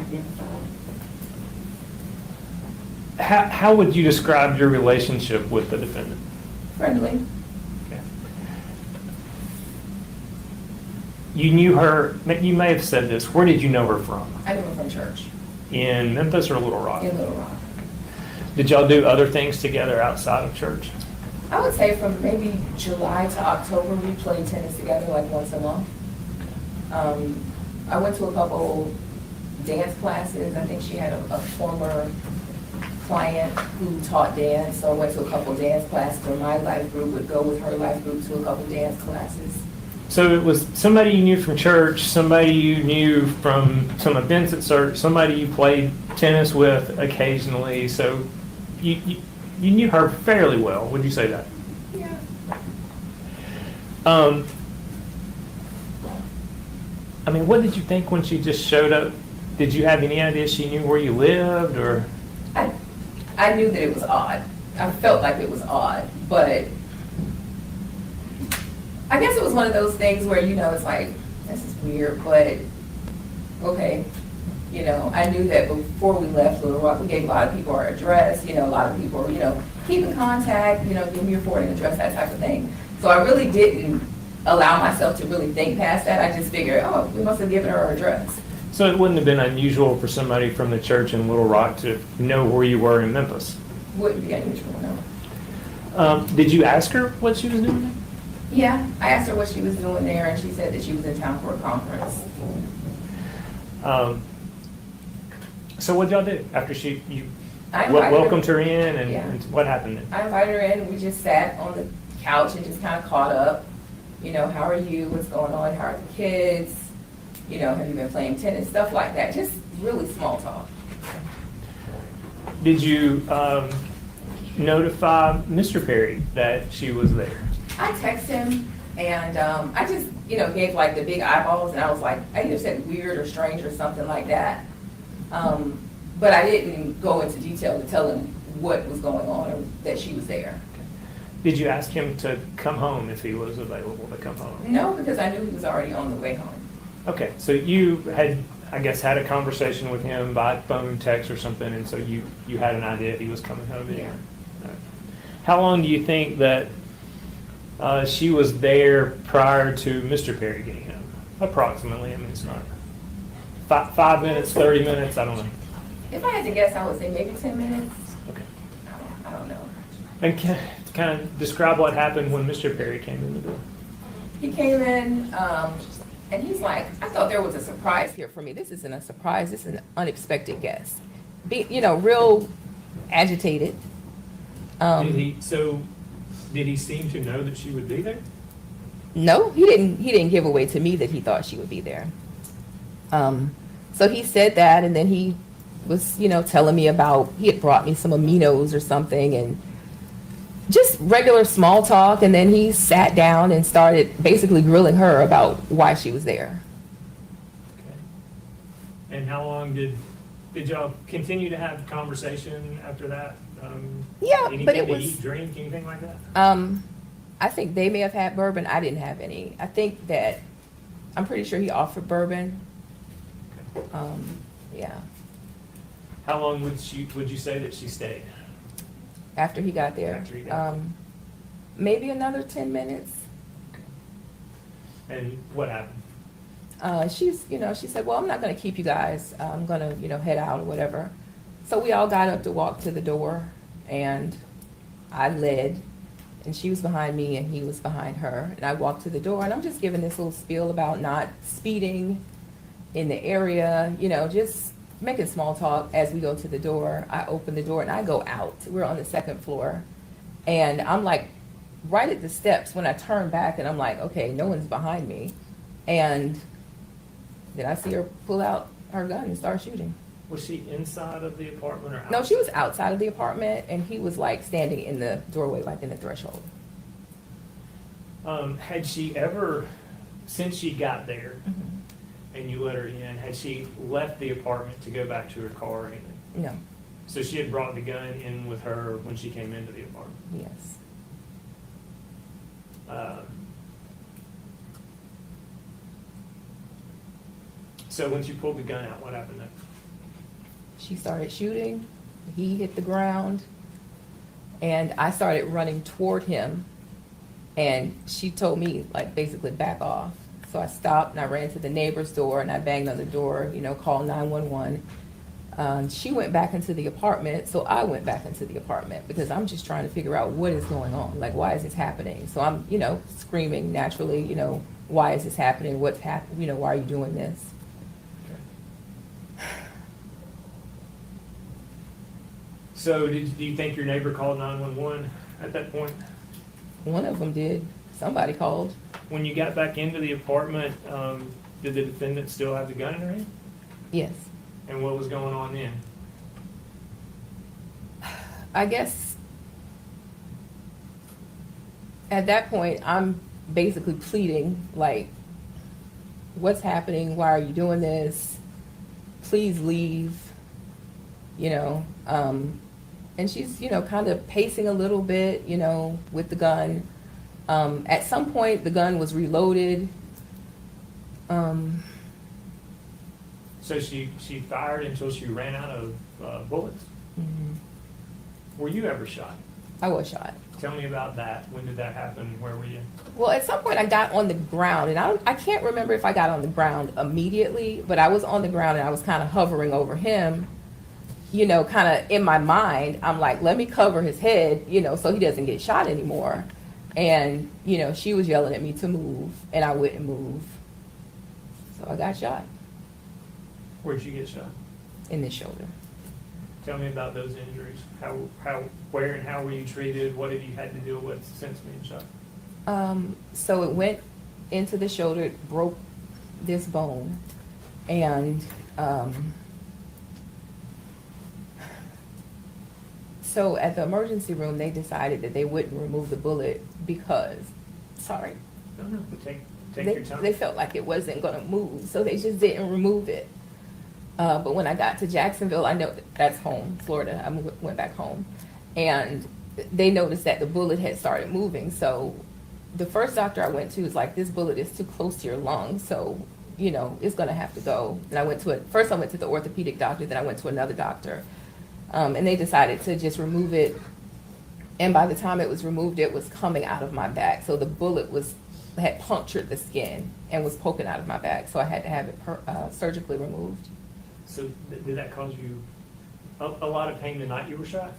[SPEAKER 5] identified.
[SPEAKER 3] How would you describe your relationship with the defendant?
[SPEAKER 7] Friendly.
[SPEAKER 3] Okay. You knew her, you may have said this, where did you know her from?
[SPEAKER 7] I knew her from church
[SPEAKER 3] In Memphis or Little Rock?
[SPEAKER 7] in Little Rock.
[SPEAKER 3] Did y'all do other things together outside of church?
[SPEAKER 7] I would say from maybe July to October, we played tennis together like once a month. I went to a couple dance classes. I think she had a former client who taught dance, so I went to a couple dance classes, or my life group would go with her life group to a couple dance classes.
[SPEAKER 3] So it was somebody you knew from church, somebody you knew from some events at church, somebody you played tennis with occasionally, so you knew her fairly well, would you say that?
[SPEAKER 7] Yeah.
[SPEAKER 3] What did you think when she just showed up? Did you have any idea she knew where you lived, or?
[SPEAKER 7] I knew that it was odd. I felt like it was odd, but I guess it was one of those things where, it's like, this is weird, but okay. I knew that before we left Little Rock, we gave a lot of people our address, a lot of people, keep in contact, give me your forwarding address, that type of thing. So I really didn't allow myself to really think past that. I just figured, oh, we must have given her our address.
[SPEAKER 3] So it wouldn't have been unusual for somebody from the church in Little Rock to know where you were in Memphis?
[SPEAKER 7] Wouldn't be unusual, no.
[SPEAKER 3] Did you ask her what she was doing there?
[SPEAKER 7] Yeah, I asked her what she was doing there, and she said that she was in town for a conference.
[SPEAKER 3] So what'd y'all do after you
[SPEAKER 7] I invited her-
[SPEAKER 3] welcomed her in, and
[SPEAKER 7] Yeah.
[SPEAKER 3] and what happened then?
[SPEAKER 7] I invited her in, and we just sat on the couch and just kind of caught up. How are you? What's going on? How are the kids? Have you been playing tennis? Stuff like that. Just really small talk.
[SPEAKER 3] Did you notify Mr. Perry that she was there?
[SPEAKER 7] I texted him, and I just, gave like the big eyeballs, and I was like, I either said weird or strange or something like that. But I didn't go into detail to tell him what was going on or that she was there.
[SPEAKER 3] Did you ask him to come home if he was available to come home?
[SPEAKER 7] No, because I knew he was already on the way home.
[SPEAKER 3] Okay, so you had, I guess, had a conversation with him by phone, text, or something, and so you had an idea he was coming home.
[SPEAKER 7] Yeah.
[SPEAKER 3] Right. How long do you think that she was there prior to Mr. Perry getting home? Approximately, it's not 5 minutes, 30 minutes, I don't know.
[SPEAKER 7] If I had to guess, I would say maybe 10 minutes.
[SPEAKER 3] Okay.
[SPEAKER 7] I don't know.
[SPEAKER 3] And kind of describe what happened when Mr. Perry came in the door.
[SPEAKER 7] He came in, and he's like, I thought there was a surprise here for me. This isn't a surprise. This is an unexpected guest. Real agitated.
[SPEAKER 3] Did he seem to know that she would be there?
[SPEAKER 7] No, he didn't give away to me that he thought she would be there. So he said that, and then he was, telling me about, he had brought me some aminos or something, and just regular small talk, and then he sat down and started basically grilling her about why she was there.
[SPEAKER 3] Okay. And how long did y'all continue to have conversation after that?
[SPEAKER 7] Yeah,
[SPEAKER 3] Anything
[SPEAKER 7] but it
[SPEAKER 3] to
[SPEAKER 7] was,
[SPEAKER 3] eat, drink, anything like that?
[SPEAKER 7] I think they may have had bourbon. I didn't have any. I think that, I'm pretty sure he offered bourbon. Yeah,
[SPEAKER 3] How long would you say that she stayed?
[SPEAKER 7] after he got there.
[SPEAKER 3] After he got
[SPEAKER 7] Maybe another 10 minutes.
[SPEAKER 3] And what happened?
[SPEAKER 7] She said, well, I'm not gonna keep you guys. I'm gonna, head out or whatever. So we all got up to walk to the door, and I led, And she was behind me and he was behind her. And I walked to the door and I'm just giving this little spiel about not speeding in the area, you know, just making small talk as we go to the door. I open the door and I go out. We're on the second floor. And I'm like right at the steps when I turn back and I'm like, okay, no one's behind me. And then I see her pull out her gun and start shooting.
[SPEAKER 3] Was she inside of the apartment or outside?
[SPEAKER 7] No, she was outside of the apartment and he was like standing in the doorway, like in the threshold.
[SPEAKER 3] Had she ever, since she got there and you let her in, had she left the apartment to go back to her car or anything?
[SPEAKER 7] No,
[SPEAKER 3] So she had brought the gun in with her when she came into the apartment?
[SPEAKER 7] yes.
[SPEAKER 3] So when she pulled the gun out, what happened next?
[SPEAKER 7] She started shooting, he hit the ground, and I started running toward him. And she told me, like, basically back off. So I stopped and I ran to the neighbor's door and I banged on the door, you know, called 911. She went back into the apartment, so I went back into the apartment because I'm just trying to figure out what is going on. Like, why is this happening? So I'm, you know, screaming naturally, you know, why is this happening? What's happening? You know, why are you doing this?
[SPEAKER 3] So do you think your neighbor called 911 at that point?
[SPEAKER 7] One of them did. Somebody called.
[SPEAKER 3] When you got back into the apartment, did the defendant still have the gun in her hand?
[SPEAKER 7] Yes.
[SPEAKER 3] And what was going on then?
[SPEAKER 7] I guess at that point, I'm basically pleading, like, what's happening? Why are you doing this? Please leave, you know. And she's, you know, kind of pacing a little bit, you know, with the gun. At some point, the gun was reloaded.
[SPEAKER 3] So she fired until she ran out of bullets? Were you ever shot?
[SPEAKER 7] I was shot.
[SPEAKER 3] Tell me about that. When did that happen? Where were you?
[SPEAKER 7] Well, at some point I got on the ground, and I can't remember if I got on the ground immediately, but I was on the ground and I was kind of hovering over him, you know, kind of in my mind. I'm like, let me cover his head, you know, so he doesn't get shot anymore. And, you know, she was yelling at me to move, and I wouldn't move. So I got shot
[SPEAKER 3] Where'd you get shot?
[SPEAKER 7] in the shoulder.
[SPEAKER 3] Tell me about those injuries. Where and how were you treated? What have you had to deal with since being shot?
[SPEAKER 7] So it went into the shoulder, it broke this bone, and so at the emergency room, they decided that they wouldn't remove the bullet because, sorry,
[SPEAKER 3] No, take
[SPEAKER 7] they
[SPEAKER 3] your time.
[SPEAKER 7] felt like it wasn't gonna move, so they just didn't remove it. But when I got to Jacksonville, I know that's home, Florida. I went back home, and they noticed that the bullet had started moving. So the first doctor I went to was like, "This bullet is too close to your lung, so you know it's gonna have to go." And I went to first I went to the orthopedic doctor, then I went to another doctor, and they decided to just remove it. And by the time it was removed, it was coming out of my back. So the bullet had punctured the skin and was poking out of my back. So I had to have it surgically removed.
[SPEAKER 3] So did that cause you a lot of pain the night you were shot?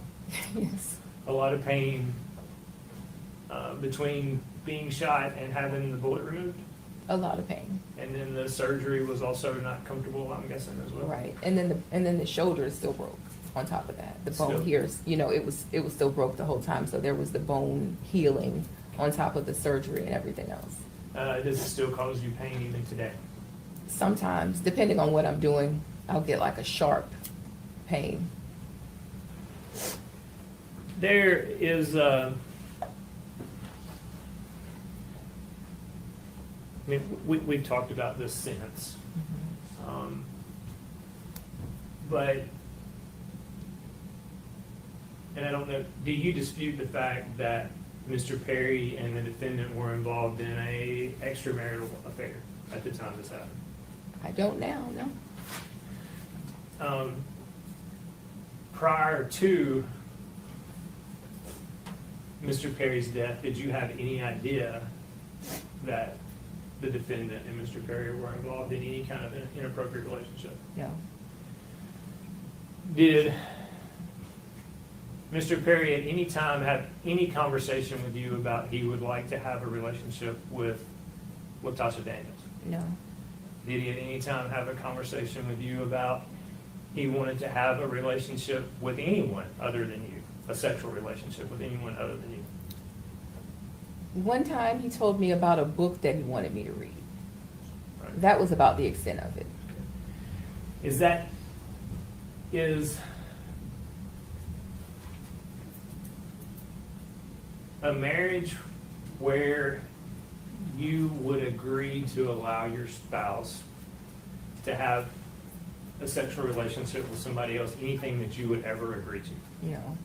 [SPEAKER 7] Yes.
[SPEAKER 3] A lot of pain between being shot and having the bullet removed?
[SPEAKER 7] A lot of pain.
[SPEAKER 3] And then the surgery was also not comfortable, I'm guessing, as well?
[SPEAKER 7] Right. And then the shoulder is still broke on top of that. The bone
[SPEAKER 3] Still.
[SPEAKER 7] here is, you know, it was still broke the whole time. So there was the bone healing on top of the surgery and everything else.
[SPEAKER 3] Does it still cause you pain even today?
[SPEAKER 7] Sometimes, depending on what I'm doing, I'll get like a sharp pain.
[SPEAKER 3] There is, I mean, we've talked about this since. But, and I don't know, do you dispute the fact that Mr. Perry and the defendant were involved in a extramarital affair at the time this happened?
[SPEAKER 7] I don't now, no.
[SPEAKER 3] Prior to Mr. Perry's death, did you have any idea that the defendant and Mr. Perry were involved in any kind of an inappropriate relationship?
[SPEAKER 7] No.
[SPEAKER 3] Did Mr. Perry at any time had any conversation with you about he would like to have a relationship with Latoshia Daniels?
[SPEAKER 7] No,
[SPEAKER 3] Did he at any time have a conversation with you about he wanted to have a relationship with anyone other than you, a sexual relationship with anyone other than you?
[SPEAKER 7] one time he told me about a book that he wanted me to read.
[SPEAKER 3] Right.
[SPEAKER 7] That was about the extent of it.
[SPEAKER 3] Is a marriage where you would agree to allow your spouse to have a sexual relationship with somebody else, anything that you would ever agree to?
[SPEAKER 7] No,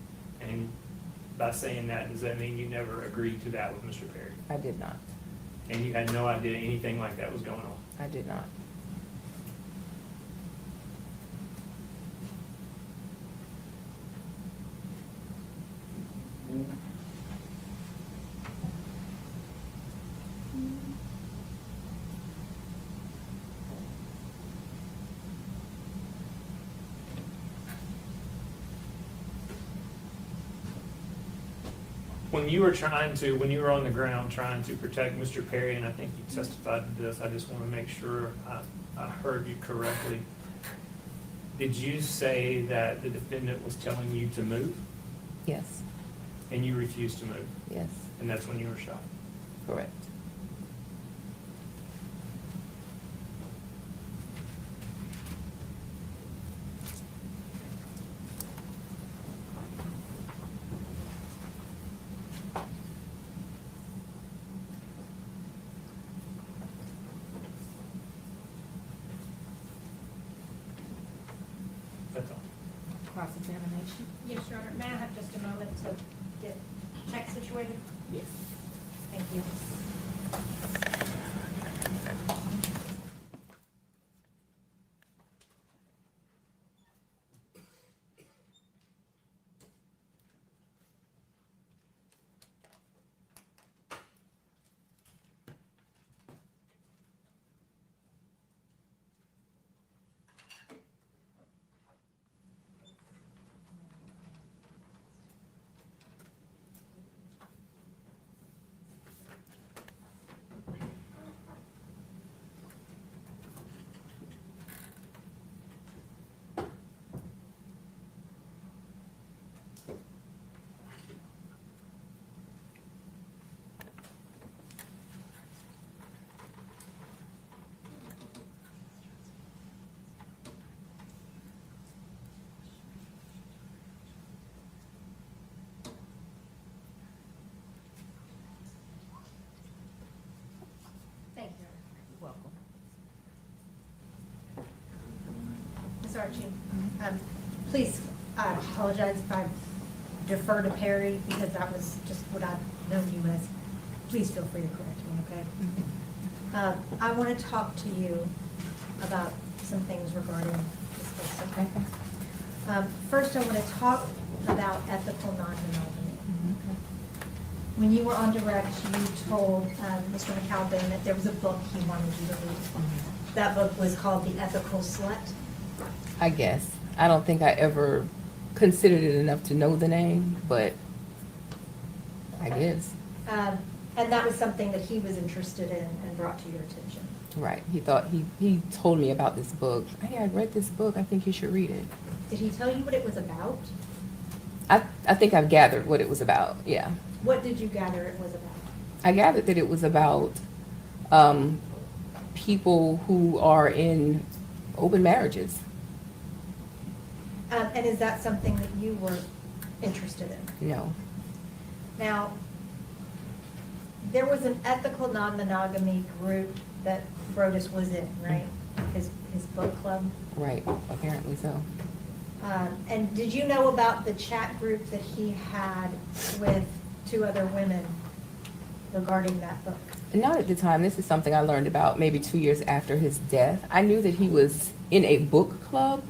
[SPEAKER 3] And by saying that, does that mean you never agreed to that with Mr. Perry?
[SPEAKER 7] I did not.
[SPEAKER 3] And you had no idea anything like that was going on?
[SPEAKER 7] I did not.
[SPEAKER 3] When you were on the ground trying to protect Mr. Perry, and I think you testified to this, I just want to make sure I heard you correctly. Did you say that the defendant was telling you to move,
[SPEAKER 7] Yes,
[SPEAKER 3] and you refused to move,
[SPEAKER 7] yes,
[SPEAKER 3] and that's when you were shot?
[SPEAKER 7] correct.
[SPEAKER 3] That's all.
[SPEAKER 4] Cross-examination?
[SPEAKER 2] Yes, Your Honor. May I have just a moment to get check situated?
[SPEAKER 7] Yes.
[SPEAKER 2] Thank you. Thank you, Your Honor.
[SPEAKER 7] Welcome.
[SPEAKER 2] Ms. Archie, please, I apologize if I defer to Perry because that was just what I've known you as. Please feel free to correct me, okay? I want to talk to you about some things regarding this case, okay? First, I want to talk about ethical non-monogamy. When you were on direct, you told Mr. McAlpin that there was a book he wanted you to read. That book was called The Ethical Slut.
[SPEAKER 7] I guess. I don't think I ever considered it enough to know the name, but I guess.
[SPEAKER 2] And that was something that he was interested in and brought to your attention.
[SPEAKER 7] Right. He told me about this book. Hey, I read this book. I think you should read it.
[SPEAKER 2] Did he tell you what it was about?
[SPEAKER 7] I think I've gathered what it was about. Yeah.
[SPEAKER 2] What did you gather it was about?
[SPEAKER 7] I gathered that it was about people who are in open marriages.
[SPEAKER 2] And is that something that you were interested in?
[SPEAKER 7] No.
[SPEAKER 2] Now, there was an ethical non-monogamy group that Brodus was in, right? His book club.
[SPEAKER 7] Right. Apparently so.
[SPEAKER 2] And did you know about the chat group that he had with 2 other women regarding that book?
[SPEAKER 7] Not at the time. This is something I learned about maybe 2 years after his death. I knew that he was in a book club.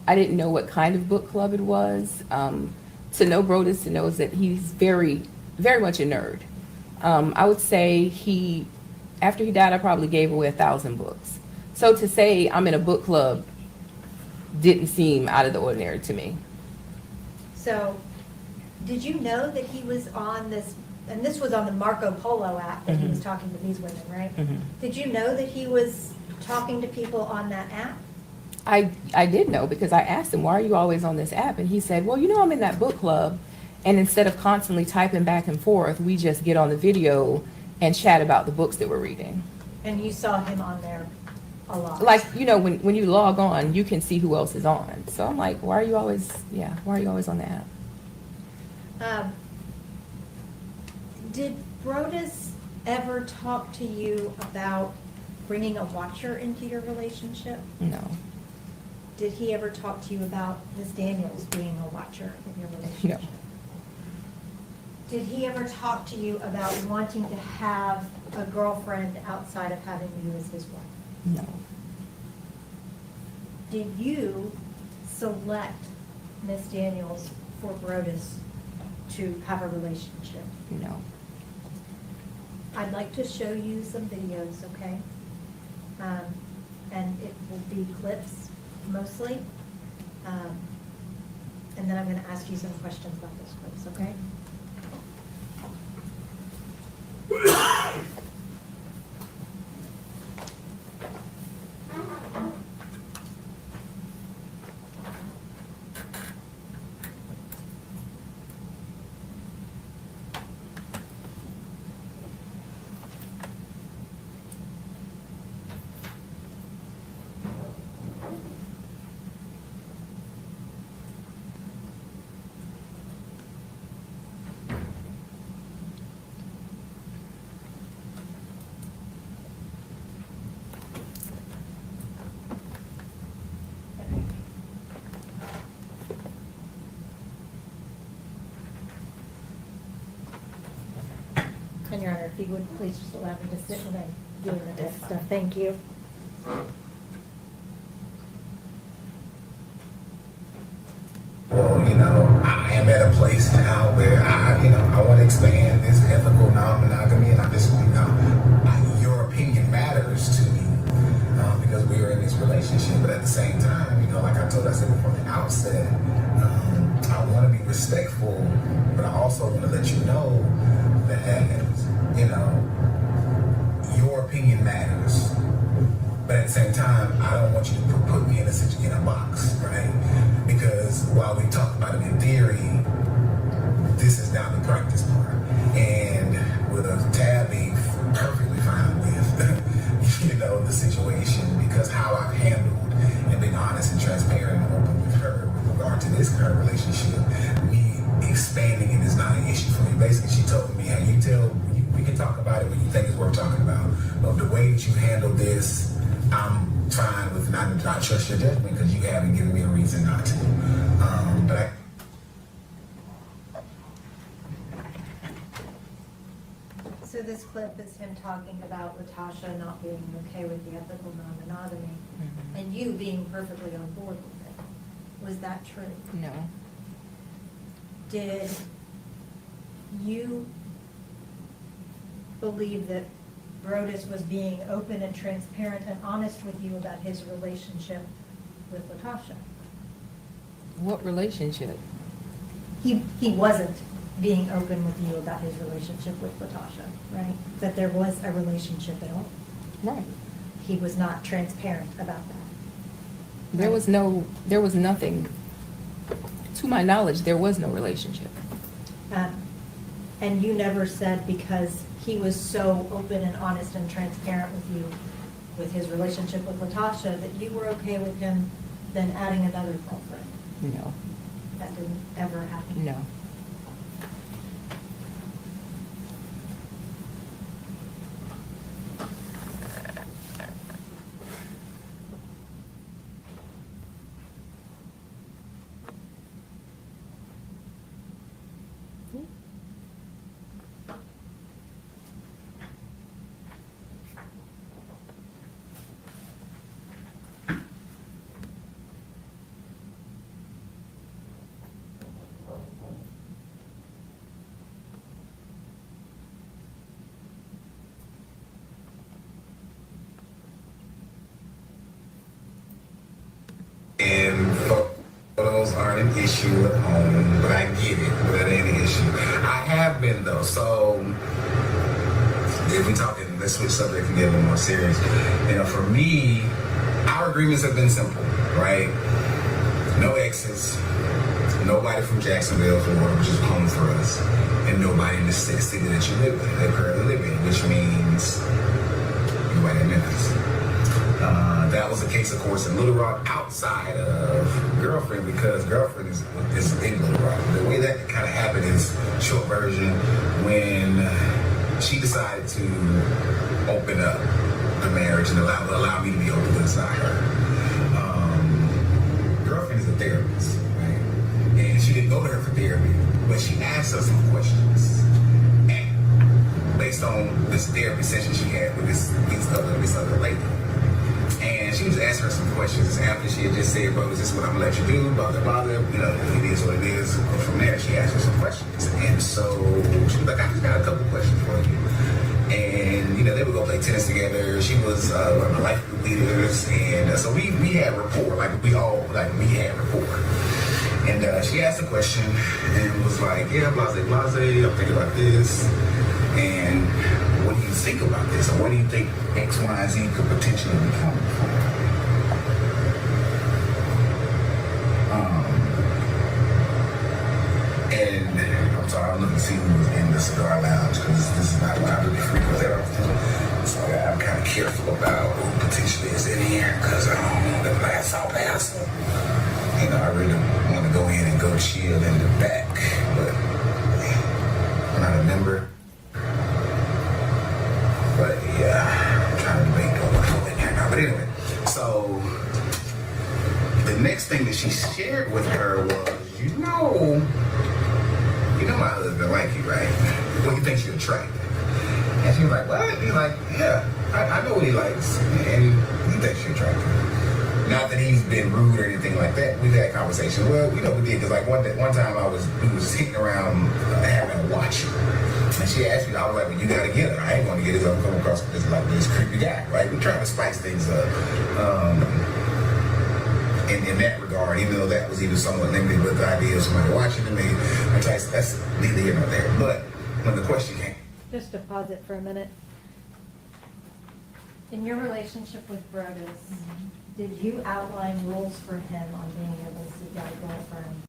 [SPEAKER 7] I didn't know what kind of book club it was. To know Brodus, to know is that he's very, very much a nerd. I would say after he died, I probably gave away 1,000 books. So to say I'm in a book club didn't seem out of the ordinary to me.
[SPEAKER 2] So Did you know that he was on this, and this was on the Marco Polo app that he was talking to these women, right? Did you know that he was talking to people on that app?
[SPEAKER 7] I did know because I asked him, why are you always on this app? And he said, well, I'm in that book club. And instead of constantly typing back and forth, we just get on the video and chat about the books that we're reading.
[SPEAKER 2] And you saw him on there a lot?
[SPEAKER 7] Like, when you log on, you can see who else is on. So I'm like, why are you always on the app?
[SPEAKER 2] Did Brodus ever talk to you about bringing a watcher into your relationship?
[SPEAKER 7] No.
[SPEAKER 2] Did he ever talk to you about Ms. Daniels being a watcher in your relationship?
[SPEAKER 7] No.
[SPEAKER 2] Did he ever talk to you about wanting to have a girlfriend outside of having you as his wife?
[SPEAKER 7] No.
[SPEAKER 2] Did you select Ms. Daniels for Brodus to have a relationship?
[SPEAKER 7] No.
[SPEAKER 2] I'd like to show you some videos, okay? And it will be clips mostly. And then I'm gonna ask you some questions about those clips, okay? And Your Honor, if you would please just allow me to sit when I'm doing this stuff. Thank you.
[SPEAKER 8] Well, I am at a place now where I want to expand this ethical non-monogamy, and your opinion matters to me because we are in this relationship. But at the same time, like I said from the outset, I want to be respectful, but I also want to let you know that your opinion matters. But at the same time, I don't want you to put me in a box, right? Because while we talk about it in theory, this is now the practice part. And with Tab being perfectly fine with, the situation, because how I've handled and been honest and transparent and open with her with regard to this current relationship, me expanding it is not an issue for me. Basically, she told me, hey, we can talk about it when you think it's worth talking about. But the way that you handle this, I'm fine with not trust your judgment because you haven't given me a reason not to.
[SPEAKER 2] So this clip is him talking about Latasha not being okay with the ethical non-monogamy, and you being perfectly on board with it. Was that true?
[SPEAKER 7] No.
[SPEAKER 2] Did you believe that Brodus was being open and transparent and honest with you about his relationship with Latasha?
[SPEAKER 7] What relationship?
[SPEAKER 2] He wasn't being open with you about his relationship with Latasha, right? That there was a relationship at all.
[SPEAKER 7] Right.
[SPEAKER 2] He was not transparent about that.
[SPEAKER 7] There was nothing, to my knowledge, there was no relationship.
[SPEAKER 2] And you never said because he was so open and honest and transparent with you with his relationship with Latasha that you were okay with him then adding another girlfriend.
[SPEAKER 7] No.
[SPEAKER 2] That didn't ever happen.
[SPEAKER 7] No.
[SPEAKER 8] issue at home, but I get it. But that ain't an issue. I have been though. So if we talking, let's switch subject and get a little more serious. You know, for me, our agreements have been simple, right? No exes, nobody from Jacksonville, Florida, which is home for us, and nobody in the city that you live in, that currently live in, which means nobody in Memphis. That was the case, of course, in Little Rock, outside of Girlfriend, because Girlfriend is in Little Rock. The way that kind of happened is, short version, when she decided to open up the marriage and allow me to be open, but it's not her. Girlfriend is a therapist, right? And she didn't go to her for therapy, but she asked us some questions. And based on this therapy session she had with this other lady. And she was asking her some questions after she had just said, bro, is this what I'm gonna let you do? Blah, blah, blah. You know, it is what it is. And from there, she asked her some questions. And so she was like, I just got a couple questions for you. And, you know, they would go play tennis together. She was one of my life group leaders. And so we had rapport, we had rapport. And she asked a question and was like, yeah, blase, blase, I'm thinking about this. And what do you think about this? Or what do you think X, Y, and Z could potentially become? And I'm sorry, I'm looking to see who's in the cigar lounge because this is not what I really frequent that often. So I'm kind of careful about who potentially is in here because I don't want the glass all pass. You know, I really want to go in and go chill in the back, but I'm not a member. But yeah, I'm trying to debate what I'm in there now. But anyway, so the next thing that she shared with her was, you know my husband like you, right? Well, he thinks you're attractive. And she was like, what? He's like, yeah, I know what he likes, and he thinks you're attractive. Not that he's been rude or anything like that. We've had conversations. Well, we know we did, because like one time we was hitting around having a watch. And she asked me, I was like, well, you gotta get her. I ain't gonna get it. I'm coming across this creepy guy, right? We're trying to spice things up. In that regard, even though that was even somewhat limited with the idea of somebody watching me, that's neither here nor there. But when the question came,
[SPEAKER 2] Just to pause it for a minute. In your relationship with Brodus, did you outline rules for him on being able to seek out a girlfriend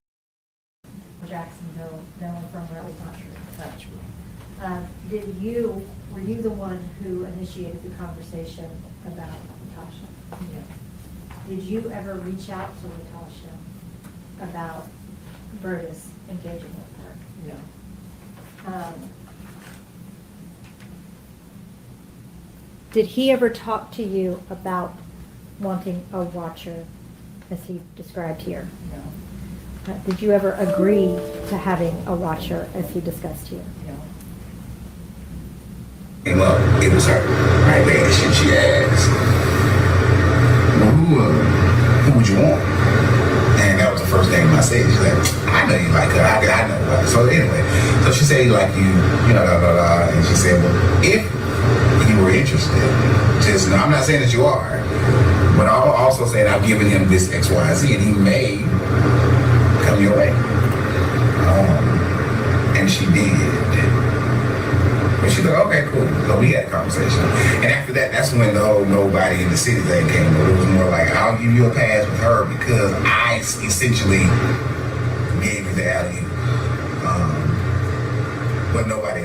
[SPEAKER 2] from Jacksonville, knowing from where it was not true?
[SPEAKER 4] Not true.
[SPEAKER 2] Were you the one who initiated the conversation about Latasha?
[SPEAKER 4] Yeah.
[SPEAKER 2] Did you ever reach out to Latasha about Brodus engaging with her?
[SPEAKER 4] No.
[SPEAKER 2] Did he ever talk to you about wanting a watcher, as he described here?
[SPEAKER 4] No.
[SPEAKER 2] Did you ever agree to having a watcher, as he discussed here?
[SPEAKER 4] No.
[SPEAKER 8] came up, it was her, right there. She asked, well, who would you want? And that was the first thing I said. She's like, I know you like her. How did I know about her? So anyway, so she said, like you know, blah, blah, blah. And she said, well, if you were interested, just know, I'm not saying that you are, but I'll also say that I've given him this X, Y, Z, and he may come your way. And she did. And she's like, okay, cool. So we had a conversation. And after that, that's when the whole nobody in the city thing came up. It was more like, I'll give you a pass with her because I essentially gave you the alley. But nobody,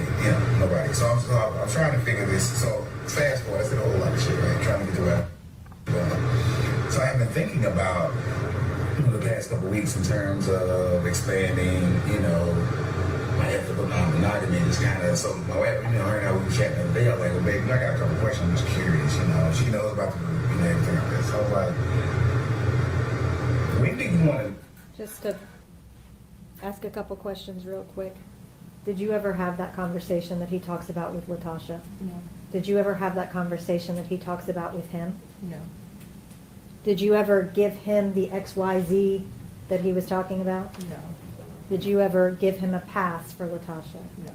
[SPEAKER 8] nobody. So I'm trying to figure this. So fast forward, I said a whole lot of shit, right? Trying to get to where I'm going. So I've been thinking about the past couple of weeks in terms of expanding, my ethical non-monogamy. Just kind of, so my wife, her and I we were chatting the other day. I was like, well, baby, I got a couple of questions. I'm just curious, She knows about the group, everything like that. So I was like, when do you want to?
[SPEAKER 2] Just to ask a couple questions real quick. Did you ever have that conversation that he talks about with Latasha?
[SPEAKER 4] No.
[SPEAKER 2] Did you ever have that conversation that he talks about with him?
[SPEAKER 4] No.
[SPEAKER 2] Did you ever give him the XYZ that he was talking about?
[SPEAKER 4] No.
[SPEAKER 2] Did you ever give him a pass for Latasha?
[SPEAKER 4] No.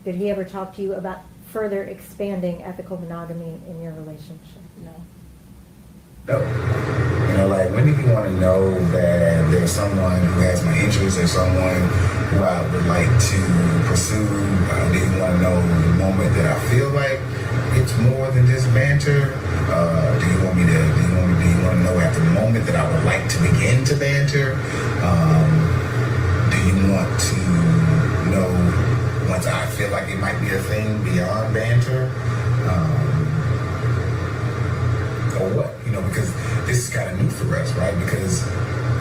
[SPEAKER 2] Did he ever talk to you about further expanding ethical monogamy in your relationship?
[SPEAKER 4] No.
[SPEAKER 8] No. know, like, when do you want to know that there's someone who has my interest or someone who I would like to pursue? Do you want to know the moment that I feel like it's more than just banter? Do you want to know at the moment that I would like to begin to banter? Do you want to know once I feel like it might be a thing beyond banter? Or what? You know, because this is kind of new for us, right? Because,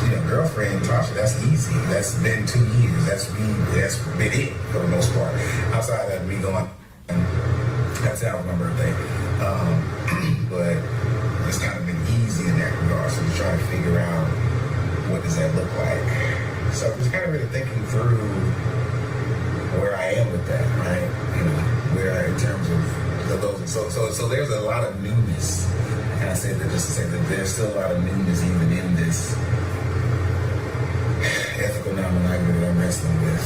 [SPEAKER 8] you know, girlfriend, Tasha, that's easy. That's been 2 years. That's been it for the most part. Outside of me going, that's how my birthday. But it's kind of been easy in that regard. So we're trying to figure out what does that look like. So just kind of really thinking through where I am with that, right? You know, where in terms of those. So there's a lot of newness. And I said that just to say that there's still a lot of newness even in this ethical non-monogamy that I'm wrestling with.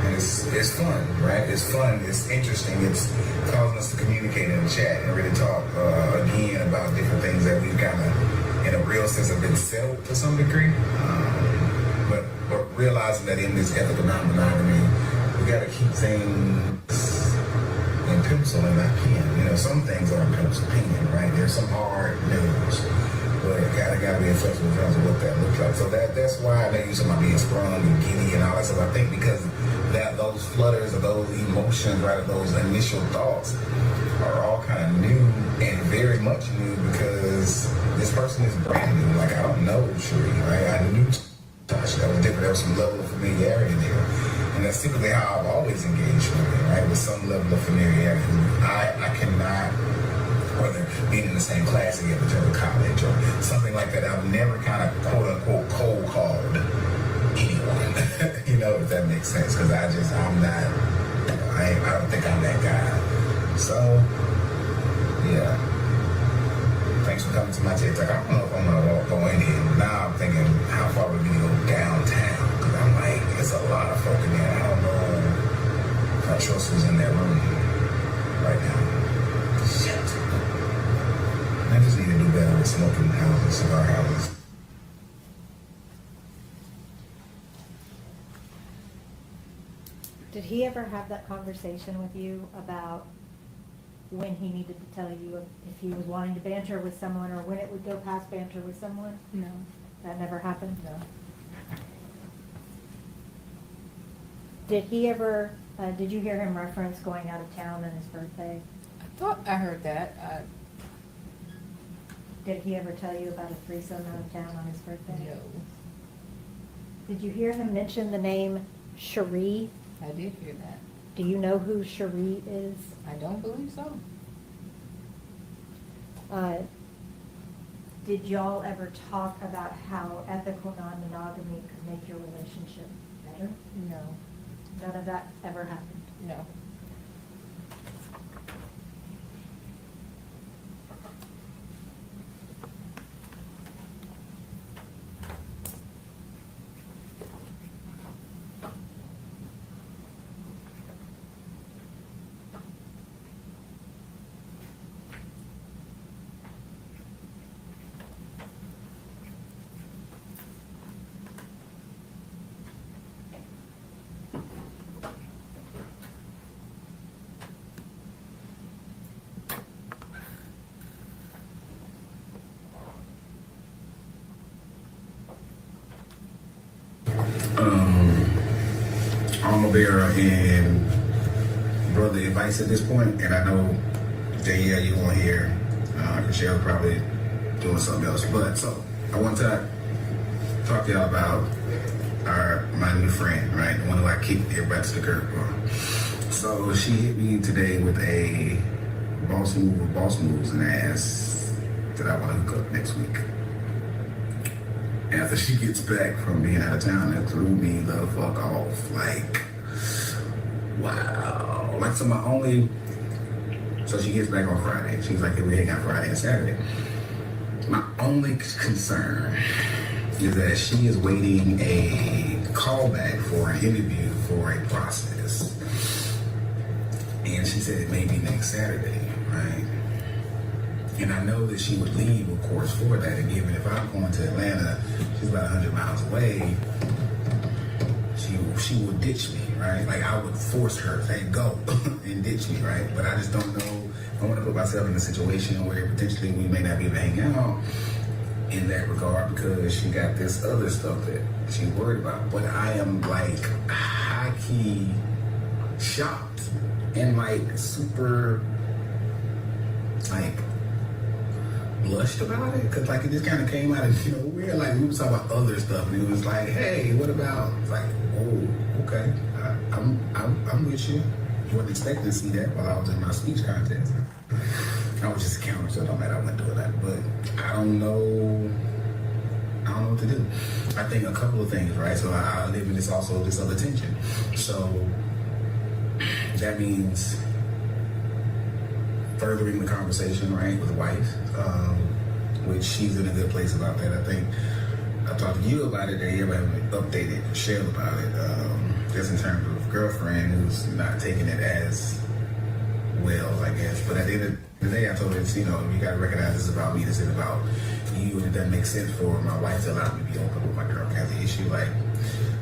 [SPEAKER 8] And it's fun, right? It's fun. It's interesting. It's causing us to communicate and chat and really talk again about different things that we've kind of, in a real sense, have been settled to some degree. But realizing that in this ethical non-monogamy, we got to keep things in pencil and not pen. You know, some things are in pencil pen, right? There's some hard news, but it gotta be flexible in terms of what that looks like. So that's why I know you talking about being sprung and giddy and all that stuff. I think because that those flutters or those emotions, right, or those initial thoughts are all kind of new and very much new because this person is brand new. Like, I don't know Cherie, right? I knew Tasha. That was different. There was some level of familiarity there. And that's typically how I've always engaged women, right? With some level of familiarity. I cannot, whether being in the same class together in terms of college or something like that, I've never kind of quote unquote cold called anyone, you know, if that makes sense. Because I'm not, I don't think I'm that guy. So, yeah. Thanks for coming to my TED Talk. I don't know if I'm gonna go in here. Now I'm thinking, how far would we go downtown? Because I'm like, there's a lot of folk in there. I don't know if I trust who's in that room right now. Shit. I just need to do better with smoking houses, cigar houses.
[SPEAKER 2] Did he ever have that conversation with you about when he needed to tell you if he was wanting to banter with someone or when it would go past banter with someone?
[SPEAKER 7] No.
[SPEAKER 2] That never happened?
[SPEAKER 7] No.
[SPEAKER 2] Did he ever, did you hear him reference going out of town on his birthday?
[SPEAKER 7] I thought I heard that.
[SPEAKER 2] Did he ever tell you about a threesome out of town on his birthday?
[SPEAKER 7] No.
[SPEAKER 2] Did you hear him mention the name Cherie?
[SPEAKER 7] I did hear that.
[SPEAKER 2] Do you know who Cherie is?
[SPEAKER 7] I don't believe so.
[SPEAKER 2] Did y'all ever talk about how ethical non-monogamy could make your relationship better?
[SPEAKER 7] No.
[SPEAKER 2] None of that ever happened?
[SPEAKER 7] No.
[SPEAKER 8] Armor bearer and brother advice at this point, and I know Danielle, you won't hear. Michelle probably doing something else, but so I want to talk to y'all about my new friend, right? The one who I kicked everybody to the curb on. So she hit me today with a boss move of boss moves and asked that I want to hook up next week. After she gets back from being out of town, that threw me the fuck off. Like, wow. Like, so she gets back on Friday. She's like, hey, we hang out Friday and Saturday. My only concern is that she is waiting a callback for an interview for a process. And she said it may be next Saturday, right? And I know that she would leave, of course, for that. And even if I'm going to Atlanta, she's about 100 miles away, she would ditch me, right? Like I would force her, say, go and ditch me, right? But I just don't know. I want to put myself in a situation where potentially we may not be able to hang out in that regard because she got this other stuff that she's worried about. But I am like high-key shocked and like super like blushed about it because like it just kind of came out of nowhere. Like we were talking about other stuff and it was like, hey, what about? It's like, oh, okay, I'm with you. You wasn't expecting to see that while I was in my speech contest. I was just a counter, so it don't matter. I wasn't doing that, but I don't know what to do. I think a couple of things, right? So I live in this other tension. So that means furthering the conversation, right, with the wife, which she's in a good place about that. I think I talked to you about it, and you haven't updated Shell about it, just in terms of girlfriend who's not taking it as well, I guess. But at the end of the day, I told her, you gotta recognize this is about me, this is about you, and it doesn't make sense for my wife to allow me to be open with my girlfriend has an issue, like,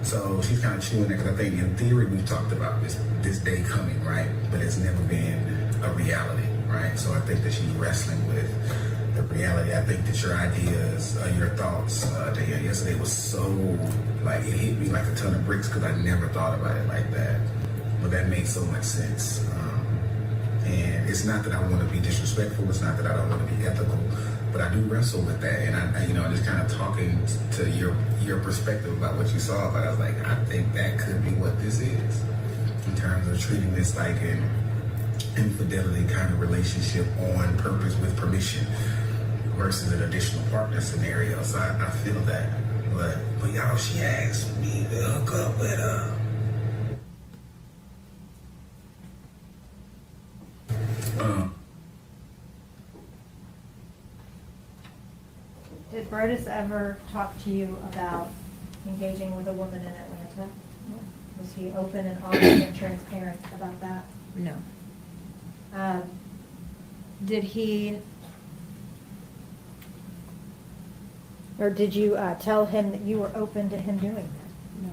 [SPEAKER 8] so she's kind of chewing that, because I think in theory we've talked about this day coming, right, but it's never been a reality, right? So I think that she's wrestling with the reality. I think that your ideas, your thoughts yesterday was so, like, it hit me like a ton of bricks because I never thought about it like that, but that made so much sense. And it's not that I want to be disrespectful, it's not that I don't want to be ethical, but I do wrestle with that. And I just kind of talking to your perspective about what you saw, but I was like, I think that could be what this is in terms of treating this like an infidelity kind of relationship on purpose with permission versus an additional partner scenario. So I feel that, but y'all, she asked me to hook up with her.
[SPEAKER 2] Did Brodus ever talk to you about engaging with a woman in Atlanta? Was he open and honest and transparent about that?
[SPEAKER 7] No.
[SPEAKER 2] Did he, or did you tell him that you were open to him doing that?
[SPEAKER 7] No.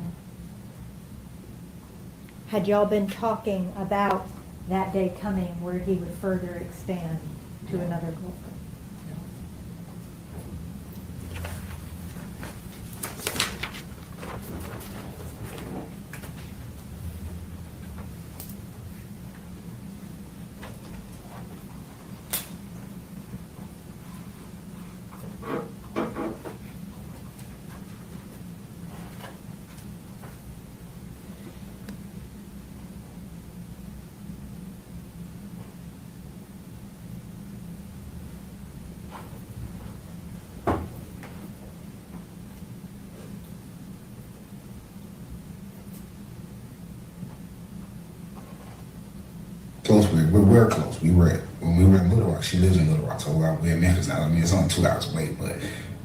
[SPEAKER 2] Had y'all been talking about that day coming where he would further expand to another girlfriend?
[SPEAKER 8] Close, we're close. When we were in Little Rock, she lives in Little Rock, so we're in Memphis now. I mean, it's only 2 hours away, but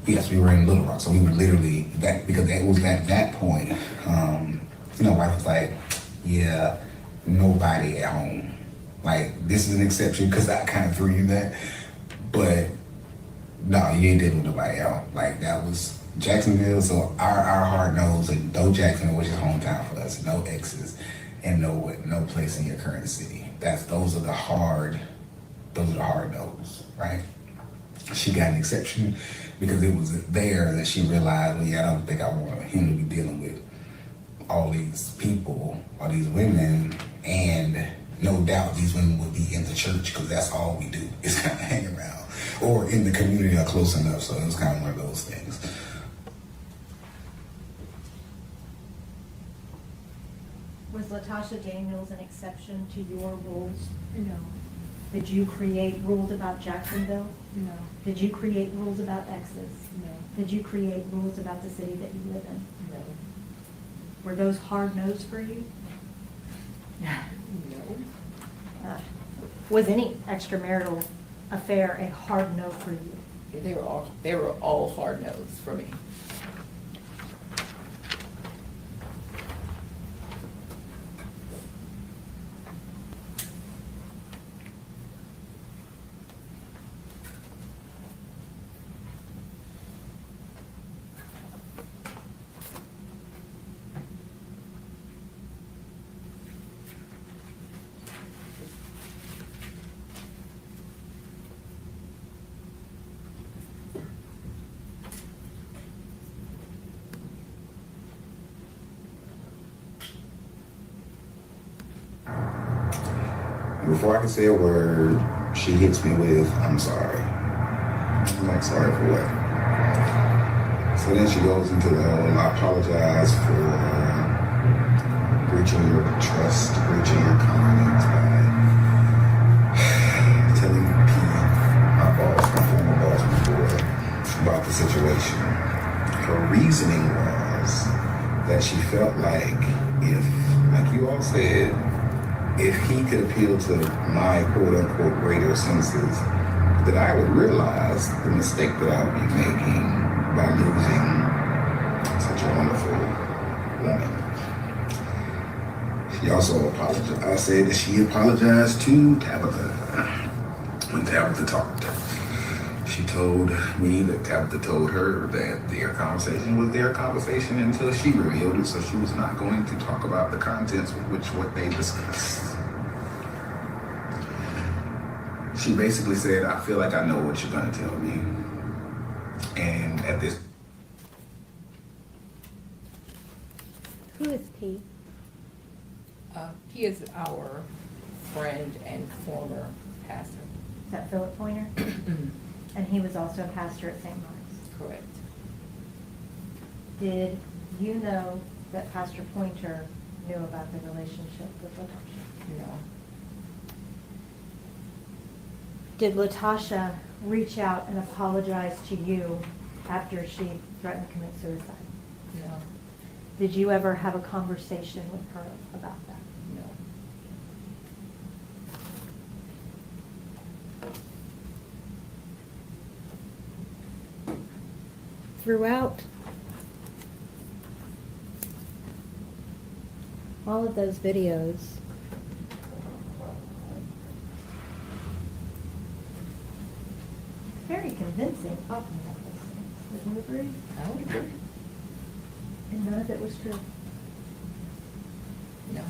[SPEAKER 8] yes, we were in Little Rock, so we were literally that, because it was at that point, wife was like, yeah, nobody at home. Like, this is an exception, because I kind of threw you that, but no, you ain't dealing with nobody at home. Like, that was Jacksonville, so our hard nose, and no Jacksonville, which is hometown for us, no exes, and no place in your current city. Those are the hard no's, right? She got an exception because it was there that she realized, well, yeah, I don't think I want him to be dealing with all these people, all these women, and no doubt these women will be in the church because that's all we do is kind of hang around, or in the community or close enough. So it was kind of one of those things.
[SPEAKER 2] Was Latoshia Daniels an exception to your rules?
[SPEAKER 4] No,
[SPEAKER 2] Did you create rules about Jacksonville?
[SPEAKER 4] no,
[SPEAKER 2] Did you create rules about exes?
[SPEAKER 4] no,
[SPEAKER 2] Did you create rules about the city that you live in?
[SPEAKER 4] no,
[SPEAKER 2] Were those hard no's for you?
[SPEAKER 4] no.
[SPEAKER 2] Was any extramarital affair a hard no for you?
[SPEAKER 7] They were all hard no's for me.
[SPEAKER 8] Before I can say a word, she hits me with, "I'm sorry." I'm like, "Sorry for what?" So then she goes into the whole, "I apologize for breaching your trust, breaching your confidence by telling Pete, my boss, my former boss before, about the situation." Her reasoning was that she felt like if, like you all said, if he could appeal to my quote-unquote greater senses, that I would realize the mistake that I would be making by losing such a wonderful woman. She also apologized. I said that she apologized to Tabitha when Tabitha talked. She told me that Tabitha told her that their conversation was their conversation until she revealed it, so she was not going to talk about the contents with which what they discussed. She basically said, "I feel like I know what you're going to tell me." And at this,
[SPEAKER 2] Who is P?
[SPEAKER 7] He is our friend and former pastor.
[SPEAKER 2] Is that Philip Pointer? And he was also a pastor at St. Mark's.
[SPEAKER 7] Correct.
[SPEAKER 2] Did you know that Pastor Pointer knew about the relationship with Latasha?
[SPEAKER 7] No.
[SPEAKER 2] Did Latasha reach out and apologize to you after she threatened to commit suicide?
[SPEAKER 7] No.
[SPEAKER 2] Did you ever have a conversation with her about that?
[SPEAKER 7] No.
[SPEAKER 2] Throughout all of those videos, very convincing talking about those things. Would you agree?
[SPEAKER 7] I would agree.
[SPEAKER 2] And none of it was true.
[SPEAKER 7] No.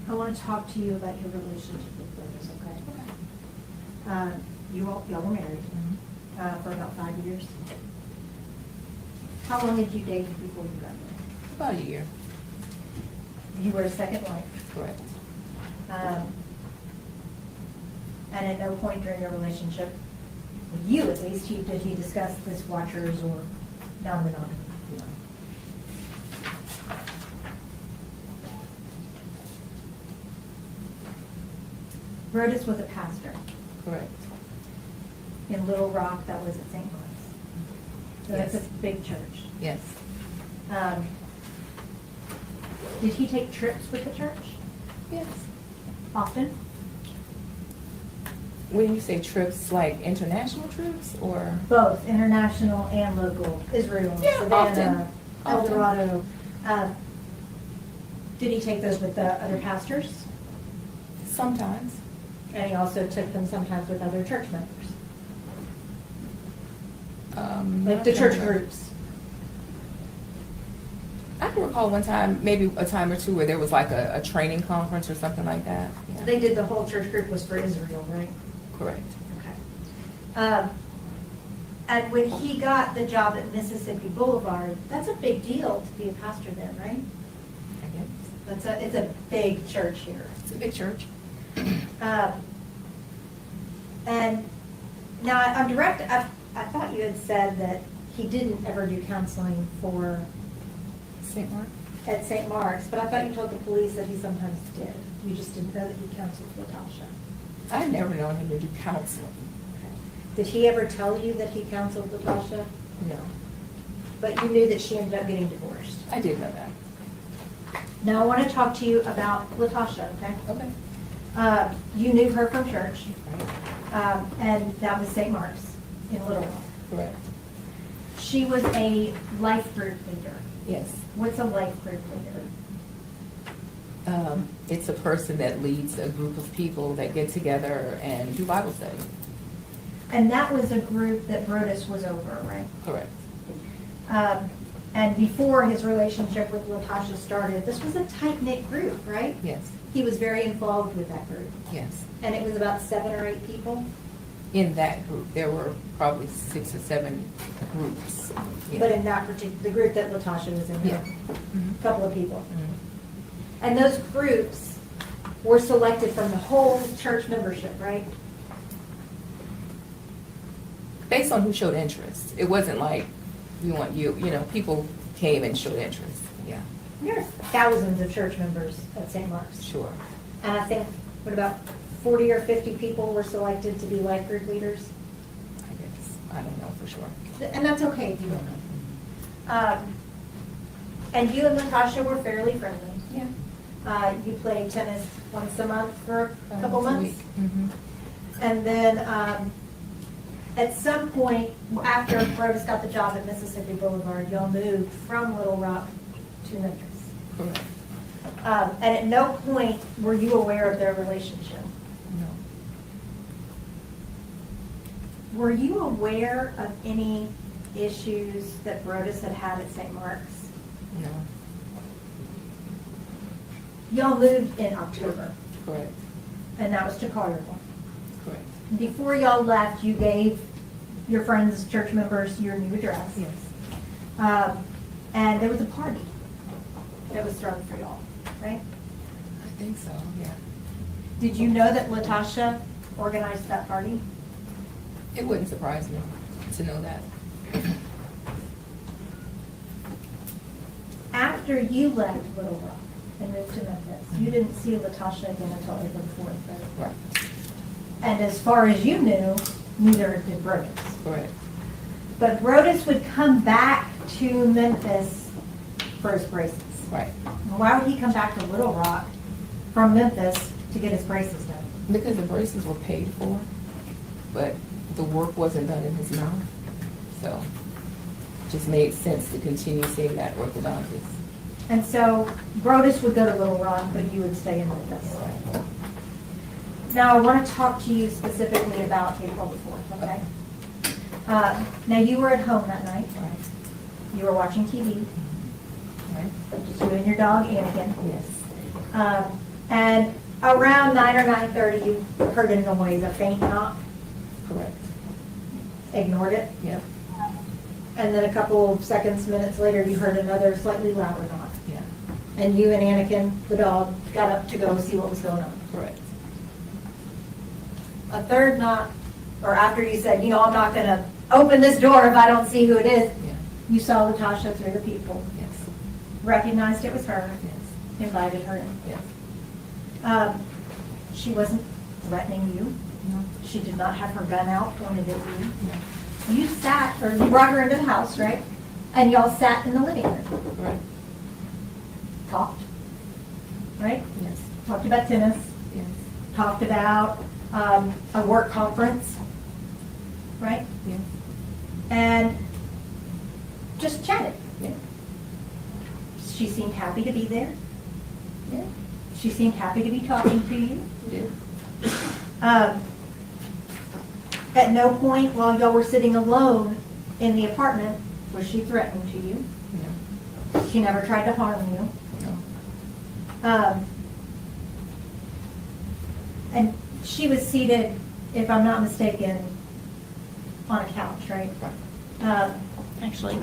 [SPEAKER 2] I want to talk to you about your relationship with Lotus, okay? Y'all were married for about 5 years. How long had you dated before you got married?
[SPEAKER 7] About a year.
[SPEAKER 2] You were a second wife.
[SPEAKER 7] Correct.
[SPEAKER 2] And at no point during your relationship, with you at least, did he discuss this watchers or non-monogamy?
[SPEAKER 7] No.
[SPEAKER 2] Brodus was a pastor
[SPEAKER 7] Correct.
[SPEAKER 2] in Little Rock that was at St. Mark's. So that's a
[SPEAKER 7] Yes.
[SPEAKER 2] big church.
[SPEAKER 7] Yes.
[SPEAKER 2] Did he take trips with the church
[SPEAKER 7] Yes.
[SPEAKER 2] often?
[SPEAKER 7] When you say trips, like international trips or?
[SPEAKER 2] Both international and local, Israel,
[SPEAKER 7] Yeah,
[SPEAKER 2] Savannah, El
[SPEAKER 7] often.
[SPEAKER 2] Dorado. Did he take those with the other pastors?
[SPEAKER 7] Sometimes.
[SPEAKER 2] And he also took them sometimes with other church members, like the church groups.
[SPEAKER 7] I can recall one time, maybe a time or two, where there was like a training conference or something like that. Yeah.
[SPEAKER 2] They did, the whole church group was for Israel, right?
[SPEAKER 7] Correct.
[SPEAKER 2] Okay. And when he got the job at Mississippi Boulevard, that's a big deal to be a pastor there, right?
[SPEAKER 7] I guess.
[SPEAKER 2] It's a big church here.
[SPEAKER 7] It's a big church.
[SPEAKER 2] And now on direct, I thought you had said that he didn't ever do counseling for,
[SPEAKER 7] St. Mark?
[SPEAKER 2] at St. Mark's, but I thought you told the police that he sometimes did. You just didn't know that he counseled Latasha.
[SPEAKER 7] I've never known him to do counseling.
[SPEAKER 2] Did he ever tell you that he counseled Latasha?
[SPEAKER 7] No.
[SPEAKER 2] But you knew that she ended up getting divorced.
[SPEAKER 7] I did know that.
[SPEAKER 2] Now I want to talk to you about Latasha, okay?
[SPEAKER 7] Okay.
[SPEAKER 2] You knew her from church,
[SPEAKER 7] Right.
[SPEAKER 2] and that was St. Mark's in Little Rock.
[SPEAKER 7] Correct.
[SPEAKER 2] She was a life group leader.
[SPEAKER 7] Yes.
[SPEAKER 2] What's a life group leader?
[SPEAKER 7] It's a person that leads a group of people that get together and do Bible study.
[SPEAKER 2] And that was a group that Brodus was over, right?
[SPEAKER 7] Correct.
[SPEAKER 2] And before his relationship with Latasha started, this was a tight-knit group, right?
[SPEAKER 7] Yes.
[SPEAKER 2] He was very involved with that group.
[SPEAKER 7] Yes.
[SPEAKER 2] And it was about 7 or 8 people?
[SPEAKER 7] In that group, there were probably 6 or 7 groups. Yeah.
[SPEAKER 2] But in that particular, the group that Latasha was in,
[SPEAKER 7] Yeah.
[SPEAKER 2] a couple of people.
[SPEAKER 7] Mhm.
[SPEAKER 2] And those groups were selected from the whole church membership, right?
[SPEAKER 7] Based on who showed interest. It wasn't like, we want you, people came and showed interest, yeah,
[SPEAKER 2] There are thousands of church members at St. Mark's.
[SPEAKER 7] sure.
[SPEAKER 2] And I think, what about 40 or 50 people were selected to be life group leaders?
[SPEAKER 7] I guess, I don't know for sure.
[SPEAKER 2] And that's okay if you don't know. And you and Natasha were fairly friendly.
[SPEAKER 7] Yeah.
[SPEAKER 2] You played tennis once a month for a couple months.
[SPEAKER 7] Mm-hmm.
[SPEAKER 2] And then at some point, after Broadus got the job at Mississippi Boulevard, y'all moved from Little Rock to Memphis.
[SPEAKER 7] Correct.
[SPEAKER 2] And at no point were you aware of their relationship.
[SPEAKER 7] No.
[SPEAKER 2] Were you aware of any issues that Broadus had had at St. Mark's?
[SPEAKER 7] No.
[SPEAKER 2] Y'all moved in October,
[SPEAKER 7] Correct.
[SPEAKER 2] and that was to Collierville.
[SPEAKER 7] Correct.
[SPEAKER 2] Before y'all left, you gave your friends, church members, your new address.
[SPEAKER 7] Yes.
[SPEAKER 2] And there was a party that was thrown for y'all, right?
[SPEAKER 7] I think so, yeah.
[SPEAKER 2] Did you know that Latasha organized that party?
[SPEAKER 7] It wouldn't surprise me to know that.
[SPEAKER 2] After you left Little Rock and moved to Memphis, you didn't see Latasha again until April 4th, right?
[SPEAKER 7] Right.
[SPEAKER 2] And as far as you knew, neither did Broadus.
[SPEAKER 7] Correct.
[SPEAKER 2] But Broadus would come back to Memphis for his braces.
[SPEAKER 7] Right.
[SPEAKER 2] Why would he come back to Little Rock from Memphis to get his braces done?
[SPEAKER 7] Because the braces were paid for, but the work wasn't done in his mouth. So it just made sense to continue seeing that orthodontist.
[SPEAKER 2] And so Broadus would go to Little Rock, but you would stay in Memphis. Now, I want to talk to you specifically about April 4th, okay? Now, you were at home that night.
[SPEAKER 7] Right.
[SPEAKER 2] You were watching TV,
[SPEAKER 7] Right?
[SPEAKER 2] just you and your dog, Anakin.
[SPEAKER 7] Yes.
[SPEAKER 2] And around 9 or 9:30, you heard a noise, a faint knock,
[SPEAKER 7] Correct.
[SPEAKER 2] ignored it.
[SPEAKER 7] Yep.
[SPEAKER 2] And then a couple of seconds, minutes later, you heard another slightly louder knock.
[SPEAKER 7] Yeah.
[SPEAKER 2] And you and Anakin, the dog, got up to go see what was going on.
[SPEAKER 7] Correct.
[SPEAKER 2] A third knock, or after you said, I'm not going to open this door if I don't see who it is,
[SPEAKER 7] Yeah.
[SPEAKER 2] you saw Latasha through the people,
[SPEAKER 7] Yes.
[SPEAKER 2] recognized it was her,
[SPEAKER 7] Yes.
[SPEAKER 2] invited her in.
[SPEAKER 7] Yes.
[SPEAKER 2] She wasn't threatening you.
[SPEAKER 7] No.
[SPEAKER 2] She did not have her gun out pointed at you.
[SPEAKER 7] No.
[SPEAKER 2] You sat, or you brought her into the house, right? And y'all sat in the living room,
[SPEAKER 7] Correct.
[SPEAKER 2] talked, right?
[SPEAKER 7] Yes.
[SPEAKER 2] Talked about tennis,
[SPEAKER 7] Yes.
[SPEAKER 2] talked about a work conference, right?
[SPEAKER 7] Yes.
[SPEAKER 2] And just chatted.
[SPEAKER 7] Yeah.
[SPEAKER 2] She seemed happy to be there.
[SPEAKER 7] Yeah.
[SPEAKER 2] She seemed happy to be talking to you.
[SPEAKER 7] Yeah.
[SPEAKER 2] At no point while y'all were sitting alone in the apartment was she threatening to you.
[SPEAKER 7] No.
[SPEAKER 2] She never tried to harm you.
[SPEAKER 7] No.
[SPEAKER 2] And she was seated, if I'm not mistaken, on a couch, right?
[SPEAKER 7] Right.
[SPEAKER 2] Actually.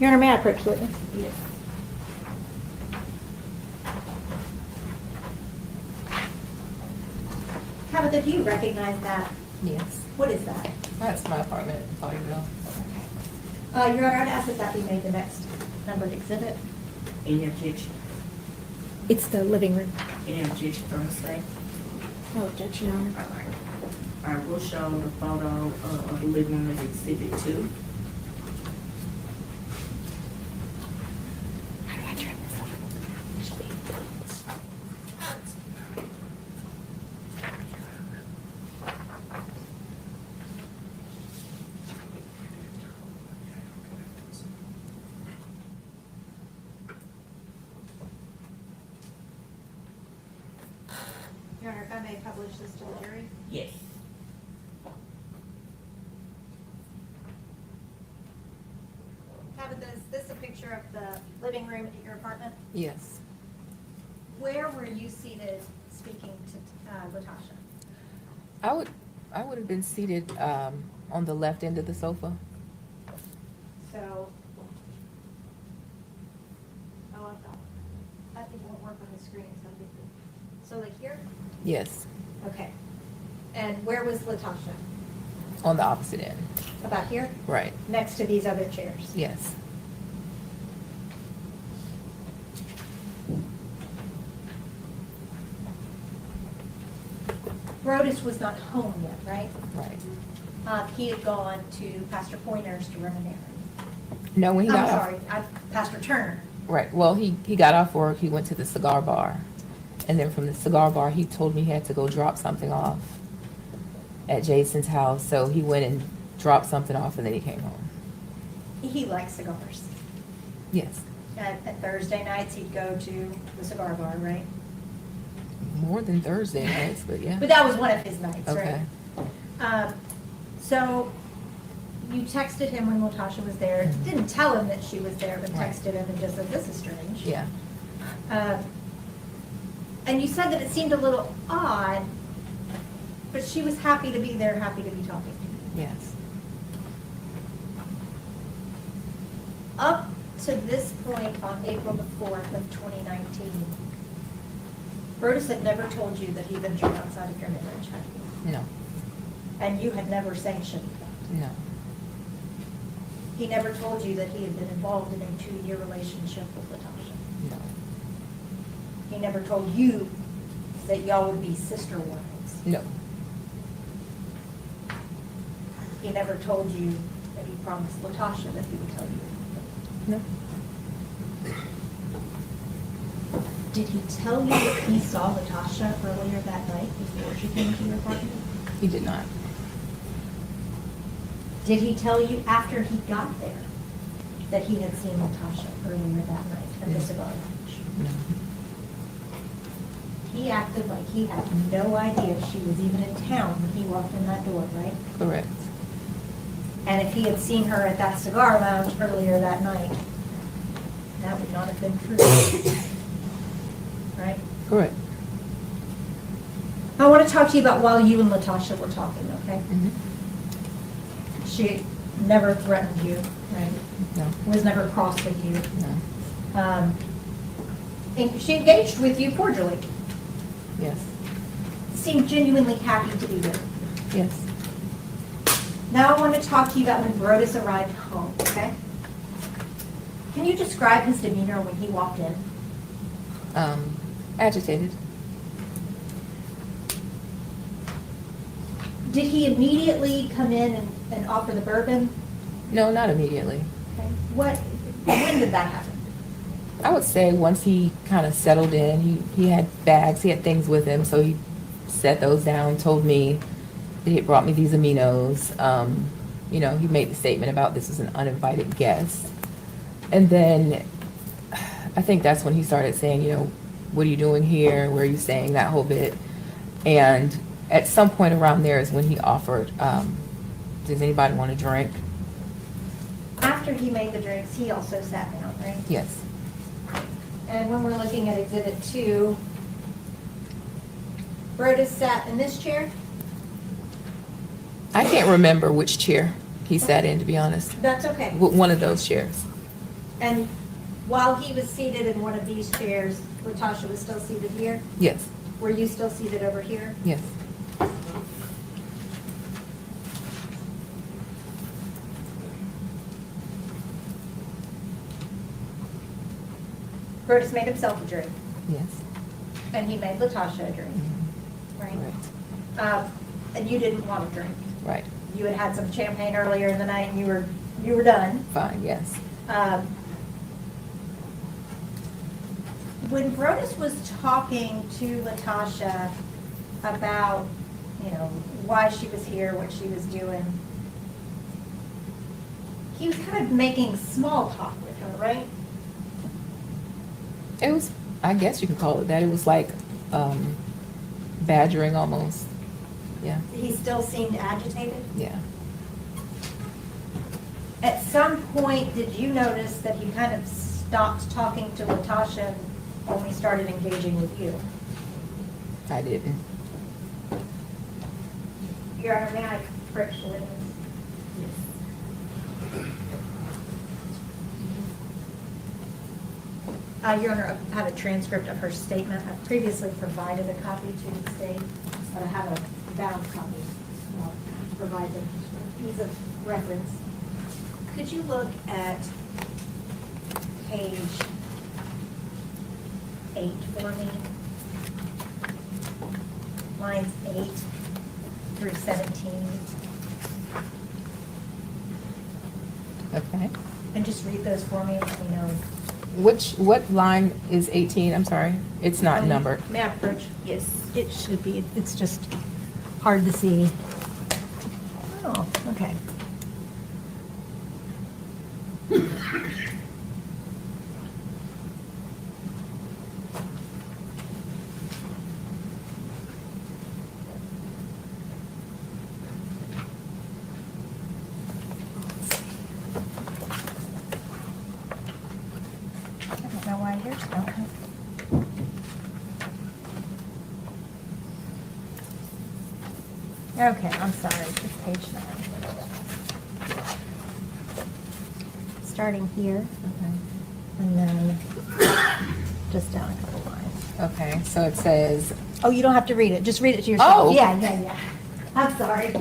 [SPEAKER 2] Your Honor, may I approach the witness?
[SPEAKER 7] Yes.
[SPEAKER 2] Tabitha, do you recognize that?
[SPEAKER 7] Yes.
[SPEAKER 2] What is that?
[SPEAKER 7] That's my apartment in Collierville.
[SPEAKER 2] Your Honor, I'd ask that that be made the next numbered exhibit.
[SPEAKER 5] Any objection?
[SPEAKER 2] It's the living room.
[SPEAKER 5] Any objection from the state?
[SPEAKER 2] No objection, Your Honor.
[SPEAKER 5] All right. I will show the photo of the living room as exhibit 2.
[SPEAKER 2] How do I turn this off? Your Honor, if I may publish this to the jury.
[SPEAKER 5] Yes.
[SPEAKER 2] Tabitha, is this a picture of the living room at your apartment?
[SPEAKER 7] Yes.
[SPEAKER 2] Where were you seated speaking to Latasha?
[SPEAKER 9] I would have been seated on the left end of the sofa.
[SPEAKER 2] So. Oh, I think it won't work on the screen, it's gonna be. So like here?
[SPEAKER 9] Yes,
[SPEAKER 2] Okay. And where was Latasha?
[SPEAKER 9] on the opposite end.
[SPEAKER 2] About here?
[SPEAKER 9] Right.
[SPEAKER 2] Next to these other chairs?
[SPEAKER 9] Yes.
[SPEAKER 2] Brodus was not home yet, right?
[SPEAKER 9] Right.
[SPEAKER 2] He had gone to Pastor Pointer's to run an errand.
[SPEAKER 9] No, when he
[SPEAKER 2] I'm
[SPEAKER 9] got off.
[SPEAKER 2] sorry, Pastor Turner.
[SPEAKER 9] Right. Well, he got off work. He went to the cigar bar, and then from the cigar bar, he told me he had to go drop something off at Jason's house. So he went and dropped something off, and then he came home.
[SPEAKER 2] He likes cigars.
[SPEAKER 9] Yes.
[SPEAKER 2] At Thursday nights, he'd go to the cigar bar, right?
[SPEAKER 9] More than Thursday nights, but yeah.
[SPEAKER 2] But that was one of his nights, right?
[SPEAKER 9] Okay.
[SPEAKER 2] So you texted him when Latasha was there. Didn't tell him that she was there, but
[SPEAKER 9] Right.
[SPEAKER 2] texted him and just said, "This is strange."
[SPEAKER 9] Yeah.
[SPEAKER 2] And you said that it seemed a little odd, but she was happy to be there, happy to be talking to you.
[SPEAKER 9] Yes.
[SPEAKER 2] Up to this point on April the 4th of 2019, Brodus had never told you that he ventured outside of your marriage, had he?
[SPEAKER 9] No.
[SPEAKER 2] And you had never sanctioned that.
[SPEAKER 9] No.
[SPEAKER 2] He never told you that he had been involved in a 2-year relationship with Latasha.
[SPEAKER 9] No.
[SPEAKER 2] He never told you that y'all would be sister wives.
[SPEAKER 9] No.
[SPEAKER 2] He never told you that he promised Latasha that he would tell you.
[SPEAKER 9] No.
[SPEAKER 2] Did he tell you that he saw Latasha earlier that night before she came to your apartment?
[SPEAKER 9] He did not.
[SPEAKER 2] Did he tell you after he got there that he had seen Latasha earlier that night at the
[SPEAKER 9] No.
[SPEAKER 2] cigar lounge?
[SPEAKER 9] No.
[SPEAKER 2] He acted like he had no idea she was even in town when he walked in that door, right?
[SPEAKER 9] Correct.
[SPEAKER 2] And if he had seen her at that cigar lounge earlier that night, that would not have been true. Right?
[SPEAKER 9] Correct.
[SPEAKER 2] I want to talk to you about while you and Latasha were talking, okay?
[SPEAKER 9] Mhm.
[SPEAKER 2] She never threatened you, right?
[SPEAKER 9] No.
[SPEAKER 2] Was never cross with you.
[SPEAKER 9] No.
[SPEAKER 2] And she engaged with you cordially.
[SPEAKER 9] Yes.
[SPEAKER 2] Seemed genuinely happy to be there.
[SPEAKER 9] Yes.
[SPEAKER 2] Now I want to talk to you about when Brodus arrived home, okay? Can you describe his demeanor when he walked in?
[SPEAKER 9] Agitated.
[SPEAKER 2] Did he immediately come in and offer the bourbon?
[SPEAKER 9] No, not immediately.
[SPEAKER 2] Okay. When did that happen?
[SPEAKER 9] I would say once he kind of settled in, he had bags, he had things with him, so he set those down, told me that he had brought me these aminos. You know, he made the statement about this is an uninvited guest. And then I think that's when he started saying, you know, what are you doing here? Where are you staying? That whole bit. And at some point around there is when he offered, does anybody want a drink?
[SPEAKER 2] After he made the drinks, he also sat down, right?
[SPEAKER 9] Yes.
[SPEAKER 2] And when we're looking at Exhibit 2, Brodus sat in this chair?
[SPEAKER 9] I can't remember which chair he sat in, to be honest.
[SPEAKER 2] That's okay.
[SPEAKER 9] One of those chairs.
[SPEAKER 2] And while he was seated in one of these chairs, Latasha was still seated here?
[SPEAKER 9] Yes.
[SPEAKER 2] Were you still seated over here?
[SPEAKER 9] Yes.
[SPEAKER 2] Brodus made himself a drink,
[SPEAKER 9] Yes.
[SPEAKER 2] and he made Latasha a drink, right?
[SPEAKER 9] Right.
[SPEAKER 2] And you didn't want a drink.
[SPEAKER 9] Right.
[SPEAKER 2] You had had some champagne earlier in the night, and you were done.
[SPEAKER 9] Fine. Yes.
[SPEAKER 2] When Brodus was talking to Latasha about, you know, why she was here, what she was doing, he was kind of making small talk with her, right?
[SPEAKER 9] It was. I guess you could call it that. It was like badgering almost. Yeah.
[SPEAKER 2] He still seemed agitated.
[SPEAKER 9] Yeah.
[SPEAKER 2] At some point, did you notice that he kind of stopped talking to Latasha only started engaging with you?
[SPEAKER 9] I didn't.
[SPEAKER 2] Your Honor, may I correct the witness? Your Honor, I have a transcript of her statement. I previously provided a copy to the state, but I have a bound copy. I'll provide them for ease of reference. Could you look at page 8 for me? Lines 8 through 17.
[SPEAKER 9] Okay.
[SPEAKER 2] And just read those for me and let me know.
[SPEAKER 9] What line is 18? I'm sorry. It's not numbered.
[SPEAKER 2] May I approach? Yes. It should be. It's just hard to see. Oh, okay. I don't know why yours don't. Okay, I'm sorry, it's page 9. Starting here, and then just down a couple lines.
[SPEAKER 9] Okay, so it says,
[SPEAKER 2] Oh, you don't have to read it, just read it to yourself.
[SPEAKER 9] Oh.
[SPEAKER 2] Yeah. I'm sorry.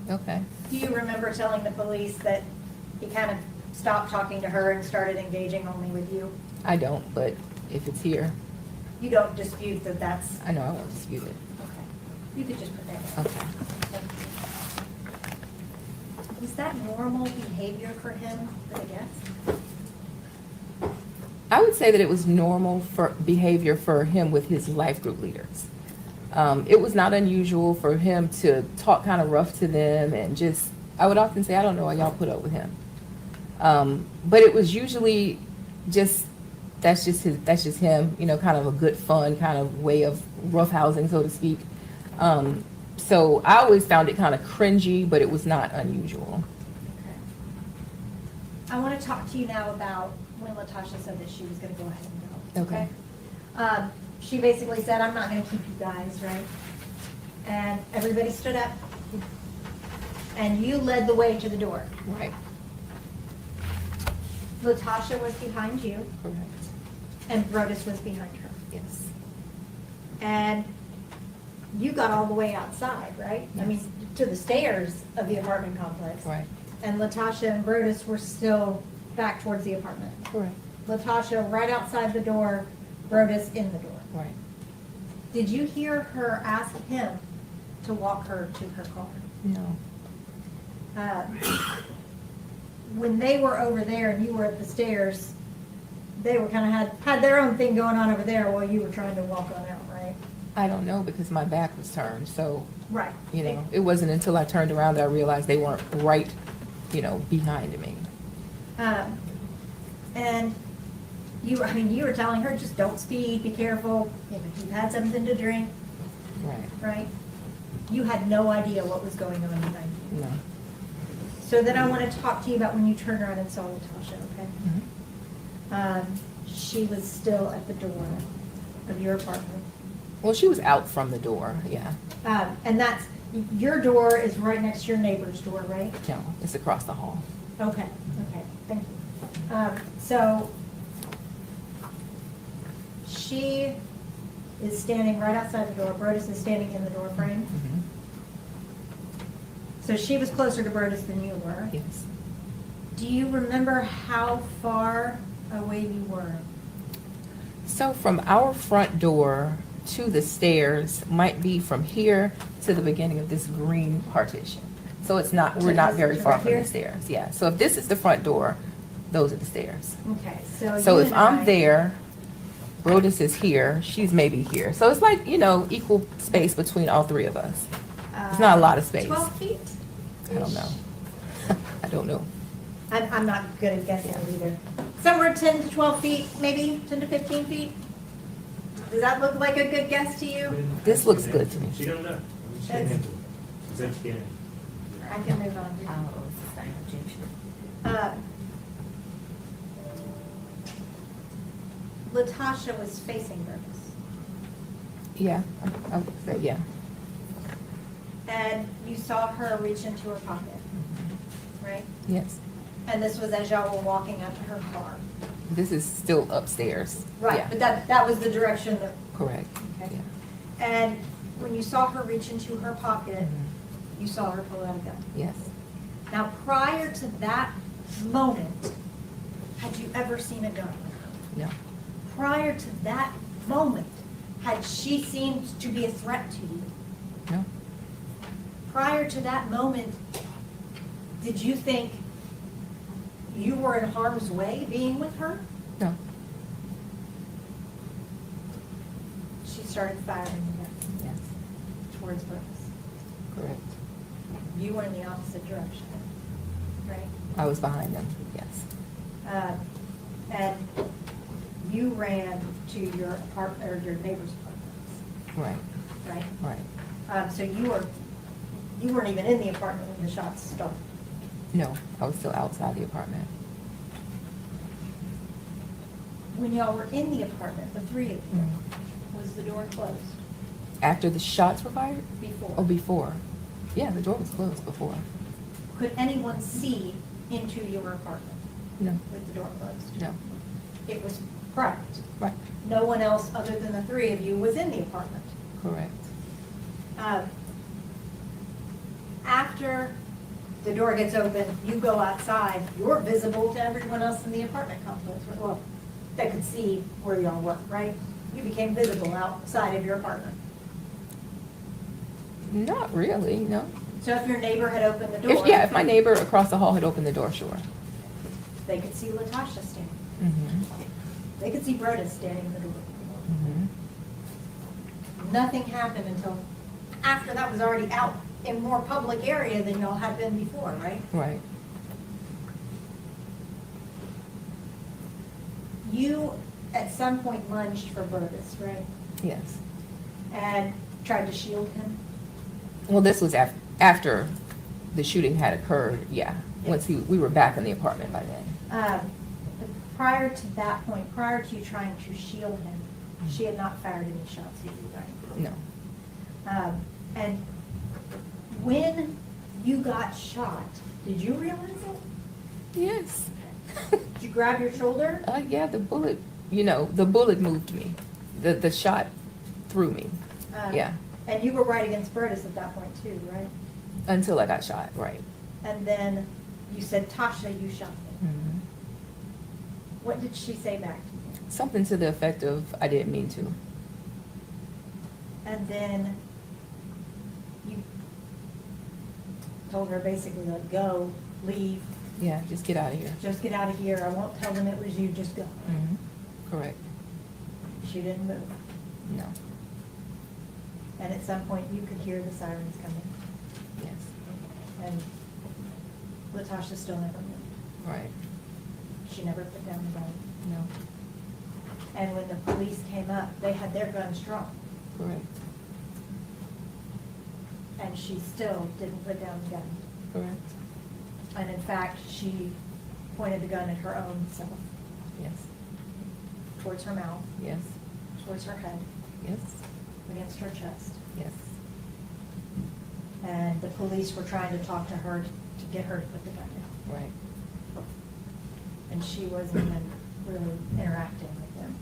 [SPEAKER 9] okay.
[SPEAKER 2] Do you remember telling the police that he kind of stopped talking to her and started engaging only with you?
[SPEAKER 9] I don't, but if it's here,
[SPEAKER 2] You don't dispute that that's,
[SPEAKER 9] I know I won't dispute it.
[SPEAKER 2] okay. You could just put that.
[SPEAKER 9] Okay.
[SPEAKER 2] Was that normal behavior for him, I guess?
[SPEAKER 9] I would say that it was normal for behavior for him with his life group leaders. It was not unusual for him to talk kind of rough to them and just, I would often say, I don't know why y'all put up with him. But it was usually just, that's just him, you know, kind of a good fun kind of way of roughhousing, so to speak. So I always found it kind of cringy, but it was not unusual.
[SPEAKER 2] I want to talk to you now about when Latasha said that she was going to go ahead and go.
[SPEAKER 9] Okay.
[SPEAKER 2] She basically said, I'm not going to keep you guys, right? And everybody stood up. And you led the way to the door.
[SPEAKER 9] Right.
[SPEAKER 2] Latasha was behind you,
[SPEAKER 9] Correct.
[SPEAKER 2] and Brodus was behind her.
[SPEAKER 9] Yes.
[SPEAKER 2] And you got all the way outside, right? I mean, to the stairs of the apartment complex.
[SPEAKER 9] Right.
[SPEAKER 2] And Latasha and Brodus were still back towards the apartment.
[SPEAKER 9] Correct.
[SPEAKER 2] Latasha right outside the door, Brodus in the door.
[SPEAKER 9] Right.
[SPEAKER 2] Did you hear her ask him to walk her to her car?
[SPEAKER 9] No.
[SPEAKER 2] When they were over there and you were at the stairs, they were kind of had their own thing going on over there while you were trying to walk on out, right?
[SPEAKER 9] I don't know because my back was turned, so,
[SPEAKER 2] Right.
[SPEAKER 9] you know, it wasn't until I turned around that I realized they weren't right, you know, behind me.
[SPEAKER 2] And you were telling her, just don't speed, be careful, if you've had something to drink,
[SPEAKER 9] Right.
[SPEAKER 2] right? You had no idea what was going on behind you.
[SPEAKER 9] No.
[SPEAKER 2] So then I want to talk to you about when you turned around and saw Latasha, okay?
[SPEAKER 9] Mm-hmm.
[SPEAKER 2] She was still at the door of your apartment.
[SPEAKER 9] Well, she was out from the door, yeah.
[SPEAKER 2] And that's, your door is right next to your neighbor's door, right?
[SPEAKER 9] No, it's across the hall.
[SPEAKER 2] Okay, thank you. So she is standing right outside the door, Brodus is standing in the door frame.
[SPEAKER 9] Mm-hmm.
[SPEAKER 2] So she was closer to Brodus than you were.
[SPEAKER 9] Yes.
[SPEAKER 2] Do you remember how far away you were?
[SPEAKER 9] So from our front door to the stairs might be from here to the beginning of this green partition. So it's not, we're not very far from the stairs, yeah. So if this is the front door, those are the stairs.
[SPEAKER 2] Okay, so
[SPEAKER 9] So
[SPEAKER 2] you
[SPEAKER 9] if
[SPEAKER 2] and I-
[SPEAKER 9] I'm there, Brodus is here, she's maybe here. So it's like, you know, equal space between all three of us. It's not a lot of space.
[SPEAKER 2] 12 feet?
[SPEAKER 9] I don't know. I don't know.
[SPEAKER 2] I'm not good at guessing either. Somewhere 10 to 12 feet, maybe 10 to 15 feet? Does that look like a good guess to you?
[SPEAKER 9] This looks good to me.
[SPEAKER 3] She don't know. She didn't
[SPEAKER 2] That's-
[SPEAKER 3] have to. Present again.
[SPEAKER 2] I can move on.
[SPEAKER 9] Oh, sustain objection.
[SPEAKER 2] Latasha was facing Burgess,
[SPEAKER 9] Yeah, I would say, yeah.
[SPEAKER 2] and you saw her reach into her pocket, right?
[SPEAKER 9] Yes.
[SPEAKER 2] And this was as y'all were walking up to her car.
[SPEAKER 9] This is still upstairs.
[SPEAKER 2] Right,
[SPEAKER 9] Yeah,
[SPEAKER 2] but that was the direction that,
[SPEAKER 9] correct.
[SPEAKER 2] okay.
[SPEAKER 9] Yeah.
[SPEAKER 2] And when you saw her reach into her pocket,
[SPEAKER 9] Mhm.
[SPEAKER 2] you saw her pull out a gun.
[SPEAKER 9] Yes.
[SPEAKER 2] Now, prior to that moment, had you ever seen a gun?
[SPEAKER 9] No.
[SPEAKER 2] Prior to that moment, had she seemed to be a threat to you?
[SPEAKER 9] No.
[SPEAKER 2] Prior to that moment, did you think you were in harm's way being with her?
[SPEAKER 9] No.
[SPEAKER 2] She started firing again
[SPEAKER 9] Yes.
[SPEAKER 2] towards Burgess.
[SPEAKER 9] Correct.
[SPEAKER 2] You went in the opposite direction, right?
[SPEAKER 9] I was behind them. Yes.
[SPEAKER 2] And you ran to your apartment, or your neighbor's apartment,
[SPEAKER 9] Right.
[SPEAKER 2] right?
[SPEAKER 9] Right.
[SPEAKER 2] So you weren't even in the apartment when the shots started.
[SPEAKER 9] No, I was still outside the apartment.
[SPEAKER 2] When y'all were in the apartment, the three of you, was the door closed
[SPEAKER 9] After the shots were fired?
[SPEAKER 2] before?
[SPEAKER 9] Oh, before. Yeah, the door was closed before.
[SPEAKER 2] Could anyone see into your apartment
[SPEAKER 9] No.
[SPEAKER 2] with the door closed?
[SPEAKER 9] No.
[SPEAKER 2] It was private.
[SPEAKER 9] Right.
[SPEAKER 2] No one else other than the three of you was in the apartment.
[SPEAKER 9] Correct.
[SPEAKER 2] After the door gets open, you go outside, you're visible to everyone else in the apartment complex. Well, they could see where y'all were, right? You became visible outside of your apartment.
[SPEAKER 9] Not really, no.
[SPEAKER 2] So if your neighbor had opened the door.
[SPEAKER 9] If my neighbor across the hall had opened the door, sure.
[SPEAKER 2] They could see Latasha standing.
[SPEAKER 9] Mm-hmm.
[SPEAKER 2] They could see Broda standing in the door.
[SPEAKER 9] Mm-hmm.
[SPEAKER 2] Nothing happened until after that was already out in more public area than y'all had been before, right?
[SPEAKER 9] Right.
[SPEAKER 2] You, at some point, lunged for Burgess, right?
[SPEAKER 9] Yes.
[SPEAKER 2] And tried to shield him.
[SPEAKER 9] Well, this was after the shooting had occurred, yeah. Once we were back in the apartment by then.
[SPEAKER 2] But prior to that point, prior to you trying to shield him, she had not fired any shots at you, right?
[SPEAKER 9] No.
[SPEAKER 2] And when you got shot, did you realize it?
[SPEAKER 9] Yes.
[SPEAKER 2] Did you grab your shoulder?
[SPEAKER 9] Yeah, the bullet moved me. The shot threw me. Yeah.
[SPEAKER 2] And you were right against Burgess at that point too, right?
[SPEAKER 9] Until I got shot, right.
[SPEAKER 2] And then you said, Tasha, you shot me.
[SPEAKER 9] Mm-hmm.
[SPEAKER 2] What did she say back to you?
[SPEAKER 9] Something to the effect of, I didn't mean to.
[SPEAKER 2] And then you told her basically, like, go, leave,
[SPEAKER 9] Yeah, just get out of here.
[SPEAKER 2] just get out of here. I won't tell them it was you, just go.
[SPEAKER 9] Mm-hmm. Correct.
[SPEAKER 2] She didn't move.
[SPEAKER 9] No.
[SPEAKER 2] And at some point, you could hear the sirens coming.
[SPEAKER 9] Yes.
[SPEAKER 2] And Latasha still never moved.
[SPEAKER 9] Right.
[SPEAKER 2] She never put down the gun.
[SPEAKER 9] No.
[SPEAKER 2] And when the police came up, they had their guns drawn.
[SPEAKER 9] Correct.
[SPEAKER 2] And she still didn't put down the gun.
[SPEAKER 9] Correct.
[SPEAKER 2] And in fact, she pointed the gun at her own self,
[SPEAKER 9] Yes.
[SPEAKER 2] towards her mouth,
[SPEAKER 9] Yes.
[SPEAKER 2] towards her head,
[SPEAKER 9] Yes.
[SPEAKER 2] against her chest.
[SPEAKER 9] Yes.
[SPEAKER 2] And the police were trying to talk to her to get her to put the gun down.
[SPEAKER 9] Right.
[SPEAKER 2] And she wasn't even really interacting with them.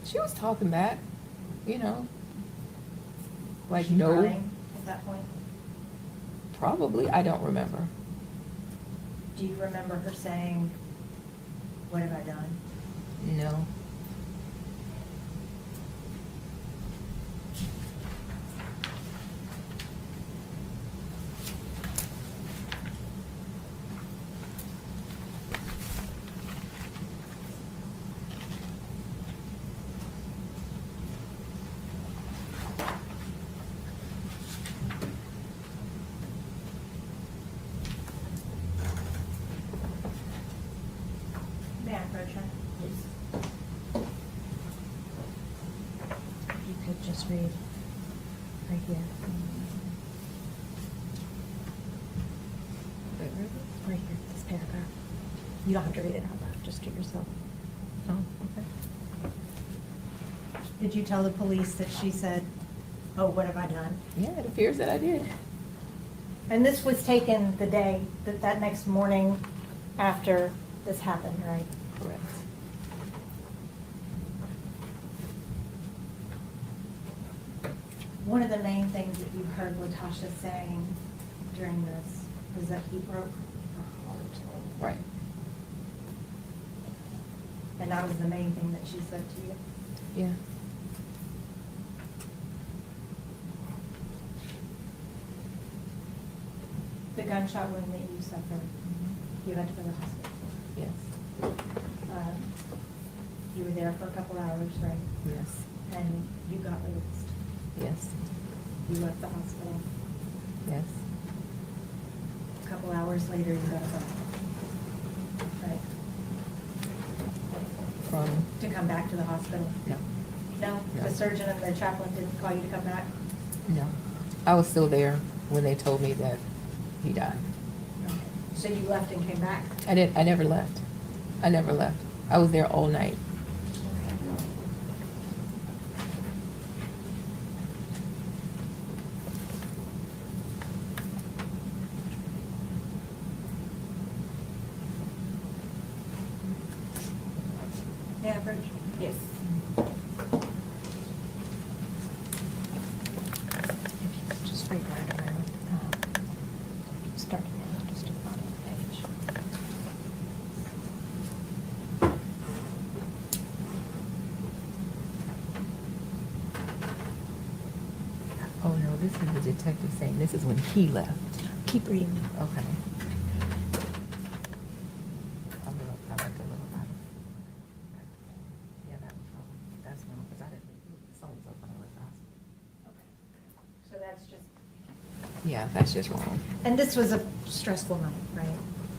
[SPEAKER 9] She was talking back, like
[SPEAKER 2] Was she
[SPEAKER 9] no,
[SPEAKER 2] crying at that point?
[SPEAKER 9] probably, I don't remember.
[SPEAKER 2] Do you remember her saying, "What have I done?"
[SPEAKER 9] No.
[SPEAKER 2] May I approach her? If you could just read right here. You don't have to read it out loud, just to yourself.
[SPEAKER 9] Oh, okay.
[SPEAKER 2] Did you tell the police that she said, "Oh, what have I done?"
[SPEAKER 9] Yeah, it appears that I did.
[SPEAKER 2] And this was taken the day, that next morning after this happened, right?
[SPEAKER 9] Correct.
[SPEAKER 2] One of the main things that you heard Latasha saying during this was that he broke her heart.
[SPEAKER 9] Right.
[SPEAKER 2] And that was the main thing that she said to you.
[SPEAKER 9] Yeah.
[SPEAKER 2] The gunshot wound that you suffered, you had to go to the hospital.
[SPEAKER 9] Yes.
[SPEAKER 2] You were there for a couple hours, right?
[SPEAKER 9] Yes.
[SPEAKER 2] And you got released.
[SPEAKER 9] Yes.
[SPEAKER 2] You left the hospital.
[SPEAKER 9] Yes.
[SPEAKER 2] A couple hours later, you got a call. Right?
[SPEAKER 9] From,
[SPEAKER 2] To come back to the hospital.
[SPEAKER 9] no,
[SPEAKER 2] No?
[SPEAKER 9] No.
[SPEAKER 2] The surgeon and the chaplain didn't call you to come back?
[SPEAKER 9] no. I was still there when they told me that he died.
[SPEAKER 2] Okay. So you left and came back?
[SPEAKER 9] I never left. I never left. I was there all night.
[SPEAKER 2] Yeah, Bridge?
[SPEAKER 5] Yes.
[SPEAKER 2] Just read right around. Start now, just to the bottom of the page.
[SPEAKER 9] Oh, no, this is the detective saying this is when he left.
[SPEAKER 2] Keep reading.
[SPEAKER 9] Okay. I like the little bottom. Yeah, that's one, because I didn't, someone's up when I was asked.
[SPEAKER 2] So that's just.
[SPEAKER 9] Yeah, that's just wrong.
[SPEAKER 2] And this was a stressful night, right?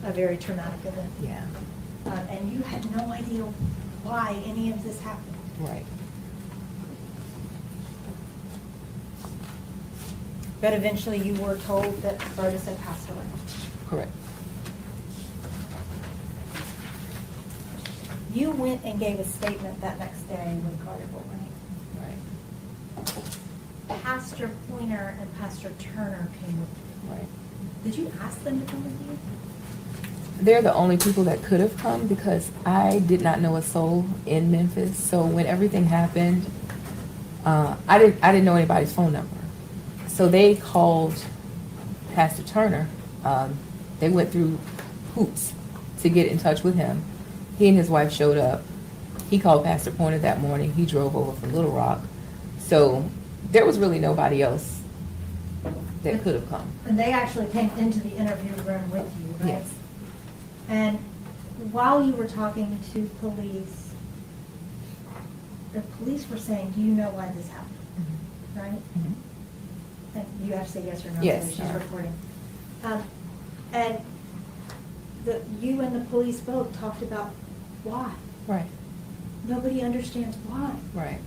[SPEAKER 2] A very traumatic event.
[SPEAKER 9] Yeah,
[SPEAKER 2] And you had no idea why any of this happened.
[SPEAKER 9] right.
[SPEAKER 2] But eventually you were told that Burtis had passed away.
[SPEAKER 9] Correct.
[SPEAKER 2] You went and gave a statement that next day when Carnival rang.
[SPEAKER 9] Right.
[SPEAKER 2] Pastor Pointer and Pastor Turner came with you.
[SPEAKER 9] Right.
[SPEAKER 2] Did you ask them to come with you?
[SPEAKER 9] They're the only people that could have come because I did not know a soul in Memphis. So when everything happened, I didn't know anybody's phone number. So they called Pastor Turner. They went through hoops to get in touch with him. He and his wife showed up. He called Pastor Pointer that morning. He drove over from Little Rock. So there was really nobody else that could have come.
[SPEAKER 2] And they actually came into the interview room with you, right?
[SPEAKER 9] Yes.
[SPEAKER 2] And while you were talking to police, the police were saying, "Do you know why this happened?" Right?
[SPEAKER 9] Mhm.
[SPEAKER 2] And you have to say yes or no.
[SPEAKER 9] Yes.
[SPEAKER 2] So she's recording. And you and the police both talked about why.
[SPEAKER 9] Right.
[SPEAKER 2] Nobody understands why.
[SPEAKER 9] Right.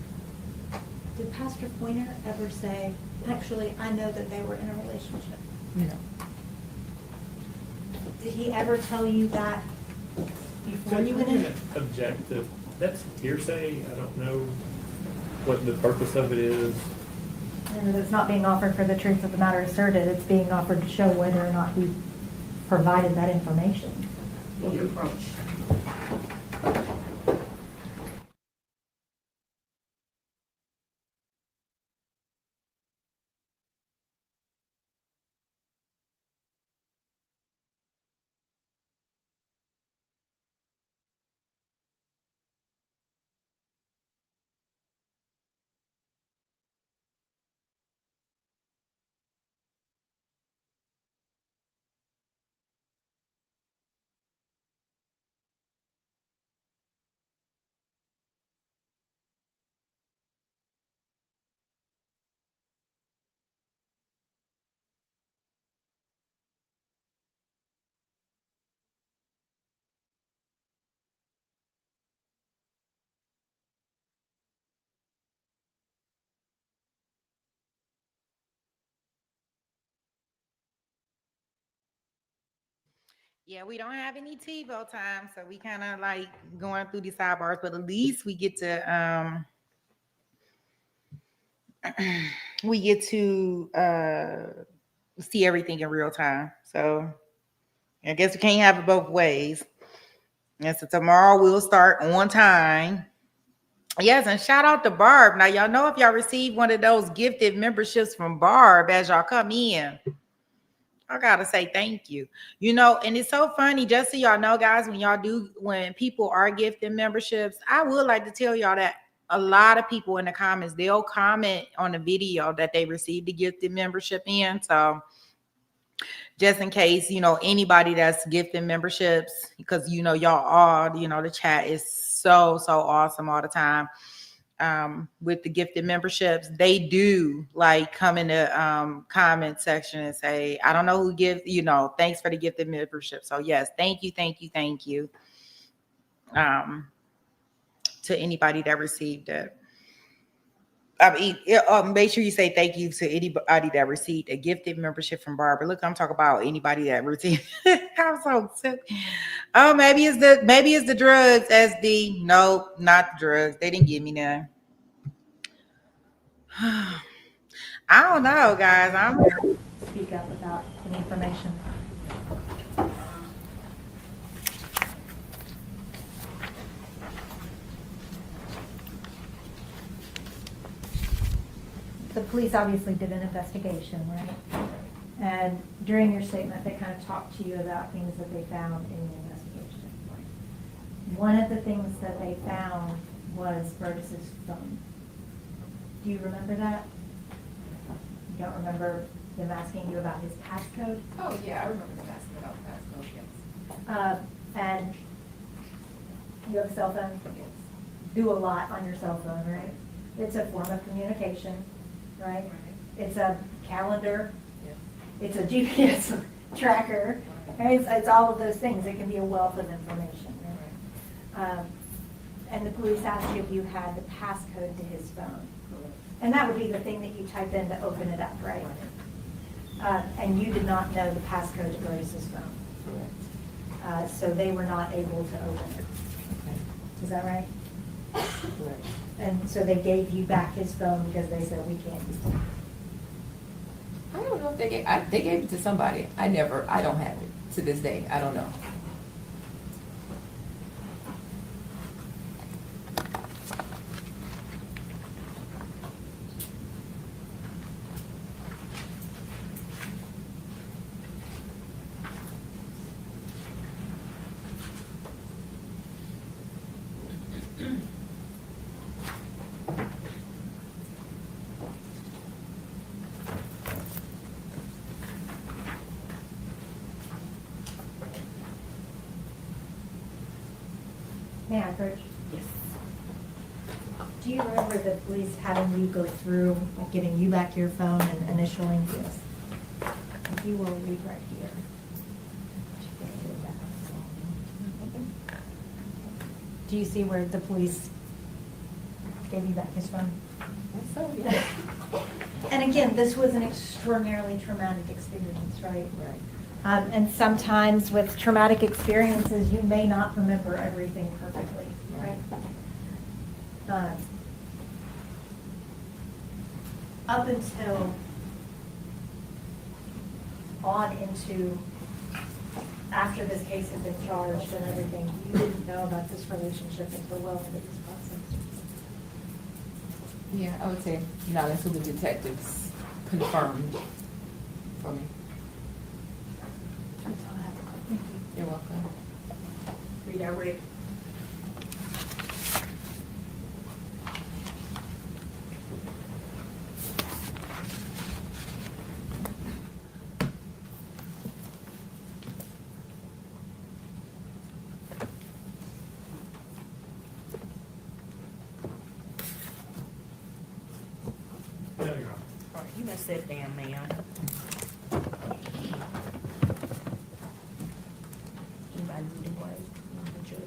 [SPEAKER 2] Did Pastor Pointer ever say, "Actually, I know that they were in a relationship"?
[SPEAKER 9] No.
[SPEAKER 2] Did he ever tell you that before you went in?
[SPEAKER 3] Objective, that's hearsay, I don't know what the purpose of it is.
[SPEAKER 2] And it's not being offered for the truth of the matter asserted, it's being offered to show whether or not he provided that information.
[SPEAKER 5] The approach.
[SPEAKER 1] Yeah, we don't have any TiVo time, so we kind of like going through these sidebars, but at least we get to see everything in real time. So I guess we can't have it both ways. And so tomorrow we'll start on time. Yes, and shout out to Barb. Now y'all know if y'all received one of those gifted memberships from Barb as y'all come in, I gotta say thank you. You know, and it's so funny, just so y'all know, guys, when people are gifting memberships, I would like to tell y'all that a lot of people in the comments, they'll comment on the video that they received the gifted membership in. So just in case, anybody that's gifting memberships, because y'all all, the chat is so awesome all the time. With the gifted memberships, they do like come in the comment section and say, I don't know who gives, thanks for the gifted membership. So yes, thank you to anybody that received it. Make sure you say thank you to anybody that received a gifted membership from Barbara. Look, I'm talking about anybody that received. I'm so sick. Oh, maybe it's the drugs. SD, nope, not the drugs. They didn't give me none. I don't know, guys.
[SPEAKER 4] Speak up about the information. The police obviously did an investigation, right? And during your statement, they kind of talked to you about things that they found in the investigation. One of the things that they found was Burgess's phone. Do you remember that? You don't remember them asking you about his passcode?
[SPEAKER 9] Oh, yeah, I remember them asking about the passcode, yes.
[SPEAKER 4] And you have a cell phone?
[SPEAKER 9] Yes.
[SPEAKER 4] Do a lot on your cell phone, right? It's a form of communication, right? It's a calendar.
[SPEAKER 9] Yes.
[SPEAKER 4] It's a GPS tracker. Right? It's all of those things. It can be a wealth of information. Right? And the police asked you if you had the passcode to his phone. And that would be the thing that you type in to open it up, right? And you did not know the passcode to Grace's phone. So they were not able to open it.
[SPEAKER 9] Okay.
[SPEAKER 4] Is that right?
[SPEAKER 9] Correct.
[SPEAKER 4] And so they gave you back his phone because they said, we can't use it.
[SPEAKER 9] I don't know if they gave it to somebody. I don't have it to this day. I don't know.
[SPEAKER 4] May I approach?
[SPEAKER 9] Yes.
[SPEAKER 4] Do you remember the police having you go through, like giving you back your phone and initialing this? If you will read right here. Do you see where the police gave you back his phone?
[SPEAKER 9] So, yeah.
[SPEAKER 4] And again, this was an extraordinarily traumatic experience, right?
[SPEAKER 9] Right.
[SPEAKER 4] And sometimes with traumatic experiences, you may not remember everything perfectly, right? Up until on into after this case had been charged and everything, you didn't know about this relationship until well into this process.
[SPEAKER 9] Yeah, I would say not until the detectives confirmed for me.
[SPEAKER 4] That's all I have. Thank you.
[SPEAKER 9] You're welcome.
[SPEAKER 5] Redirect. You may sit down, ma'am. Anybody need a break? The judge?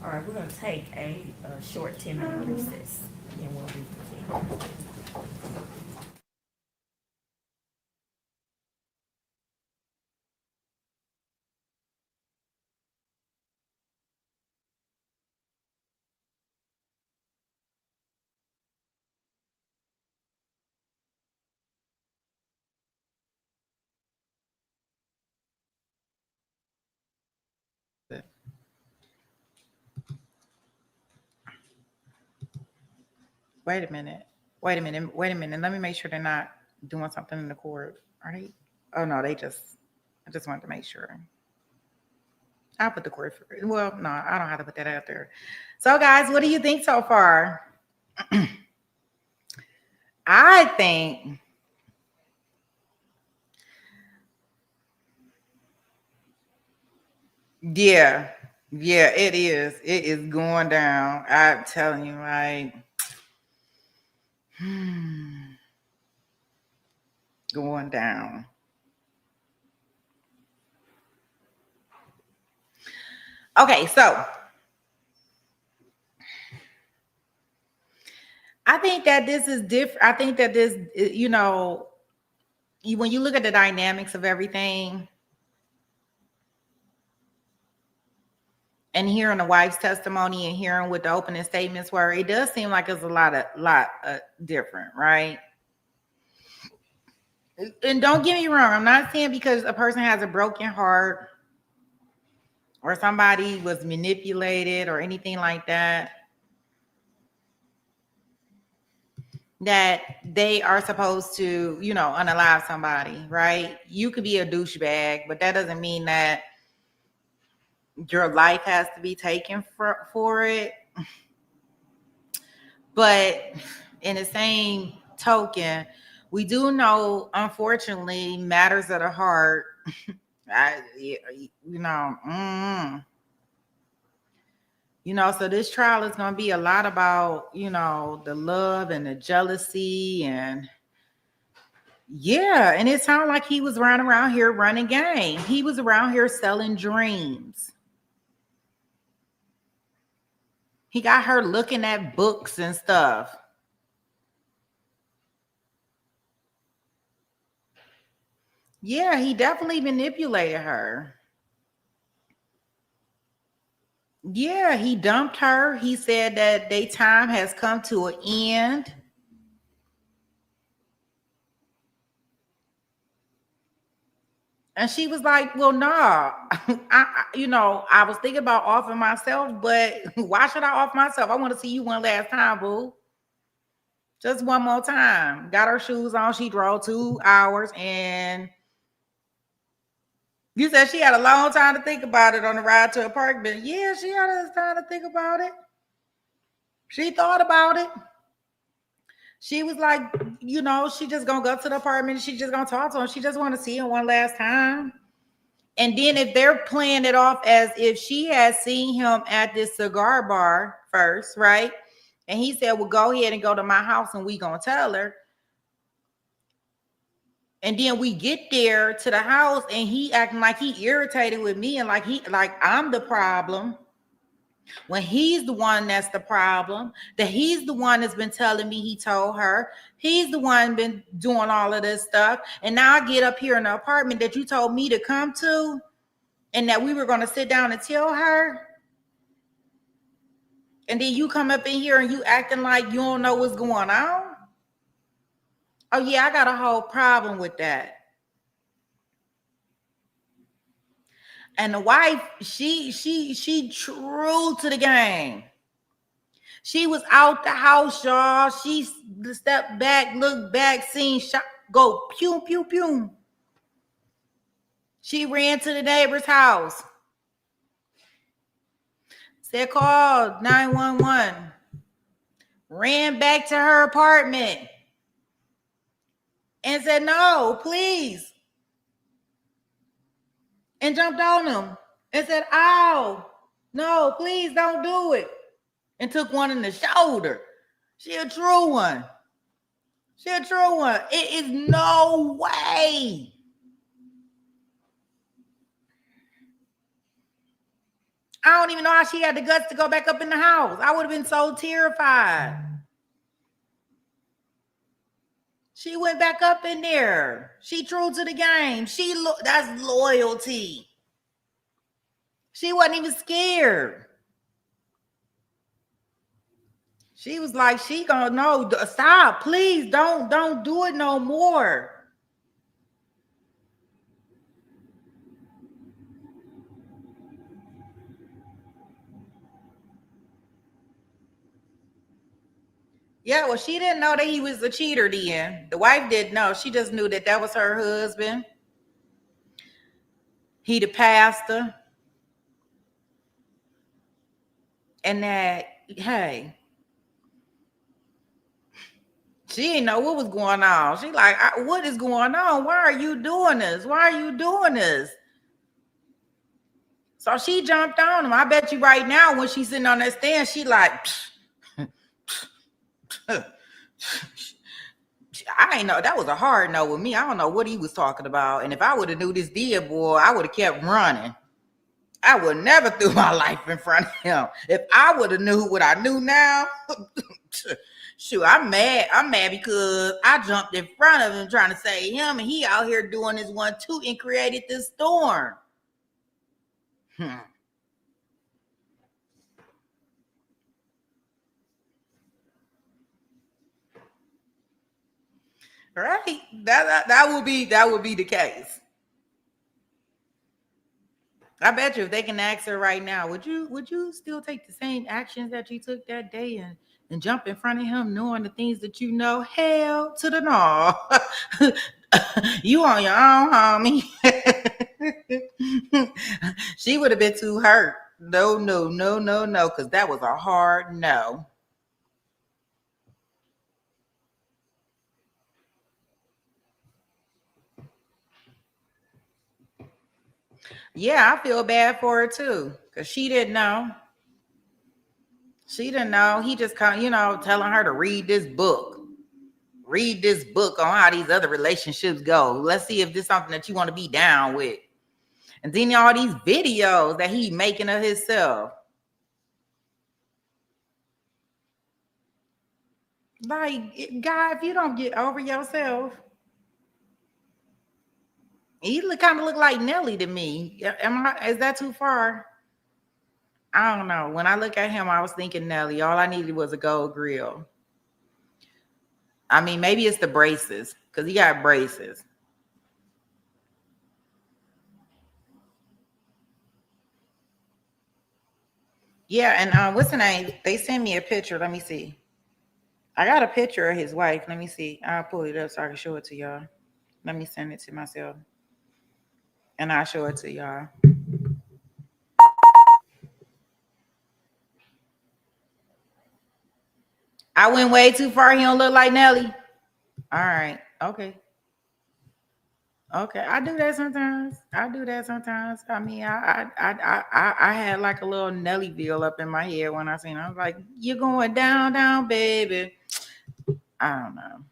[SPEAKER 5] All right, we're gonna take a short 10-minute recess, and we'll be.
[SPEAKER 1] Wait a minute. Wait a minute. Wait a minute. Let me make sure they're not doing something in the court. Are they? Oh no, I just wanted to make sure. I'll put the court for it. Well, no, I don't have to put that out there. So guys, what do you think so far? I think yeah, yeah, it is. It is going down. I'm telling you, like going down. Okay, so I think that this is different. I think that this, when you look at the dynamics of everything and hearing the wife's testimony and hearing what the opening statements were, it does seem like it's a lot different, right? And don't get me wrong, I'm not saying because a person has a broken heart or somebody was manipulated or anything like that they are supposed to, unalive somebody, right? You could be a douchebag, but that doesn't mean that your life has to be taken for it. But in the same token, we do know, unfortunately, matters of the heart. So this trial is going to be a lot about, the love and the jealousy and yeah. And it sounded like he was running around here running game. He was around here selling dreams. He got her looking at books and stuff. Yeah, he definitely manipulated her. Yeah, he dumped her. He said that their time has come to an end. And she was like, well, nah, I was thinking about offing myself, but why should I off myself? I want to see you one last time, boo. Just one more time. Got her shoes on. She drove 2 hours and you said she had a long time to think about it on the ride to the apartment. Yeah, she had a time to think about it. She thought about it. She was like, she just gonna go to the apartment. She just gonna talk to him. She just want to see him one last time. And then if they're playing it off as if she had seen him at this cigar bar first, right? And he said, well, go ahead and go to my house and we gonna tell her. And then we get there to the house and he acting like he irritated with me and like I'm the problem. When he's the one that's the problem, that he's the one that's been telling me he told her. He's the one been doing all of this stuff. And now I get up here in the apartment that you told me to come to and that we were going to sit down and tell her. And then you come up in here and you acting like you don't know what's going on. Oh yeah, I got a whole problem with that. And the wife, she true to the game. She was out the house, y'all. She stepped back, looked back, seen shot go pew, pew, pew. She ran to the neighbor's house. Said call 911. Ran back to her apartment. And said, no, please. And jumped on him. And said, ow, no, please don't do it. And took one in the shoulder. She a true one. She a true one. It is no way. I don't even know how she had the guts to go back up in the house. I would have been so terrified. She went back up in there. She true to the game. That's loyalty. She wasn't even scared. She was like, she gonna no, stop, please, don't do it no more. Yeah, well, she didn't know that he was a cheater then. The wife didn't know. She just knew that that was her husband. He the pastor. And that, hey, she didn't know what was going on. She like, what is going on? Why are you doing this? Why are you doing this? So she jumped on him. I bet you right now when she's sitting on that stand, she like, I ain't know. That was a hard no with me. I don't know what he was talking about. And if I would have knew this deal, boy, I would have kept running. I would never threw my life in front of him. If I would have knew what I knew now, shoot, I'm mad. I'm mad because I jumped in front of him trying to save him, and he out here doing this one too and created this storm. Right? That would be the case. I bet you if they can ask her right now, would you still take the same actions that you took that day and jump in front of him knowing the things that you know? Hell to the no. You on your own, homie. She would have been too hurt. No, because that was a hard no. Yeah, I feel bad for her too, because she didn't know. She didn't know. He just telling her to read this book. Read this book on how these other relationships go. Let's see if this is something that you want to be down with. And then all these videos that he making of himself. Like, guy, if you don't get over yourself, he kind of look like Nelly to me. Is that too far? I don't know. When I look at him, I was thinking Nelly. All I needed was a gold grill. I mean, maybe it's the braces, because he got braces. Yeah, and what's the name? They sent me a picture. Let me see. I got a picture of his wife. Let me see. I'll pull it up so I can show it to y'all. Let me send it to myself. And I'll show it to y'all. I went way too far. He don't look like Nelly. All right. Okay. Okay. I do that sometimes. I mean, I had like a little Nellyville up in my head when I seen him. I was like, you're going down, baby. I don't know.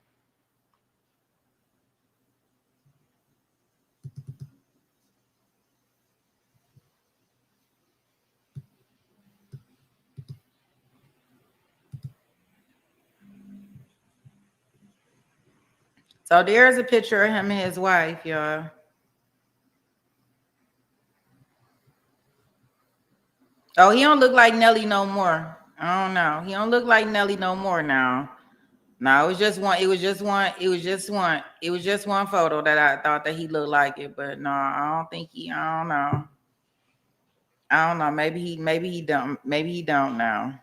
[SPEAKER 1] So there's a picture of him and his wife, y'all. Oh, he don't look like Nelly no more. I don't know. He don't look like Nelly no more now. No, it was just one. It was just one photo that I thought that he looked like it, but no, I don't think he. I don't know. I don't know. Maybe he don't. Maybe he don't now.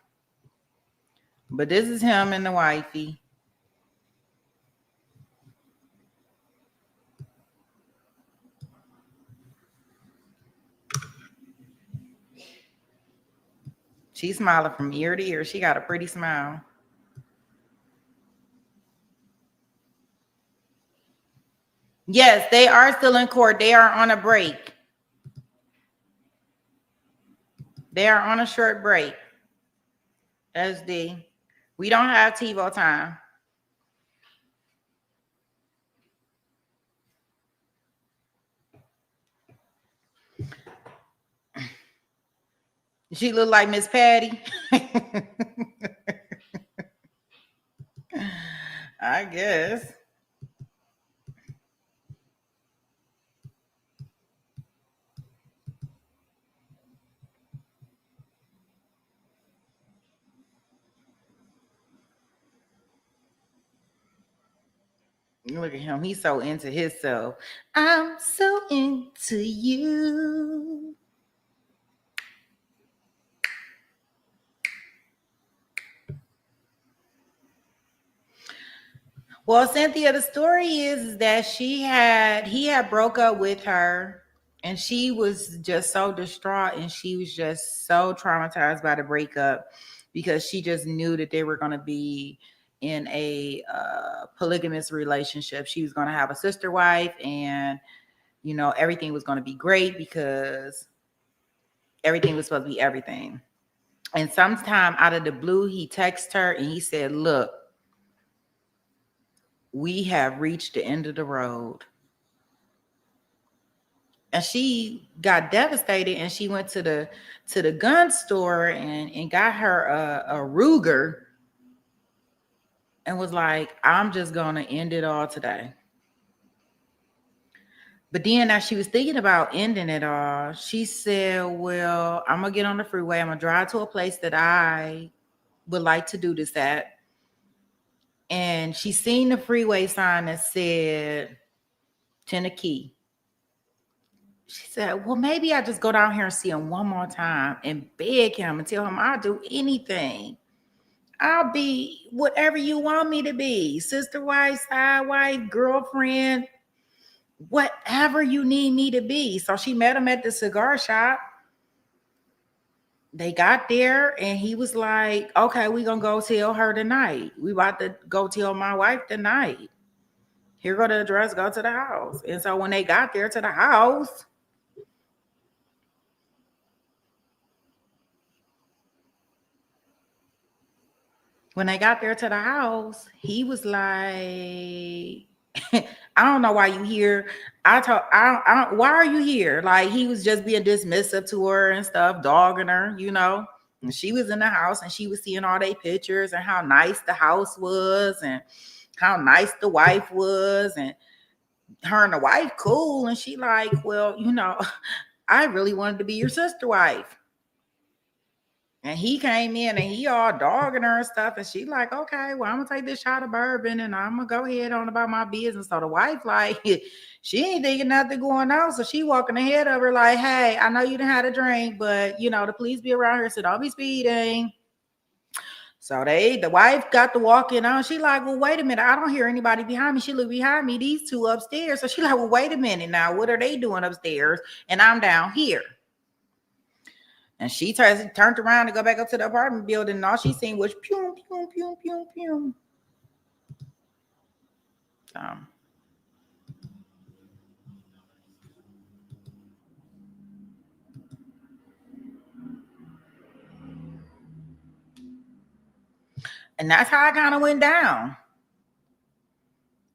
[SPEAKER 1] But this is him and the wifey. She's smiling from ear to ear. She got a pretty smile. Yes, they are still in court. They are on a break. They are on a short break. SD. We don't have TiVo time. She look like Miss Patty. I guess. Look at him. He's so into himself. I'm so into you. Well, Cynthia, the story is that he had broke up with her, and she was just so distraught, and she was just so traumatized by the breakup because she just knew that they were going to be in a polygamous relationship. She was going to have a sister wife, and everything was going to be great because everything was supposed to be everything. And sometime out of the blue, he texted her and he said, "Look, we have reached the end of the road." And she got devastated, and she went to the gun store and got her a Ruger and was like, "I'm just gonna end it all today." But then as she was thinking about ending it all, she said, "Well, I'm gonna get on the freeway. I'm gonna drive to a place that I would like to do this at." And she seen the freeway sign that said Tennessee. She said, "Well, maybe I just go down here and see him one more time and beg him and tell him I'll do anything. I'll be whatever you want me to be. Sister wife, side wife, girlfriend, whatever you need me to be." So she met him at the cigar shop. They got there and he was like, "Okay, we're going to go tell her tonight. We about to go tell my wife tonight. Here go the address, go to the house." And so when they got there to the house, he was like, "I don't know why you here. Why are you here?" Like, he was just being dismissive to her and stuff, dogging her, And she was in the house and she was seeing all their pictures and how nice the house was and how nice the wife was, and her and the wife cool. And she like, "Well, I really wanted to be your sister wife." And he came in and he all dogging her and stuff. And she like, "Okay, well, I'm gonna take this shot of bourbon and I'm gonna go ahead on about my business." So the wife, like, she ain't thinking nothing going on. So she walking ahead of her like, "Hey, I know you done had a drink, but the police be around here, so don't be speeding." So the wife got to walking on. She like, "Well, wait a minute. I don't hear anybody behind me." She look behind me, these two upstairs. So she like, "Well, wait a minute now. What are they doing upstairs? And I'm down here." And she turned around to go back up to the apartment building, and all she seen was pew, pew, pew, pew, pew. And that's how it kind of went down.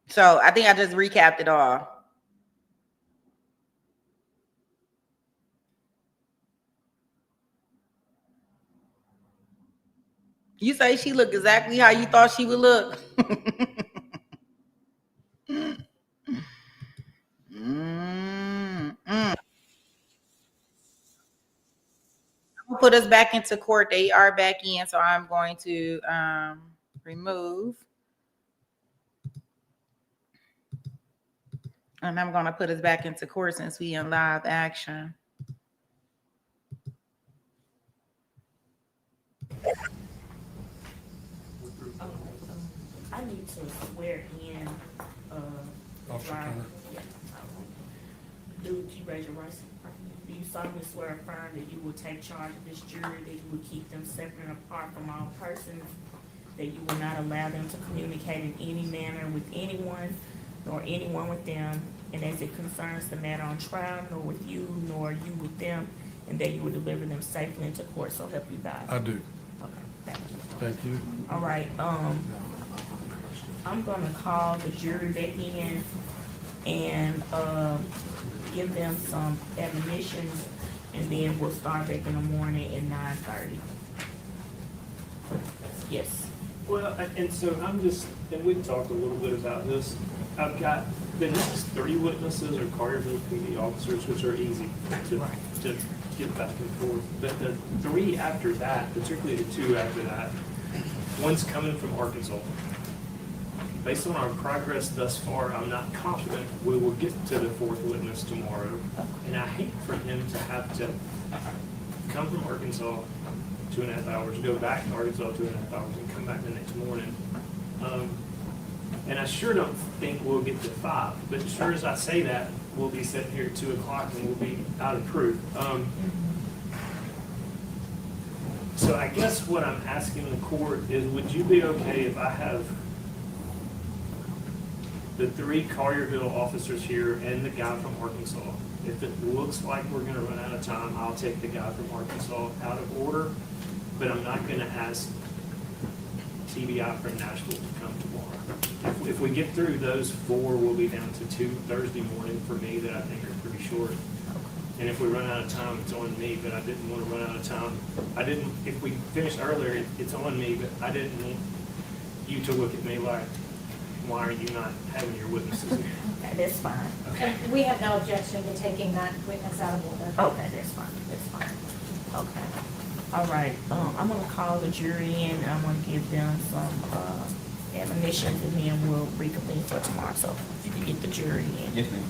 [SPEAKER 1] So I think I just recapped it all. You say she looked exactly how you thought she would look. I'll put us back into court. They are back in, so I'm going to remove. And I'm going to put us back into court since we in live action.
[SPEAKER 5] I need to swear in, do you raise your right? Do you solemnly swear or affirm that you will take charge of this jury, that you will keep them separate and apart from all persons, that you will not allow them to communicate in any manner with anyone, nor anyone with them, and as it concerns the matter on trial, nor with you, nor you with them, and that you will deliver them safely into court, so help you God?
[SPEAKER 10] I do.
[SPEAKER 5] Okay, thank you.
[SPEAKER 10] Thank you.
[SPEAKER 5] All right, I'm gonna call the jury back in and, give them some admonitions, and then we'll start back in the morning at 9:30. Yes.
[SPEAKER 3] Well, and so and we talked a little bit about this. I've got the next 3 witnesses are Carterville PD officers, which are easy to get back and forth. But the 3 after that, particularly the 2 after that, one's coming from Arkansas. Based on our progress thus far, I'm not confident we will get to the 4th witness tomorrow. And I hate for him to have to come from Arkansas 2.5 hours, go back to Arkansas 2.5 hours, and come back the next morning. And I sure don't think we'll get to 5, but sure as I say that, we'll be sitting here at 2 o'clock and we'll be out of proof. So I guess what I'm asking the court is, would you be okay if I have the 3 Collierville officers here and the guy from Arkansas? If it looks like we're gonna run out of time, I'll take the guy from Arkansas out of order, but I'm not gonna ask TBI from Nashville to come tomorrow. If we get through those 4, we'll be down to 2 Thursday morning for me that I think are pretty short. And if we run out of time, it's on me, but I didn't want to run out of time. If we finished earlier, it's on me, but I didn't want you to look at me like, why are you not having your witnesses here?
[SPEAKER 5] Okay, that's fine.
[SPEAKER 3] Okay.
[SPEAKER 2] And we have no objection to taking that witness out of order.
[SPEAKER 5] Okay, that's fine. Okay. All right, I'm gonna call the jury in, and I'm gonna give them some, admonitions, and then we'll reconvene for tomorrow, so if you can get the jury in.
[SPEAKER 6] Yes, ma'am.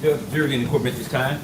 [SPEAKER 6] Does the jury in the court at this time?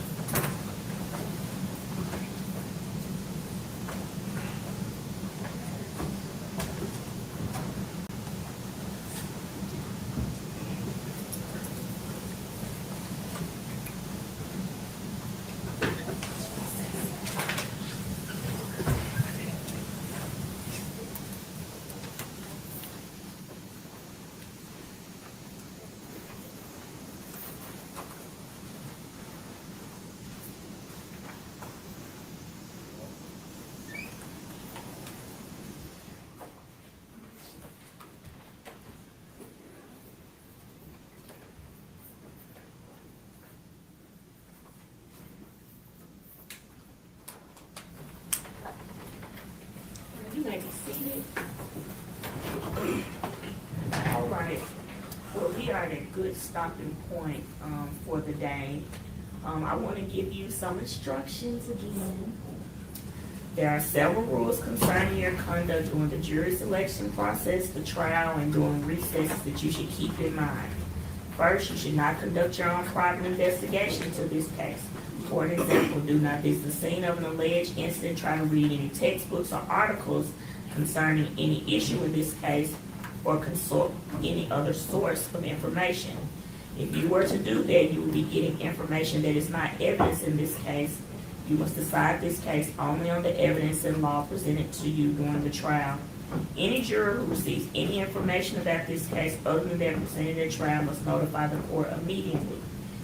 [SPEAKER 5] You may be seated. All right, well, we are at a good stopping point, for the day. I want to give you some instructions again. There are several rules concerning your conduct during the jury selection process, the trial, and during recess that you should keep in mind. First, you should not conduct your own private investigation into this case. For example, do not visit the scene of an alleged incident, try to read any textbooks or articles concerning any issue in this case, or consult any other source of information. If you were to do that, you would be getting information that is not evidence in this case. You must decide this case only on the evidence and law presented to you during the trial. Any juror who receives any information about this case other than that presented at trial must notify the court immediately.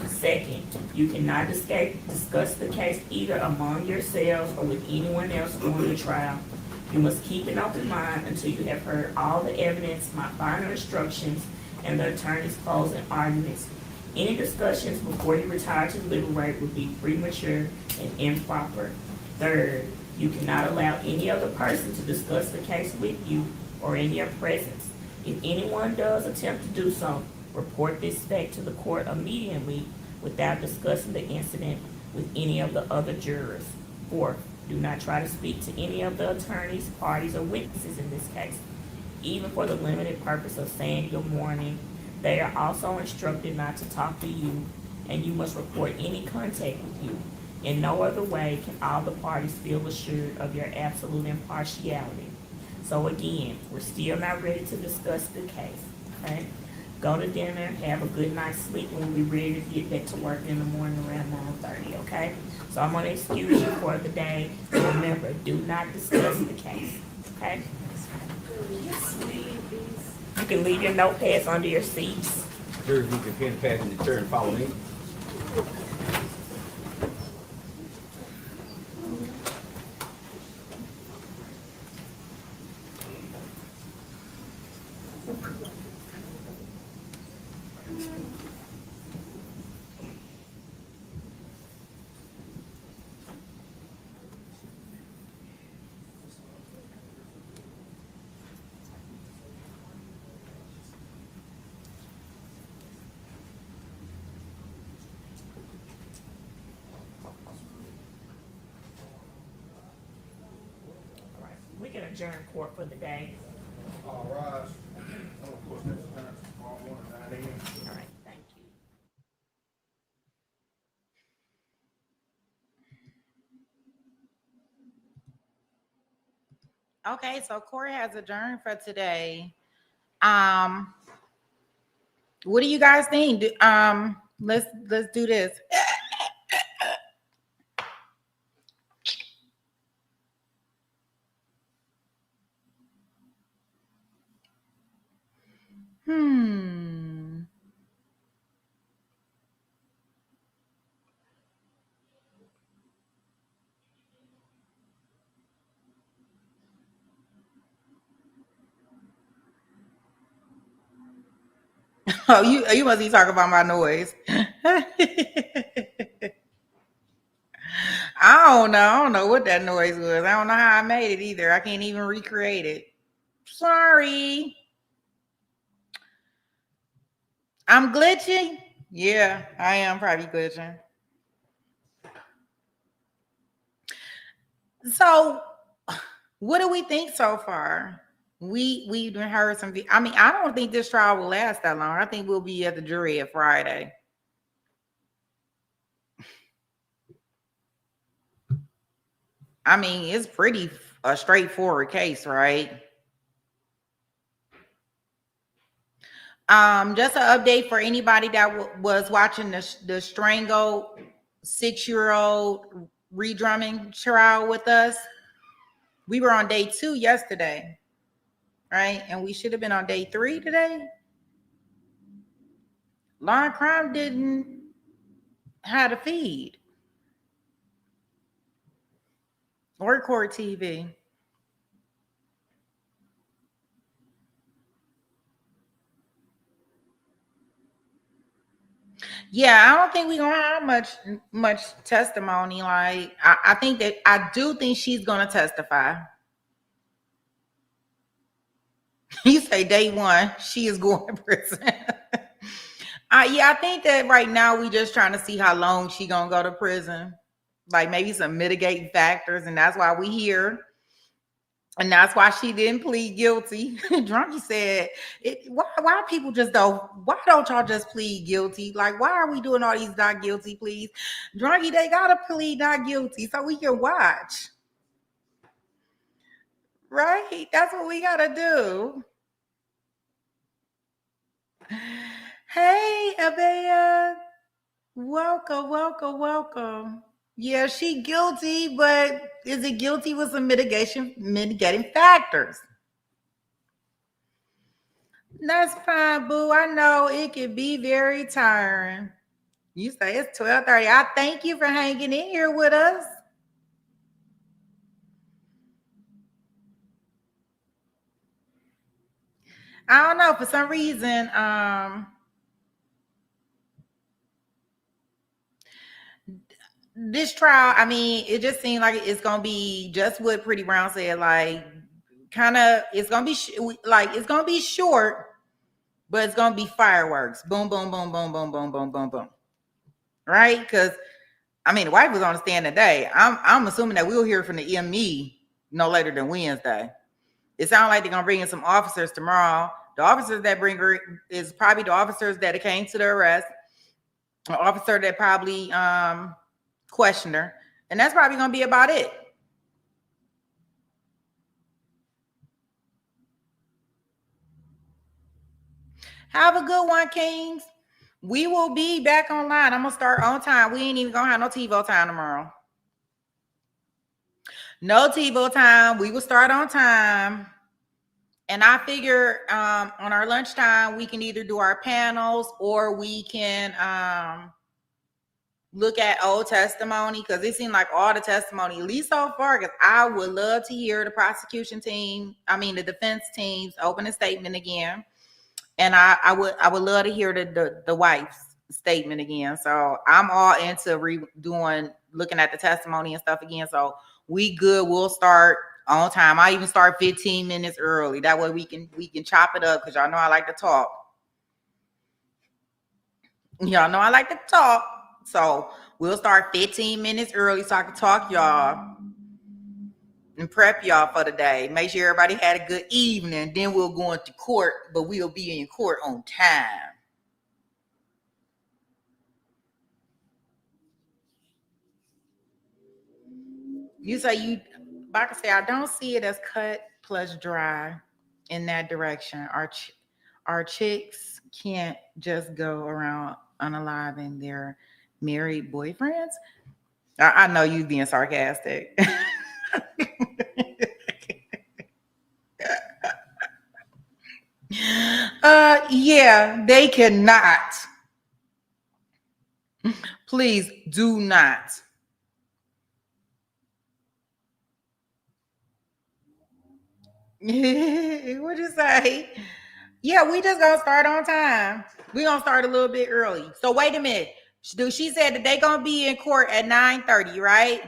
[SPEAKER 5] Second, you cannot discuss the case either among yourselves or with anyone else during the trial. You must keep an open mind until you have heard all the evidence, my final instructions, and the attorney's closing arguments. Any discussions before you retire to deliberate would be premature and improper. Third, you cannot allow any other person to discuss the case with you or in your presence. If anyone does attempt to do so, report this fact to the court immediately without discussing the incident with any of the other jurors. Fourth, do not try to speak to any of the attorneys, parties, or witnesses in this case, even for the limited purpose of saying good morning. They are also instructed not to talk to you, and you must report any contact with you. In no other way can all the parties feel assured of your absolute impartiality. So again, we're still not ready to discuss the case, okay? Go to dinner, have a good night's sleep, and we'll be ready to get back to work in the morning around 9:30, okay? So I'm gonna excuse you for the day. Remember, do not discuss the case, okay? You can leave your notepads under your seats.
[SPEAKER 6] Jury, you can pen, pad in the chair and follow me.
[SPEAKER 5] adjourn court for the day.
[SPEAKER 10] All rise. Of course, next time, tomorrow morning, 9 a.m.
[SPEAKER 5] All right, thank you.
[SPEAKER 1] Okay, so court has adjourned for today. What do you guys think? Let's do this. Oh, you must be talking about my noise. I don't know what that noise was. I don't know how I made it either. I can't even recreate it. Sorry. I'm glitching. Yeah, I am probably glitching. So, what do we think so far? We've heard some. I mean, I don't think this trial will last that long. I think we'll be at the jury at Friday. I mean, it's pretty a straightforward case, right? Just an update for anybody that was watching the Strangled 6-year-old redrumming trial with us. We were on day 2 yesterday, right? And we should have been on day 3 today. Law and Crime didn't have a feed or Court TV. Yeah, I don't think we're gonna have much testimony. Like, I do think she's gonna testify. You say day 1, she is going to prison. Yeah, I think that right now we just trying to see how long she gonna go to prison. Like maybe some mitigating factors, and that's why we here. And that's why she didn't plead guilty. Drunky said, why people just why don't y'all just plead guilty? Like, why are we doing all these not guilty pleas? Drunky, they gotta plead not guilty so we can watch. Right? That's what we gotta do. Hey, Abaya. Welcome. Yeah, she guilty, but is it guilty with some mitigating factors? That's fine, boo. I know it can be very tiring. You say it's 12:30. I thank you for hanging in here with us. I don't know. For some reason, this trial, I mean, it just seemed like it's gonna be just what Pretty Brown said. Like, kind of, it's gonna be it's gonna be short, but it's gonna be fireworks. Boom, boom, boom, boom, boom, boom, boom, boom, boom. Right? Because I mean, the wife was on the stand today. I'm assuming that we'll hear from the ME no later than Wednesday. It sounds like they're gonna bring in some officers tomorrow. The officers that bring her is probably the officers that came to the arrest, an officer that probably questioned her, and that's probably gonna be about it. Have a good one, Kings. We will be back online. I'm gonna start on time. We ain't even gonna have no TiVo time tomorrow. No TiVo time. We will start on time. And I figure on our lunchtime, we can either do our panels or we can look at old testimony, because it seemed like all the testimony, at least so far, because I would love to hear the the defense team's opening statement again. And I would love to hear the wife's statement again. So I'm all into looking at the testimony and stuff again. So we good. We'll start on time. I even start 15 minutes early. That way we can chop it up, because y'all know I like to talk. So we'll start 15 minutes early so I can talk y'all. and prep y'all for the day. Make sure everybody had a good evening. Then we'll go into court, but we'll be in court on time. You say you, Baka say, I don't see it as cut plus dry in that direction. Our chicks can't just go around unaliving their married boyfriends. I know you being sarcastic. Yeah, they cannot. Please do not. What'd you say? Yeah, we just gonna start on time. We gonna start a little bit early. So wait a minute. She said that they gonna be in court at 9:30, right?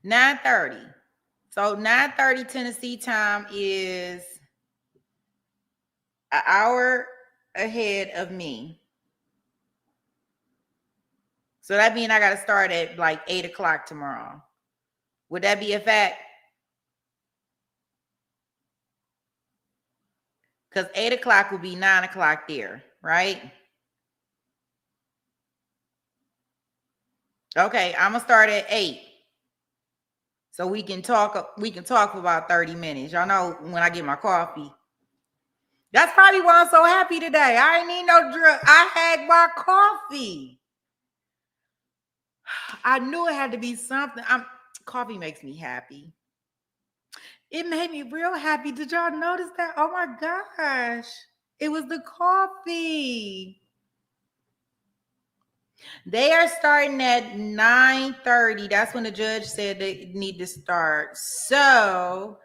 [SPEAKER 1] 9:30. So 9:30 Tennessee time is an hour ahead of me. So that means I gotta start at like 8 o'clock tomorrow. Would that be a fact? Because 8 o'clock would be 9 o'clock there, right? Okay, I'm gonna start at 8. So we can talk for about 30 minutes. Y'all know when I get my coffee. That's probably why I'm so happy today. I ain't need no drug. I had my coffee. I knew it had to be something. Coffee makes me happy. It made me real happy. Did y'all notice that? Oh my gosh. It was the coffee. They are starting at 9:30. That's when the judge said they need to start. So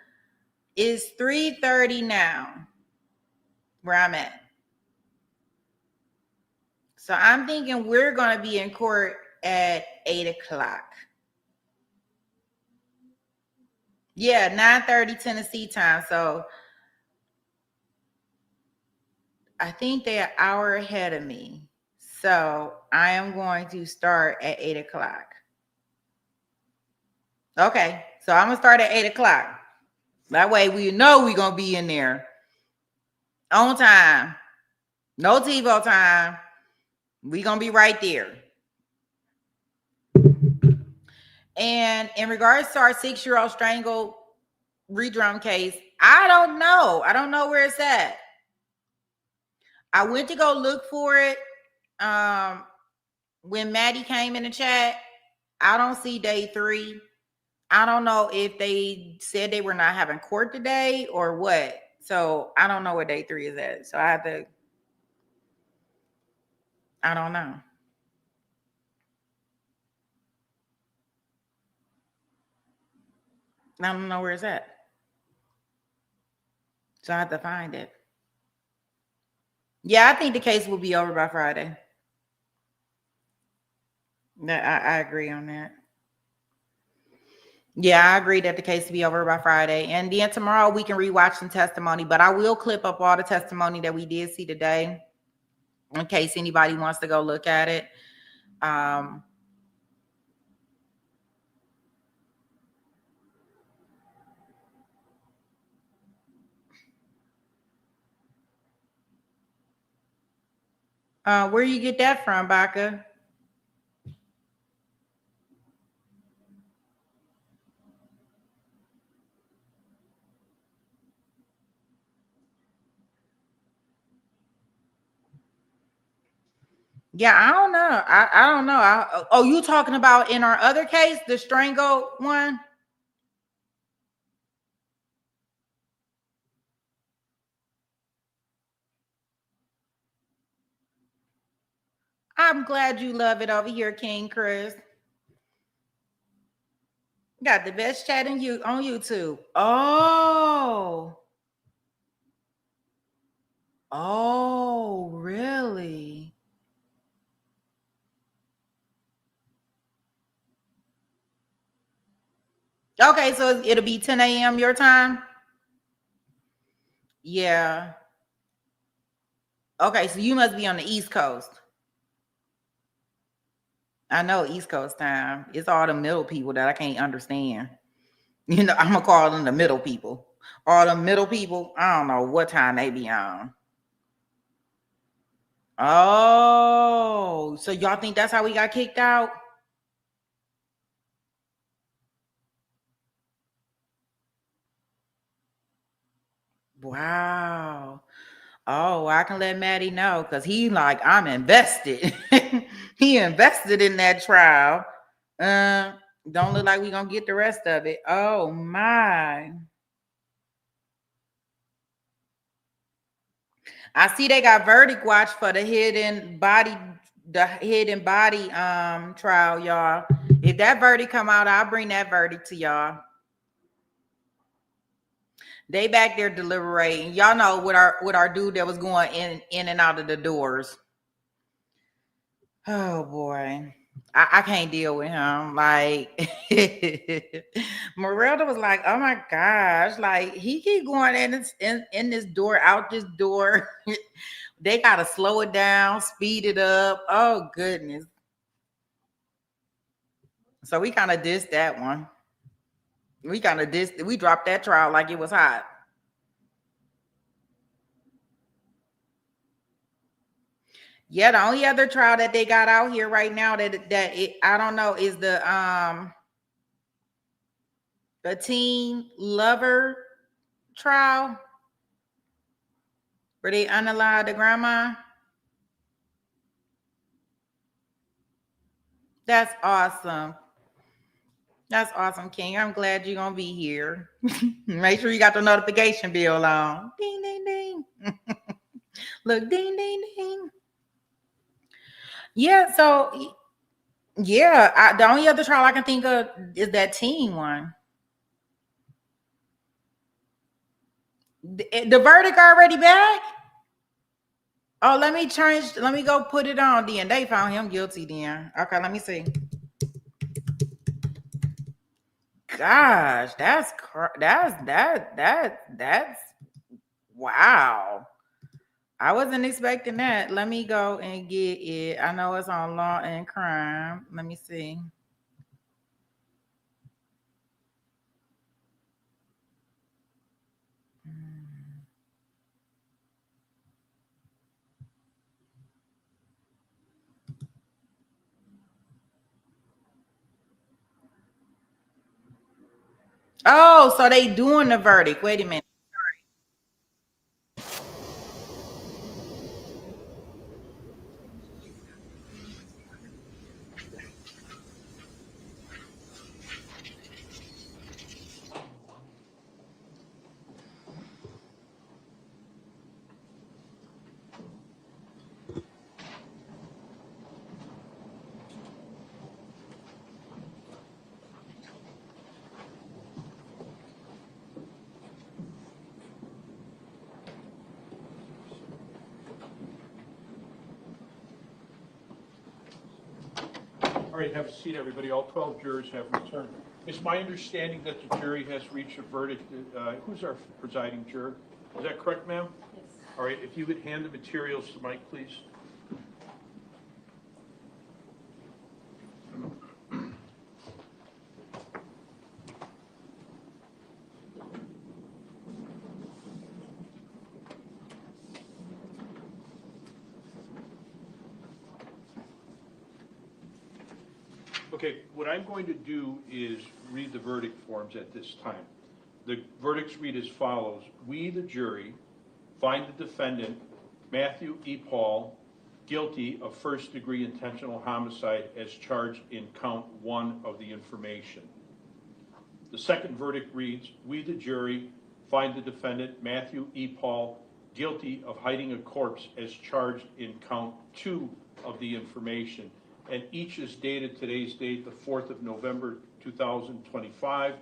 [SPEAKER 1] it's 3:30 now where I'm at. So I'm thinking we're going to be in court at 8 o'clock. Yeah, 9:30 Tennessee time. So I think they're an hour ahead of me. So I am going to start at 8 o'clock. Okay, so I'm gonna start at 8 o'clock. That way we know we're gonna be in there on time. No TiVo time. We're gonna be right there. And in regards to our 6-year-old strangled redrum case, I don't know. I don't know where it's at. I went to go look for it. When Maddie came in the chat, I don't see day 3. I don't know if they said they were not having court today or what. So I don't know where day 3 is at. So I don't know. I don't know where it's at. So I have to find it. Yeah, I think the case will be over by Friday. I agree on that. Yeah, I agree that the case will be over by Friday. And then tomorrow we can rewatch some testimony, but I will clip up all the testimony that we did see today in case anybody wants to go look at it. Where you get that from, Baka? Yeah, I don't know. I don't know. You talking about in our other case, the strangle one? I'm glad you love it over here, King Chris. Got the best chat on YouTube. Oh, really? Okay, so it'll be 10 a.m. your time? Yeah. Okay, so you must be on the East Coast. I know East Coast time. It's all the middle people that I can't understand. You know, I'm gonna call them the middle people. All the middle people, I don't know what time they be on. Oh, so y'all think that's how we got kicked out? Wow. Oh, well, I can let Maddie know because he like I'm invested. He invested in that trial. Uh, don't look like we gonna get the rest of it. Oh my. I see they got verdict watch for the hidden body trial, y'all. If that verdict come out, I'll bring that verdict to y'all. They back there deliberating. Y'all know what our dude that was going in and out of the doors. Oh boy. I can't deal with him. Like Morelda was like, oh my gosh, like he keep going in this door, out this door. They gotta slow it down, speed it up. Oh goodness. So we kind of dissed that one. We dropped that trial like it was hot. Yeah, the only other trial that they got out here right now I don't know is the teen lover trial where they unalive the grandma. That's awesome. That's awesome, King. I'm glad you're gonna be here. Make sure you got the notification bell on. Ding ding ding. Look, ding ding ding. Yeah, so yeah, the only other trial I can think of is that teen one. The verdict already back? Oh, let me change. Let me go put it on then. They found him guilty then. Okay, let me see. Gosh, that's wow. I wasn't expecting that. Let me go and get it. I know it's on Law and Crime. Let me see. Oh, so they doing the verdict. Wait a minute.
[SPEAKER 10] All right, have a seat, everybody. All 12 jurors have returned. It's my understanding that the jury has reached a verdict. Who's our presiding juror? Is that correct, ma'am? Yes. All right, if you would hand the materials to Mike, please. Okay, what I'm going to do is read the verdict forms at this time. The verdicts read as follows. We, the jury, find the defendant, Matthew E. Paul, guilty of first-degree intentional homicide as charged in count 1 of the information. The second verdict reads, we, the jury, find the defendant, Matthew E. Paul, guilty of hiding a corpse as charged in count 2 of the information. And each is dated today's date, the 4th of November, 2025,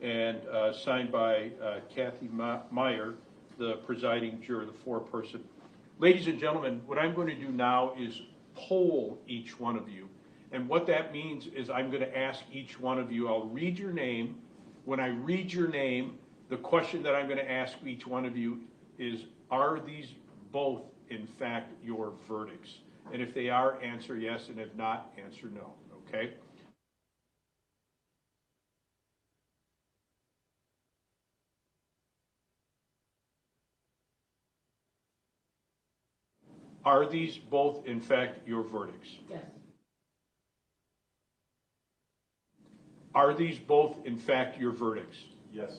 [SPEAKER 10] and signed by Kathy Meyer, the presiding juror, the foreperson. Ladies and gentlemen, what I'm going to do now is poll each one of you. And what that means is I'm going to ask each one of you, I'll read your name. When I read your name, the question that I'm going to ask each one of you is, are these both, in fact, your verdicts? And if they are, answer yes, and if not, answer no, okay? Are these both, in fact, your verdicts?
[SPEAKER 5] Yes.
[SPEAKER 10] Are these both, in fact, your verdicts?
[SPEAKER 11] Yes.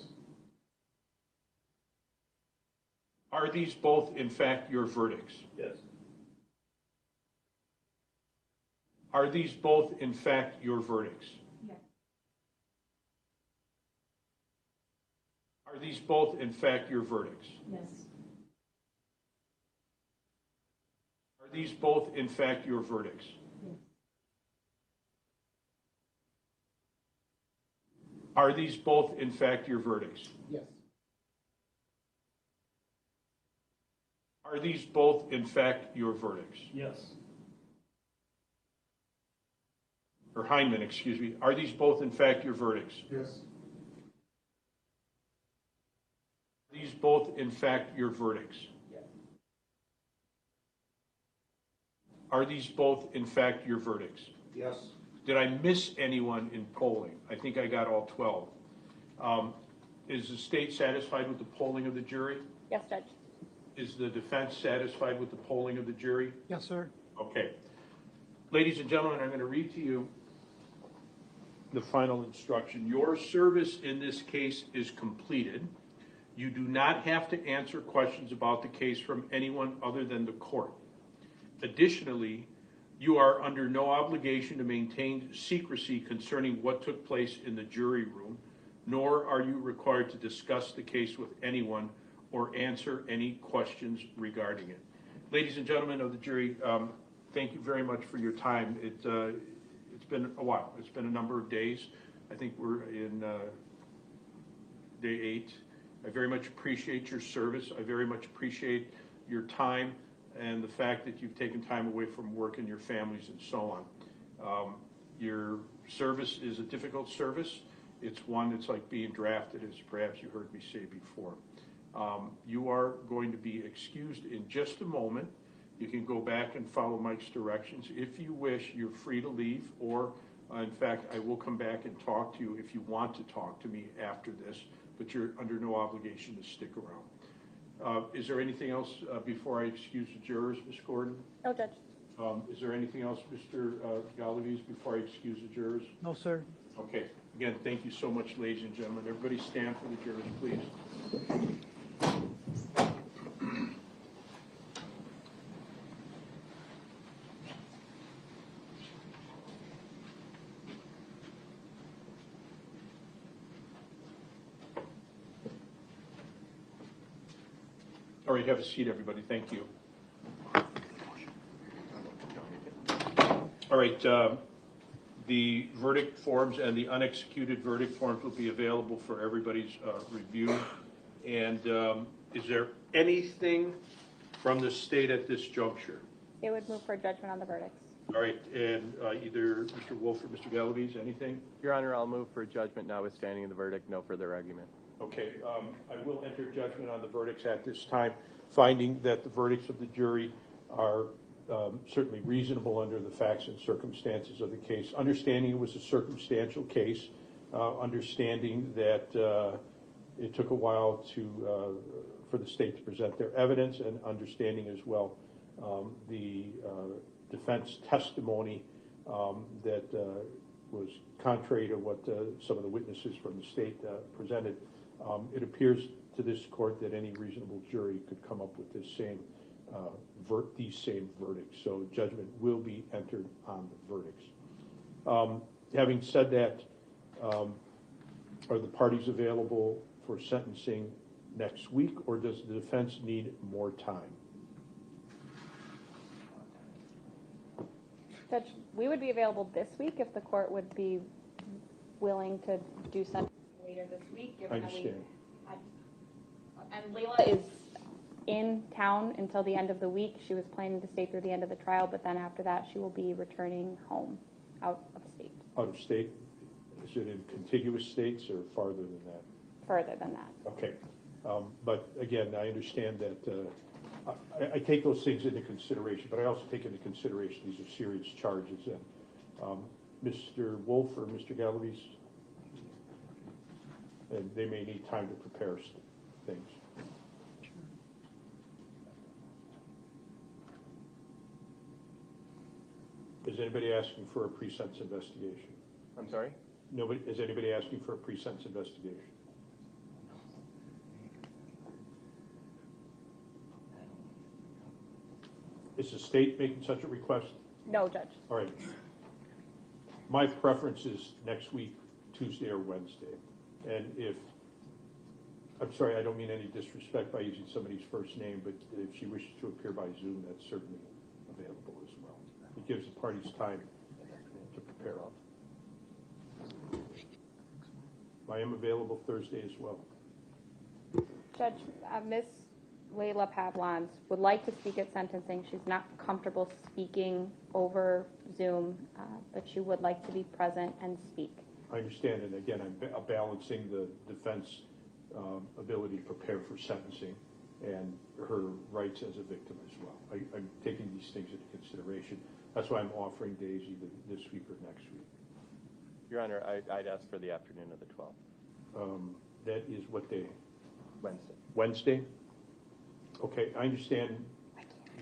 [SPEAKER 10] Are these both, in fact, your verdicts?
[SPEAKER 11] Yes.
[SPEAKER 10] Are these both, in fact, your verdicts?
[SPEAKER 4] Yes.
[SPEAKER 10] Are these both, in fact, your verdicts?
[SPEAKER 4] Yes.
[SPEAKER 10] Are these both, in fact, your verdicts?
[SPEAKER 4] Yes.
[SPEAKER 10] Are these both, in fact, your verdicts?
[SPEAKER 11] Yes.
[SPEAKER 10] Are these both, in fact, your verdicts?
[SPEAKER 11] Yes.
[SPEAKER 10] Or Heineman, excuse me. Are these both, in fact, your verdicts?
[SPEAKER 11] Yes.
[SPEAKER 10] Are these both, in fact, your verdicts?
[SPEAKER 11] Yes.
[SPEAKER 10] Are these both, in fact, your verdicts?
[SPEAKER 11] Yes.
[SPEAKER 10] Did I miss anyone in polling? I think I got all 12. Is the state satisfied with the polling of the jury?
[SPEAKER 12] Yes, Judge.
[SPEAKER 10] Is the defense satisfied with the polling of the jury?
[SPEAKER 11] Yes, sir.
[SPEAKER 10] Okay. Ladies and gentlemen, I'm going to read to you the final instruction. Your service in this case is completed. You do not have to answer questions about the case from anyone other than the court. Additionally, you are under no obligation to maintain secrecy concerning what took place in the jury room, nor are you required to discuss the case with anyone or answer any questions regarding it. Ladies and gentlemen of the jury, thank you very much for your time. It's been a while. It's been a number of days. I think we're in day 8. I very much appreciate your service. I very much appreciate your time and the fact that you've taken time away from work and your families and so on. Your service is a difficult service. It's one that's like being drafted, as perhaps you heard me say before. You are going to be excused in just a moment. You can go back and follow Mike's directions. If you wish, you're free to leave, or in fact, I will come back and talk to you if you want to talk to me after this, but you're under no obligation to stick around. Is there anything else before I excuse the jurors, Ms. Gordon?
[SPEAKER 12] No, Judge.
[SPEAKER 10] Is there anything else, Mr. Galaviz, before I excuse the jurors?
[SPEAKER 11] No, sir.
[SPEAKER 10] Okay. Again, thank you so much, ladies and gentlemen. Everybody stand for the jurors, please. All right, have a seat, everybody. Thank you. All right, the verdict forms and the unexecuted verdict forms will be available for everybody's review. And is there anything from the state at this juncture?
[SPEAKER 12] It would move for judgment on the verdicts.
[SPEAKER 10] All right, and either Mr. Wolf or Mr. Galaviz, anything?
[SPEAKER 13] Your Honor, I'll move for judgment notwithstanding the verdict, no further argument.
[SPEAKER 10] Okay, I will enter judgment on the verdicts at this time, finding that the verdicts of the jury are certainly reasonable under the facts and circumstances of the case. Understanding it was a circumstantial case, understanding that it took a while for the state to present their evidence, and understanding as well the defense testimony that was contrary to what some of the witnesses from the state presented. It appears to this court that any reasonable jury could come up with this same these same verdicts. So judgment will be entered on the verdicts. Having said that, are the parties available for sentencing next week, or does the defense need more time?
[SPEAKER 12] Judge, we would be available this week if the court would be willing to do something later this week.
[SPEAKER 10] I understand.
[SPEAKER 12] And Layla is in town until the end of the week. She was planning to stay through the end of the trial, but then after that, she will be returning home out of state.
[SPEAKER 10] Out of state? Is it in contiguous states or farther than that?
[SPEAKER 12] Further than that.
[SPEAKER 10] Okay. But again, I understand that I take those things into consideration, but I also take into consideration these are serious charges. And Mr. Wolf or Mr. Galavis, and they may need time to prepare things. Is anybody asking for a pre-sentence investigation?
[SPEAKER 13] I'm sorry?
[SPEAKER 10] Nobody, is anybody asking for a pre-sentence investigation? Is the state making such a request?
[SPEAKER 12] No, Judge.
[SPEAKER 10] All right. My preference is next week, Tuesday or Wednesday. And if, I'm sorry, I don't mean any disrespect by using somebody's first name, but if she wishes to appear by Zoom, that's certainly available as well. It gives the parties time to prepare. I am available Thursday as well.
[SPEAKER 12] Judge, Ms. Layla Pavlons would like to speak at sentencing. She's not comfortable speaking over Zoom, but she would like to be present and speak.
[SPEAKER 10] I understand, and again, I'm balancing the defense ability to prepare for sentencing and her rights as a victim as well. I'm taking these things into consideration. That's why I'm offering days either this week or next week.
[SPEAKER 13] Your Honor, I'd ask for the afternoon of the 12th.
[SPEAKER 10] That is what day?
[SPEAKER 13] Wednesday.
[SPEAKER 10] Wednesday? Okay, I understand.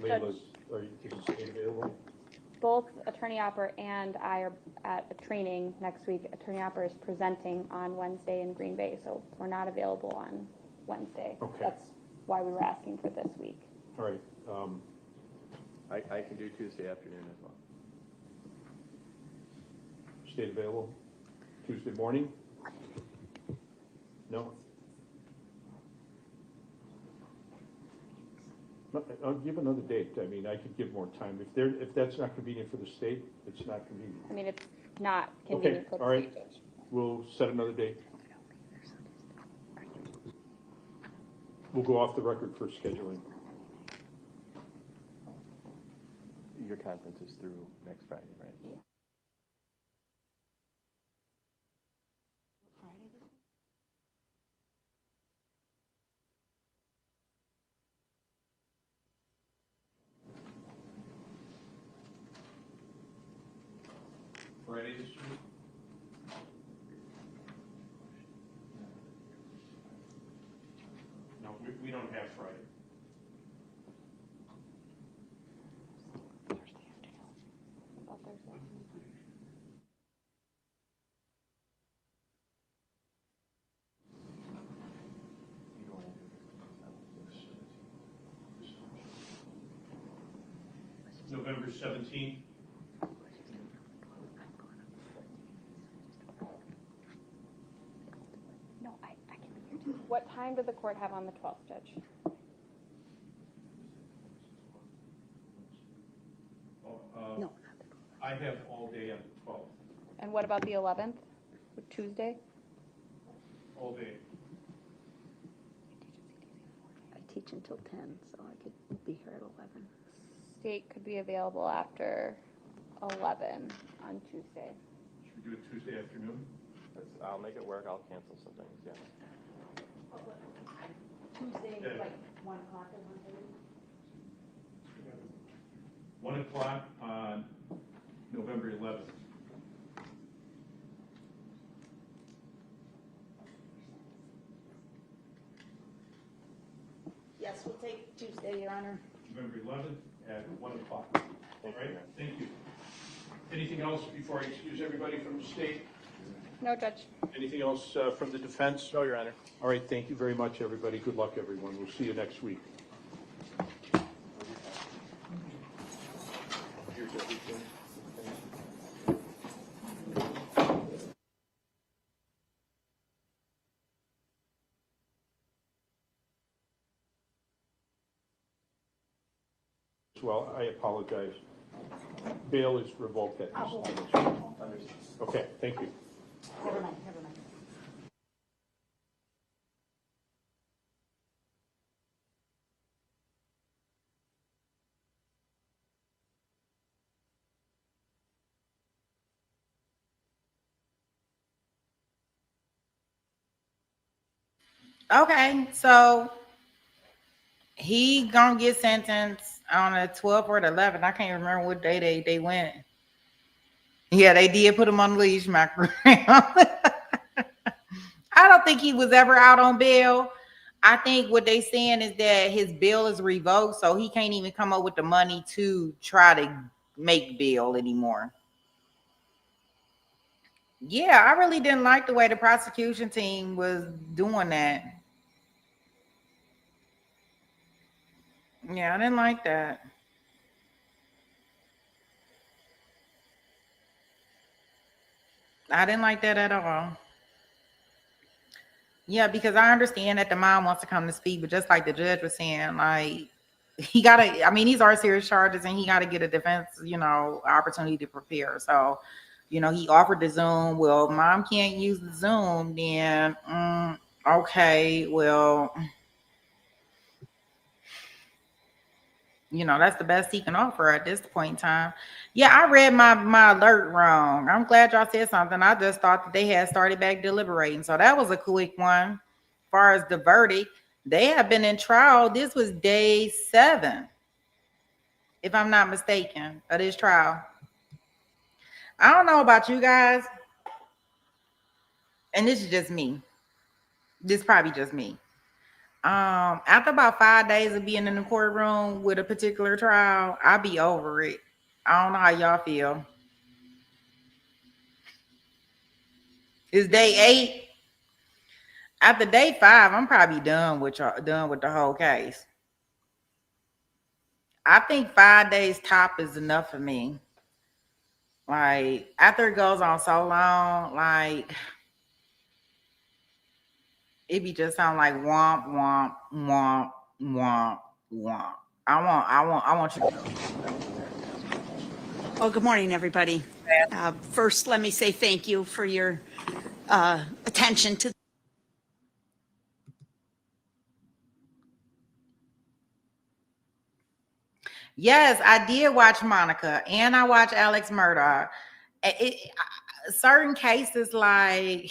[SPEAKER 10] Layla's, is the state available?
[SPEAKER 12] Both Attorney Opper and I are at a training next week. Attorney Opper is presenting on Wednesday in Green Bay, so we're not available on Wednesday.
[SPEAKER 10] Okay.
[SPEAKER 12] That's why we were asking for this week.
[SPEAKER 10] All right.
[SPEAKER 13] I can do Tuesday afternoon as well.
[SPEAKER 10] State available? Tuesday morning? No? No, I'll give another date. I mean, I could give more time. If that's not convenient for the state, it's not convenient.
[SPEAKER 12] I mean, it's not
[SPEAKER 10] Okay,
[SPEAKER 12] convenient for the
[SPEAKER 10] all right.
[SPEAKER 12] state judge.
[SPEAKER 10] We'll set another date. We'll go off the record for scheduling.
[SPEAKER 13] Your conference is through next Friday, right?
[SPEAKER 10] Friday this week? No, we don't have Friday.
[SPEAKER 12] About Thursday.
[SPEAKER 10] November 17th?
[SPEAKER 12] No, I can be here too. What time did the court have on the 12th, Judge?
[SPEAKER 10] No. I have all day on the 12th,
[SPEAKER 12] And what about the 11th, Tuesday?
[SPEAKER 10] all day.
[SPEAKER 11] I teach until 10, so I could be here at 11.
[SPEAKER 12] State could be available after 11 on Tuesday.
[SPEAKER 10] Should we do it Tuesday afternoon?
[SPEAKER 13] I'll make it work. I'll cancel some things, yeah.
[SPEAKER 11] Tuesday,
[SPEAKER 10] Yeah.
[SPEAKER 11] like 1 o'clock or 1:30?
[SPEAKER 10] 1 o'clock on November 11th.
[SPEAKER 11] Yes, we'll take Tuesday, Your Honor.
[SPEAKER 10] November 11th at 1 o'clock. All right, thank you. Anything else before I excuse everybody from the state?
[SPEAKER 12] No, Judge.
[SPEAKER 10] Anything else from the defense?
[SPEAKER 13] No, Your Honor.
[SPEAKER 10] All right, thank you very much, everybody. Good luck, everyone. We'll see you next week. Here's everything. Well, I apologize. Bail is revoked at this time. Okay, thank you.
[SPEAKER 11] Never mind, never mind.
[SPEAKER 1] Okay, so he gonna get sentenced on the 12th or the 11th. I can't remember what day they went. Yeah, they did put him on leash, Macaroni. I don't think he was ever out on bail. I think what they saying is that his bail is revoked, so he can't even come up with the money to try to make bail anymore. Yeah, I really didn't like the way the prosecution team was doing that. Yeah, I didn't like that. I didn't like that at all. Yeah, because I understand that the mom wants to come to speak, but just like the judge was saying, like he gotta, I mean, these are serious charges and he gotta get a defense, opportunity to prepare. So, he offered the Zoom. Well, mom can't use the Zoom, then okay, well, that's the best he can offer at this point in time. Yeah, I read my alert wrong. I'm glad y'all said something. I just thought that they had started back deliberating. So that was a quick one. As far as the verdict, they have been in trial. This was day 7, if I'm not mistaken, of this trial. I don't know about you guys, and this is just me. This is probably just me. After about 5 days of being in the courtroom with a particular trial, I'll be over it. I don't know how y'all feel. It's day 8. After day 5, I'm probably done with the whole case. I think 5 days top is enough for me. Like, after it goes on so long, like, it be just sound like womp womp womp womp womp. I want you to.
[SPEAKER 14] Well, good morning, everybody. First, let me say thank you for your attention to.
[SPEAKER 1] Yes, I did watch Monica and I watched Alex Murdoch. Certain cases, like,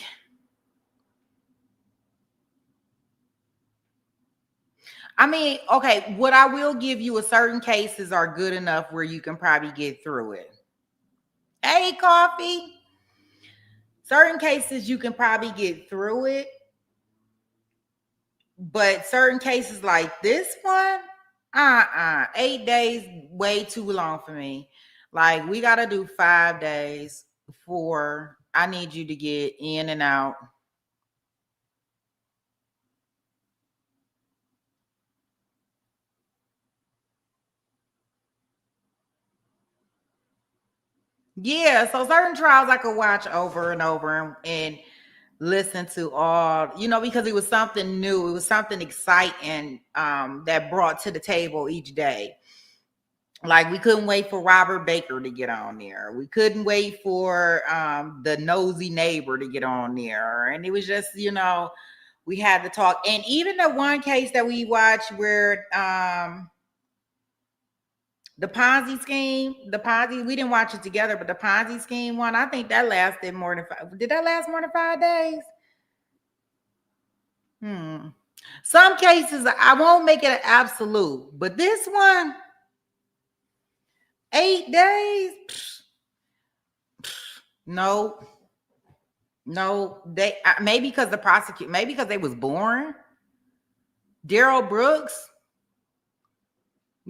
[SPEAKER 1] I mean, okay, what I will give you is certain cases are good enough where you can probably get through it. Hey, Coffee. Certain cases you can probably get through it. But certain cases like this one, 8 days, way too long for me. Like, we got to do 5 days before I need you to get in and out. Yeah, so certain trials I could watch over and over and listen to all, because it was something new. It was something exciting that brought to the table each day. Like, we couldn't wait for Robert Baker to get on there. We couldn't wait for the nosy neighbor to get on there. And it was just, we had to talk. And even the one case that we watched where the Ponzi scheme, we didn't watch it together, but the Ponzi scheme one, I think that lasted more than 5. Did that last more than 5 days? Some cases, I won't make it an absolute, but this one, 8 days? No, they maybe because maybe because they was boring. Darrell Brooks,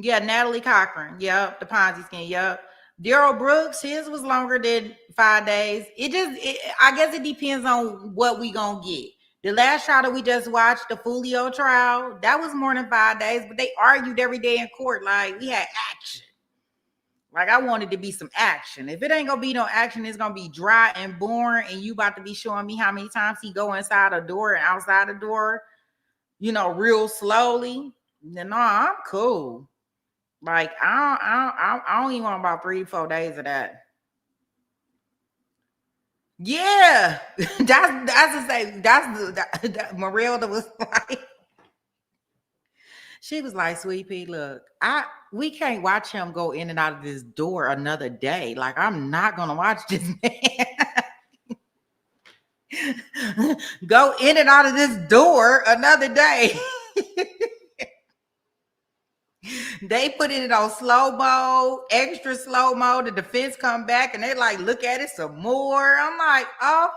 [SPEAKER 1] yeah, Natalie Cochran, yep, the Ponzi scheme, yep. Darrell Brooks, his was longer than 5 days. I guess it depends on what we gonna get. The last trial that we just watched, the Fulio trial, that was more than 5 days, but they argued every day in court. Like, we had action. Like, I wanted to be some action. If it ain't gonna be no action, it's gonna be dry and boring, and you about to be showing me how many times he go inside a door and outside the door, real slowly. No, I'm cool. Like, I don't even want about 3-4 days of that. Yeah, that's the same. That Marilda was like, she was like, Sweet Pea, look, we can't watch him go in and out of this door another day. Like, I'm not gonna watch this man go in and out of this door another day. They put it on slow-mo, extra slow-mo. The defense come back and they like look at it some more. I'm like, oh,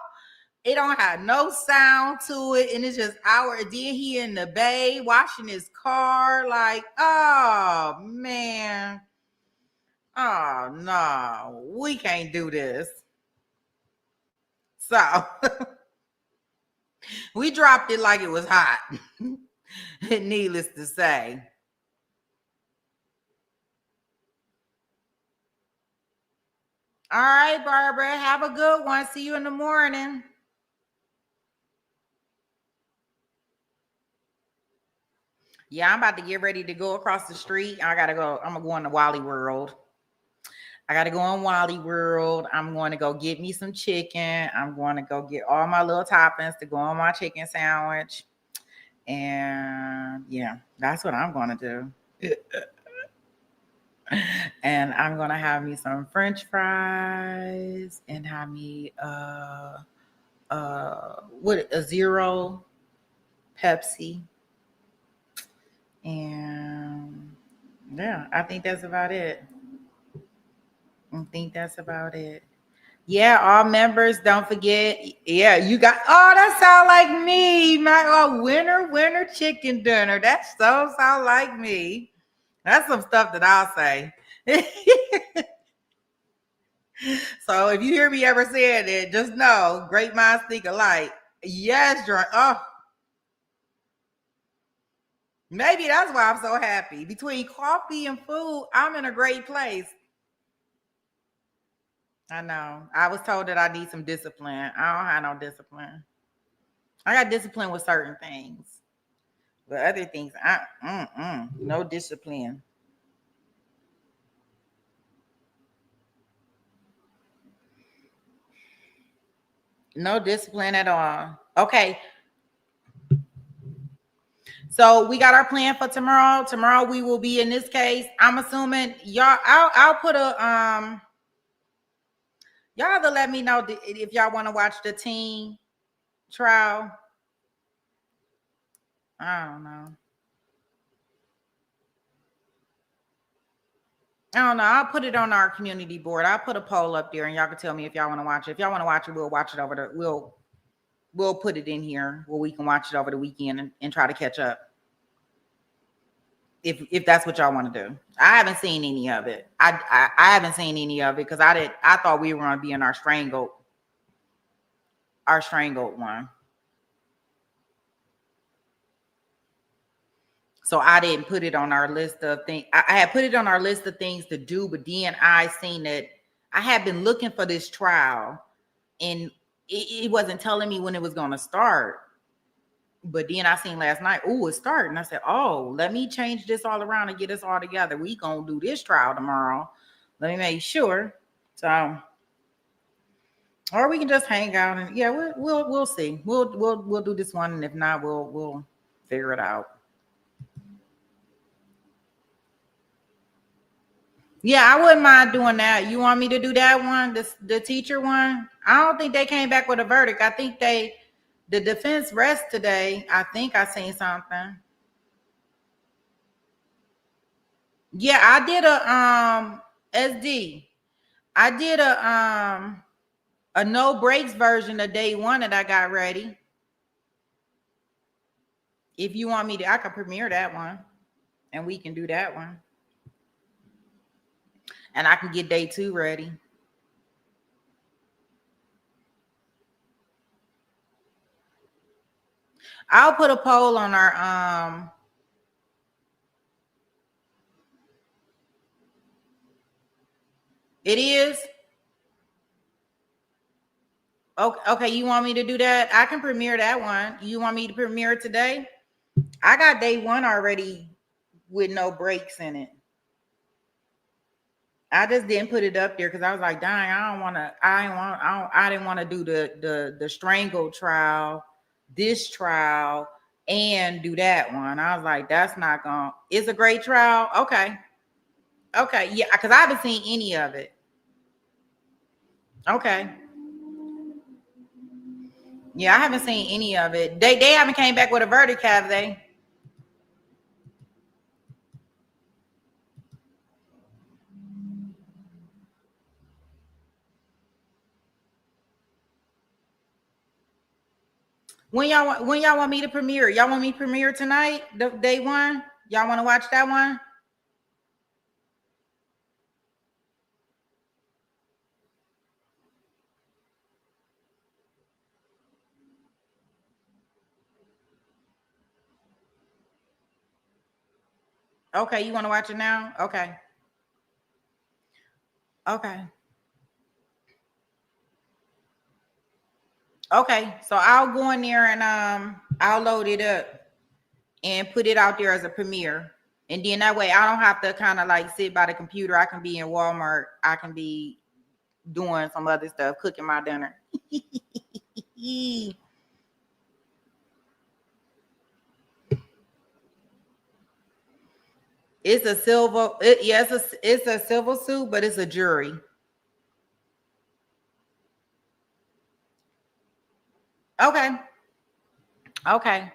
[SPEAKER 1] it don't have no sound to it, and it's just hour. And then he in the bay washing his car. Like, oh man, oh no, we can't do this. So we dropped it like it was hot. Needless to say. All right, Barbara, have a good one. See you in the morning. Yeah, I'm about to get ready to go across the street. I'm gonna go in the Wally World. I gotta go in Wally World. I'm going to go get me some chicken. I'm going to go get all my little toppings to go on my chicken sandwich. And yeah, that's what I'm gonna do. And I'm gonna have me some French fries and have me a zero Pepsi. And yeah, I think that's about it. Yeah, all members, don't forget. Yeah, you got, oh, that sound like me. My winner chicken dinner. That so sound like me. That's some stuff that I'll say. So if you hear me ever saying it, just know, great minds think alike. Yes, oh, maybe that's why I'm so happy. Between coffee and food, I'm in a great place. I know. I was told that I need some discipline. I don't have no discipline. I got discipline with certain things. But other things, no discipline. No discipline at all. Okay. So we got our plan for tomorrow. Tomorrow we will be in this case. I'm assuming y'all, I'll put a y'all have to let me know if y'all want to watch the teen trial. I don't know. I'll put it on our community board. I'll put a poll up there and y'all can tell me if y'all want to watch it. If y'all want to watch it, we'll watch it we'll put it in here where we can watch it over the weekend and try to catch up. If that's what y'all want to do. I haven't seen any of it. I haven't seen any of it because I thought we were going to be in our strangled one. So I didn't put it on our list of things. I had put it on our list of things to do, but then I seen that I had been looking for this trial and it wasn't telling me when it was going to start. But then I seen last night, oh, it's starting. I said, oh, let me change this all around and get us all together. We gonna do this trial tomorrow. Let me make sure. So, or we can just hang out and yeah, we'll see. We'll do this one, and if not, we'll figure it out. Yeah, I wouldn't mind doing that. You want me to do that one, the teacher one? I don't think they came back with a verdict. I think the defense rests today. I think I seen something. Yeah, I did a SD. I did a no breaks version of day one that I got ready. If you want me to, I can premiere that one and we can do that one. And I can get day two ready. I'll put a poll on our it is okay. You want me to do that? I can premiere that one. You want me to premiere it today? I got day one already with no breaks in it. I just didn't put it up there because I was like, dang, I didn't want to do the strangled trial, this trial, and do that one. I was like, that's not gonna. It's a great trial. Okay, yeah, because I haven't seen any of it. Okay, yeah, I haven't seen any of it. They haven't came back with a verdict, have they? When y'all want me to premiere? Y'all want me to premiere tonight? The day one? Y'all want to watch that one? Okay, you want to watch it now? Okay. Okay. Okay. So I'll go in there and I'll load it up and put it out there as a premiere. And then that way I don't have to kind of like sit by the computer. I can be in Walmart. I can be doing some other stuff, cooking my dinner. It's a silver, it's a silver suit, but it's a jury. Okay. Okay.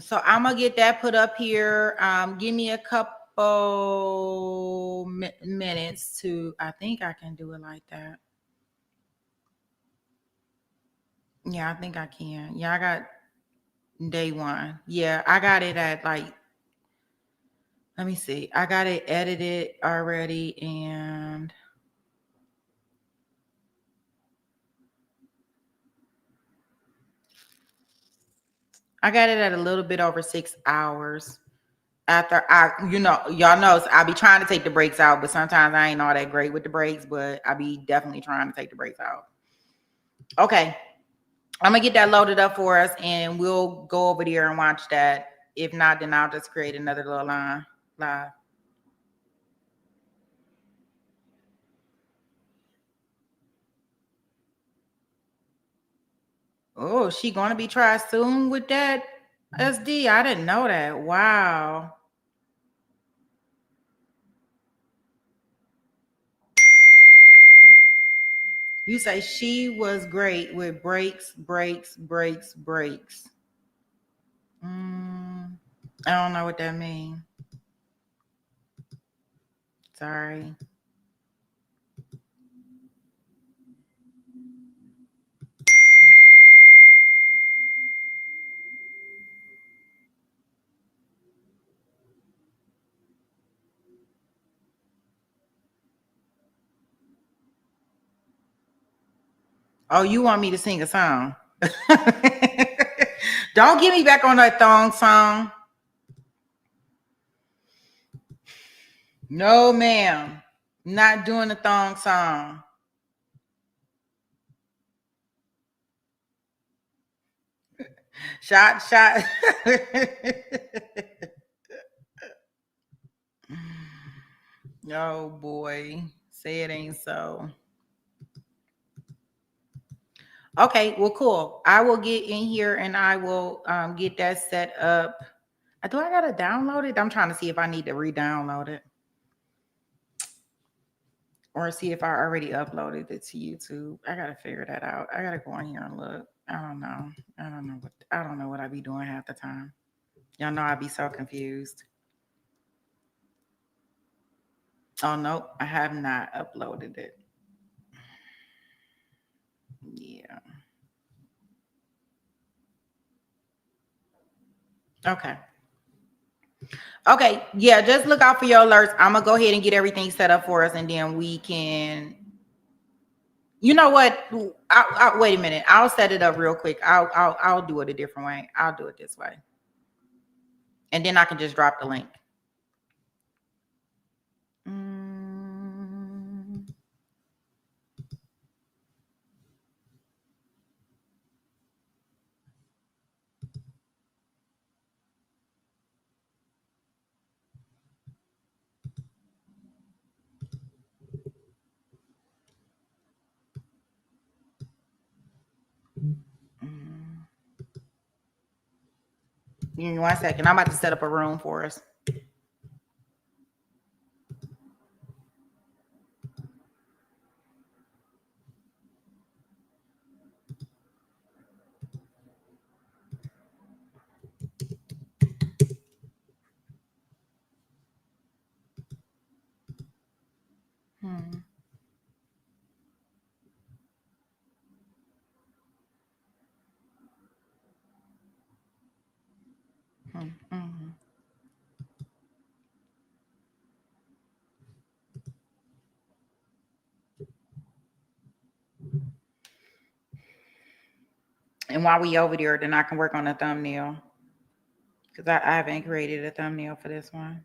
[SPEAKER 1] So I'm gonna get that put up here. Give me a couple minutes to, I think I can do it like that. Yeah, I think I can. Yeah, I got day one. Yeah, I got it at like, let me see. I got it edited already and I got it at a little bit over 6 hours. After y'all know, I be trying to take the breaks out, but sometimes I ain't all that great with the breaks, but I be definitely trying to take the breaks out. Okay. I'm gonna get that loaded up for us and we'll go over there and watch that. If not, then I'll just create another little line live. Oh, she gonna be tried soon with that SD? I didn't know that. Wow. You say she was great with breaks. I don't know what that means. Sorry. Oh, you want me to sing a song? Don't get me back on that thong song. No, ma'am. Not doing the thong song. Shot. Oh boy. Say it ain't so. Okay, well, cool. I will get in here and I will get that set up. Do I gotta download it? I'm trying to see if I need to re-download it. Or see if I already uploaded it to YouTube. I gotta figure that out. I gotta go in here and look. I don't know what I be doing half the time. Y'all know I be so confused. Oh no, I have not uploaded it. Yeah. Okay. Okay. Yeah, just look out for your alerts. I'm gonna go ahead and get everything set up for us, and then we can. You know what? I wait a minute. I'll set it up real quick. I'll do it a different way. I'll do it this way, and then I can just drop the link. Give me 1 second. I'm about to set up a room for us. And while we over there, then I can work on a thumbnail. Because I haven't created a thumbnail for this one.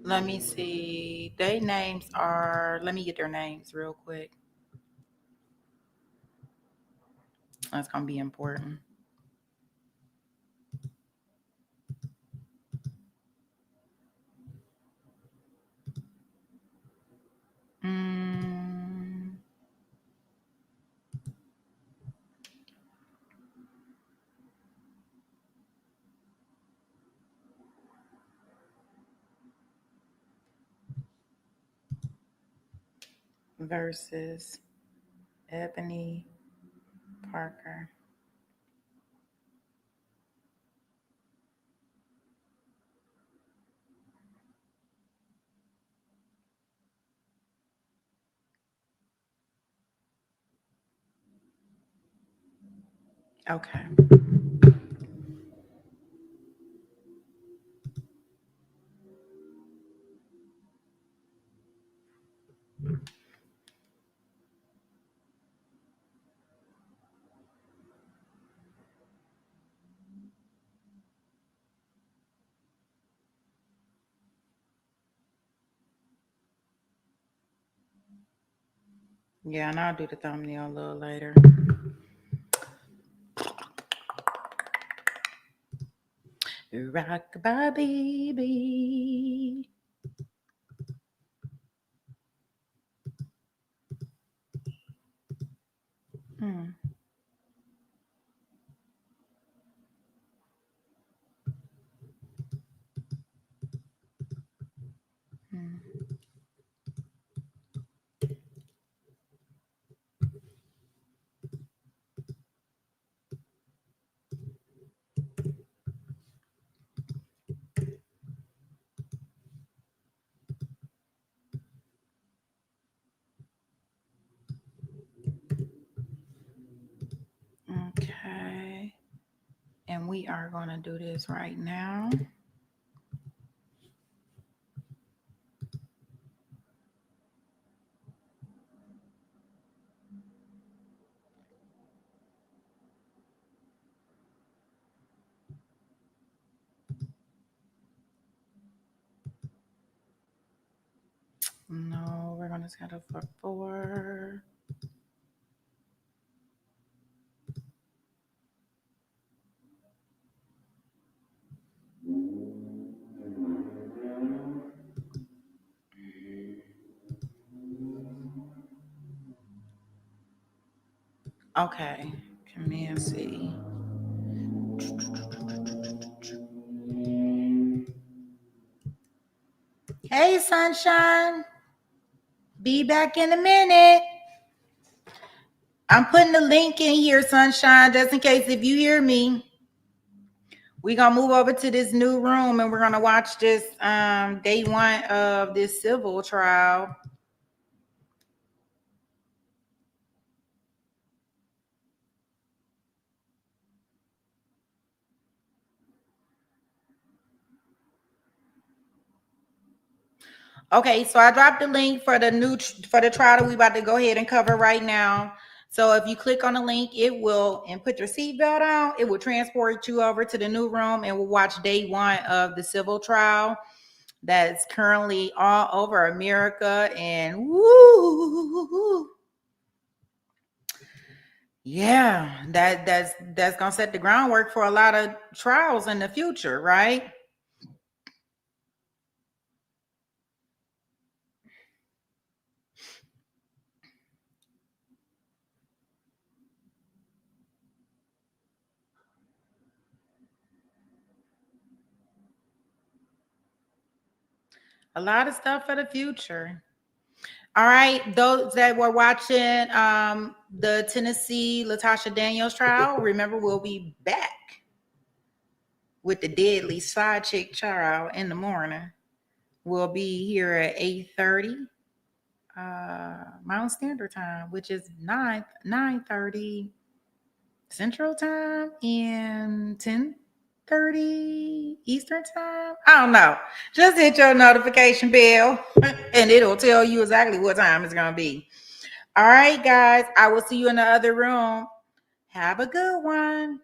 [SPEAKER 1] Let me see. Their names are, let me get their names real quick. That's going to be important. Versus Ebony Parker. Okay. Yeah, and I'll do the thumbnail a little later. Rock-a-bye, baby. Okay. And we are going to do this right now. No, we're going to schedule for 4. Okay. Command C. Hey, sunshine. Be back in a minute. I'm putting the link in here, sunshine, just in case if you hear me. We're going to move over to this new room and we're going to watch this day 1 of this civil trial. Okay, so I dropped the link for the trial that we about to go ahead and cover right now. So if you click on the link, it will, and put your seatbelt on, it will transport you over to the new room and we'll watch day 1 of the civil trial that's currently all over America. And woo, yeah, that's gonna set the groundwork for a lot of trials in the future, right? A lot of stuff for the future. All right, those that were watching the Tennessee Latosha Daniels trial, remember we'll be back with the deadly side chick trial in the morning. We'll be here at 8:30 Mountain Standard Time, which is 9:30 Central Time and 10:30 Eastern Time. I don't know. Just hit your notification bell and it'll tell you exactly what time it's going to be. All right, guys. I will see you in the other room. Have a good one.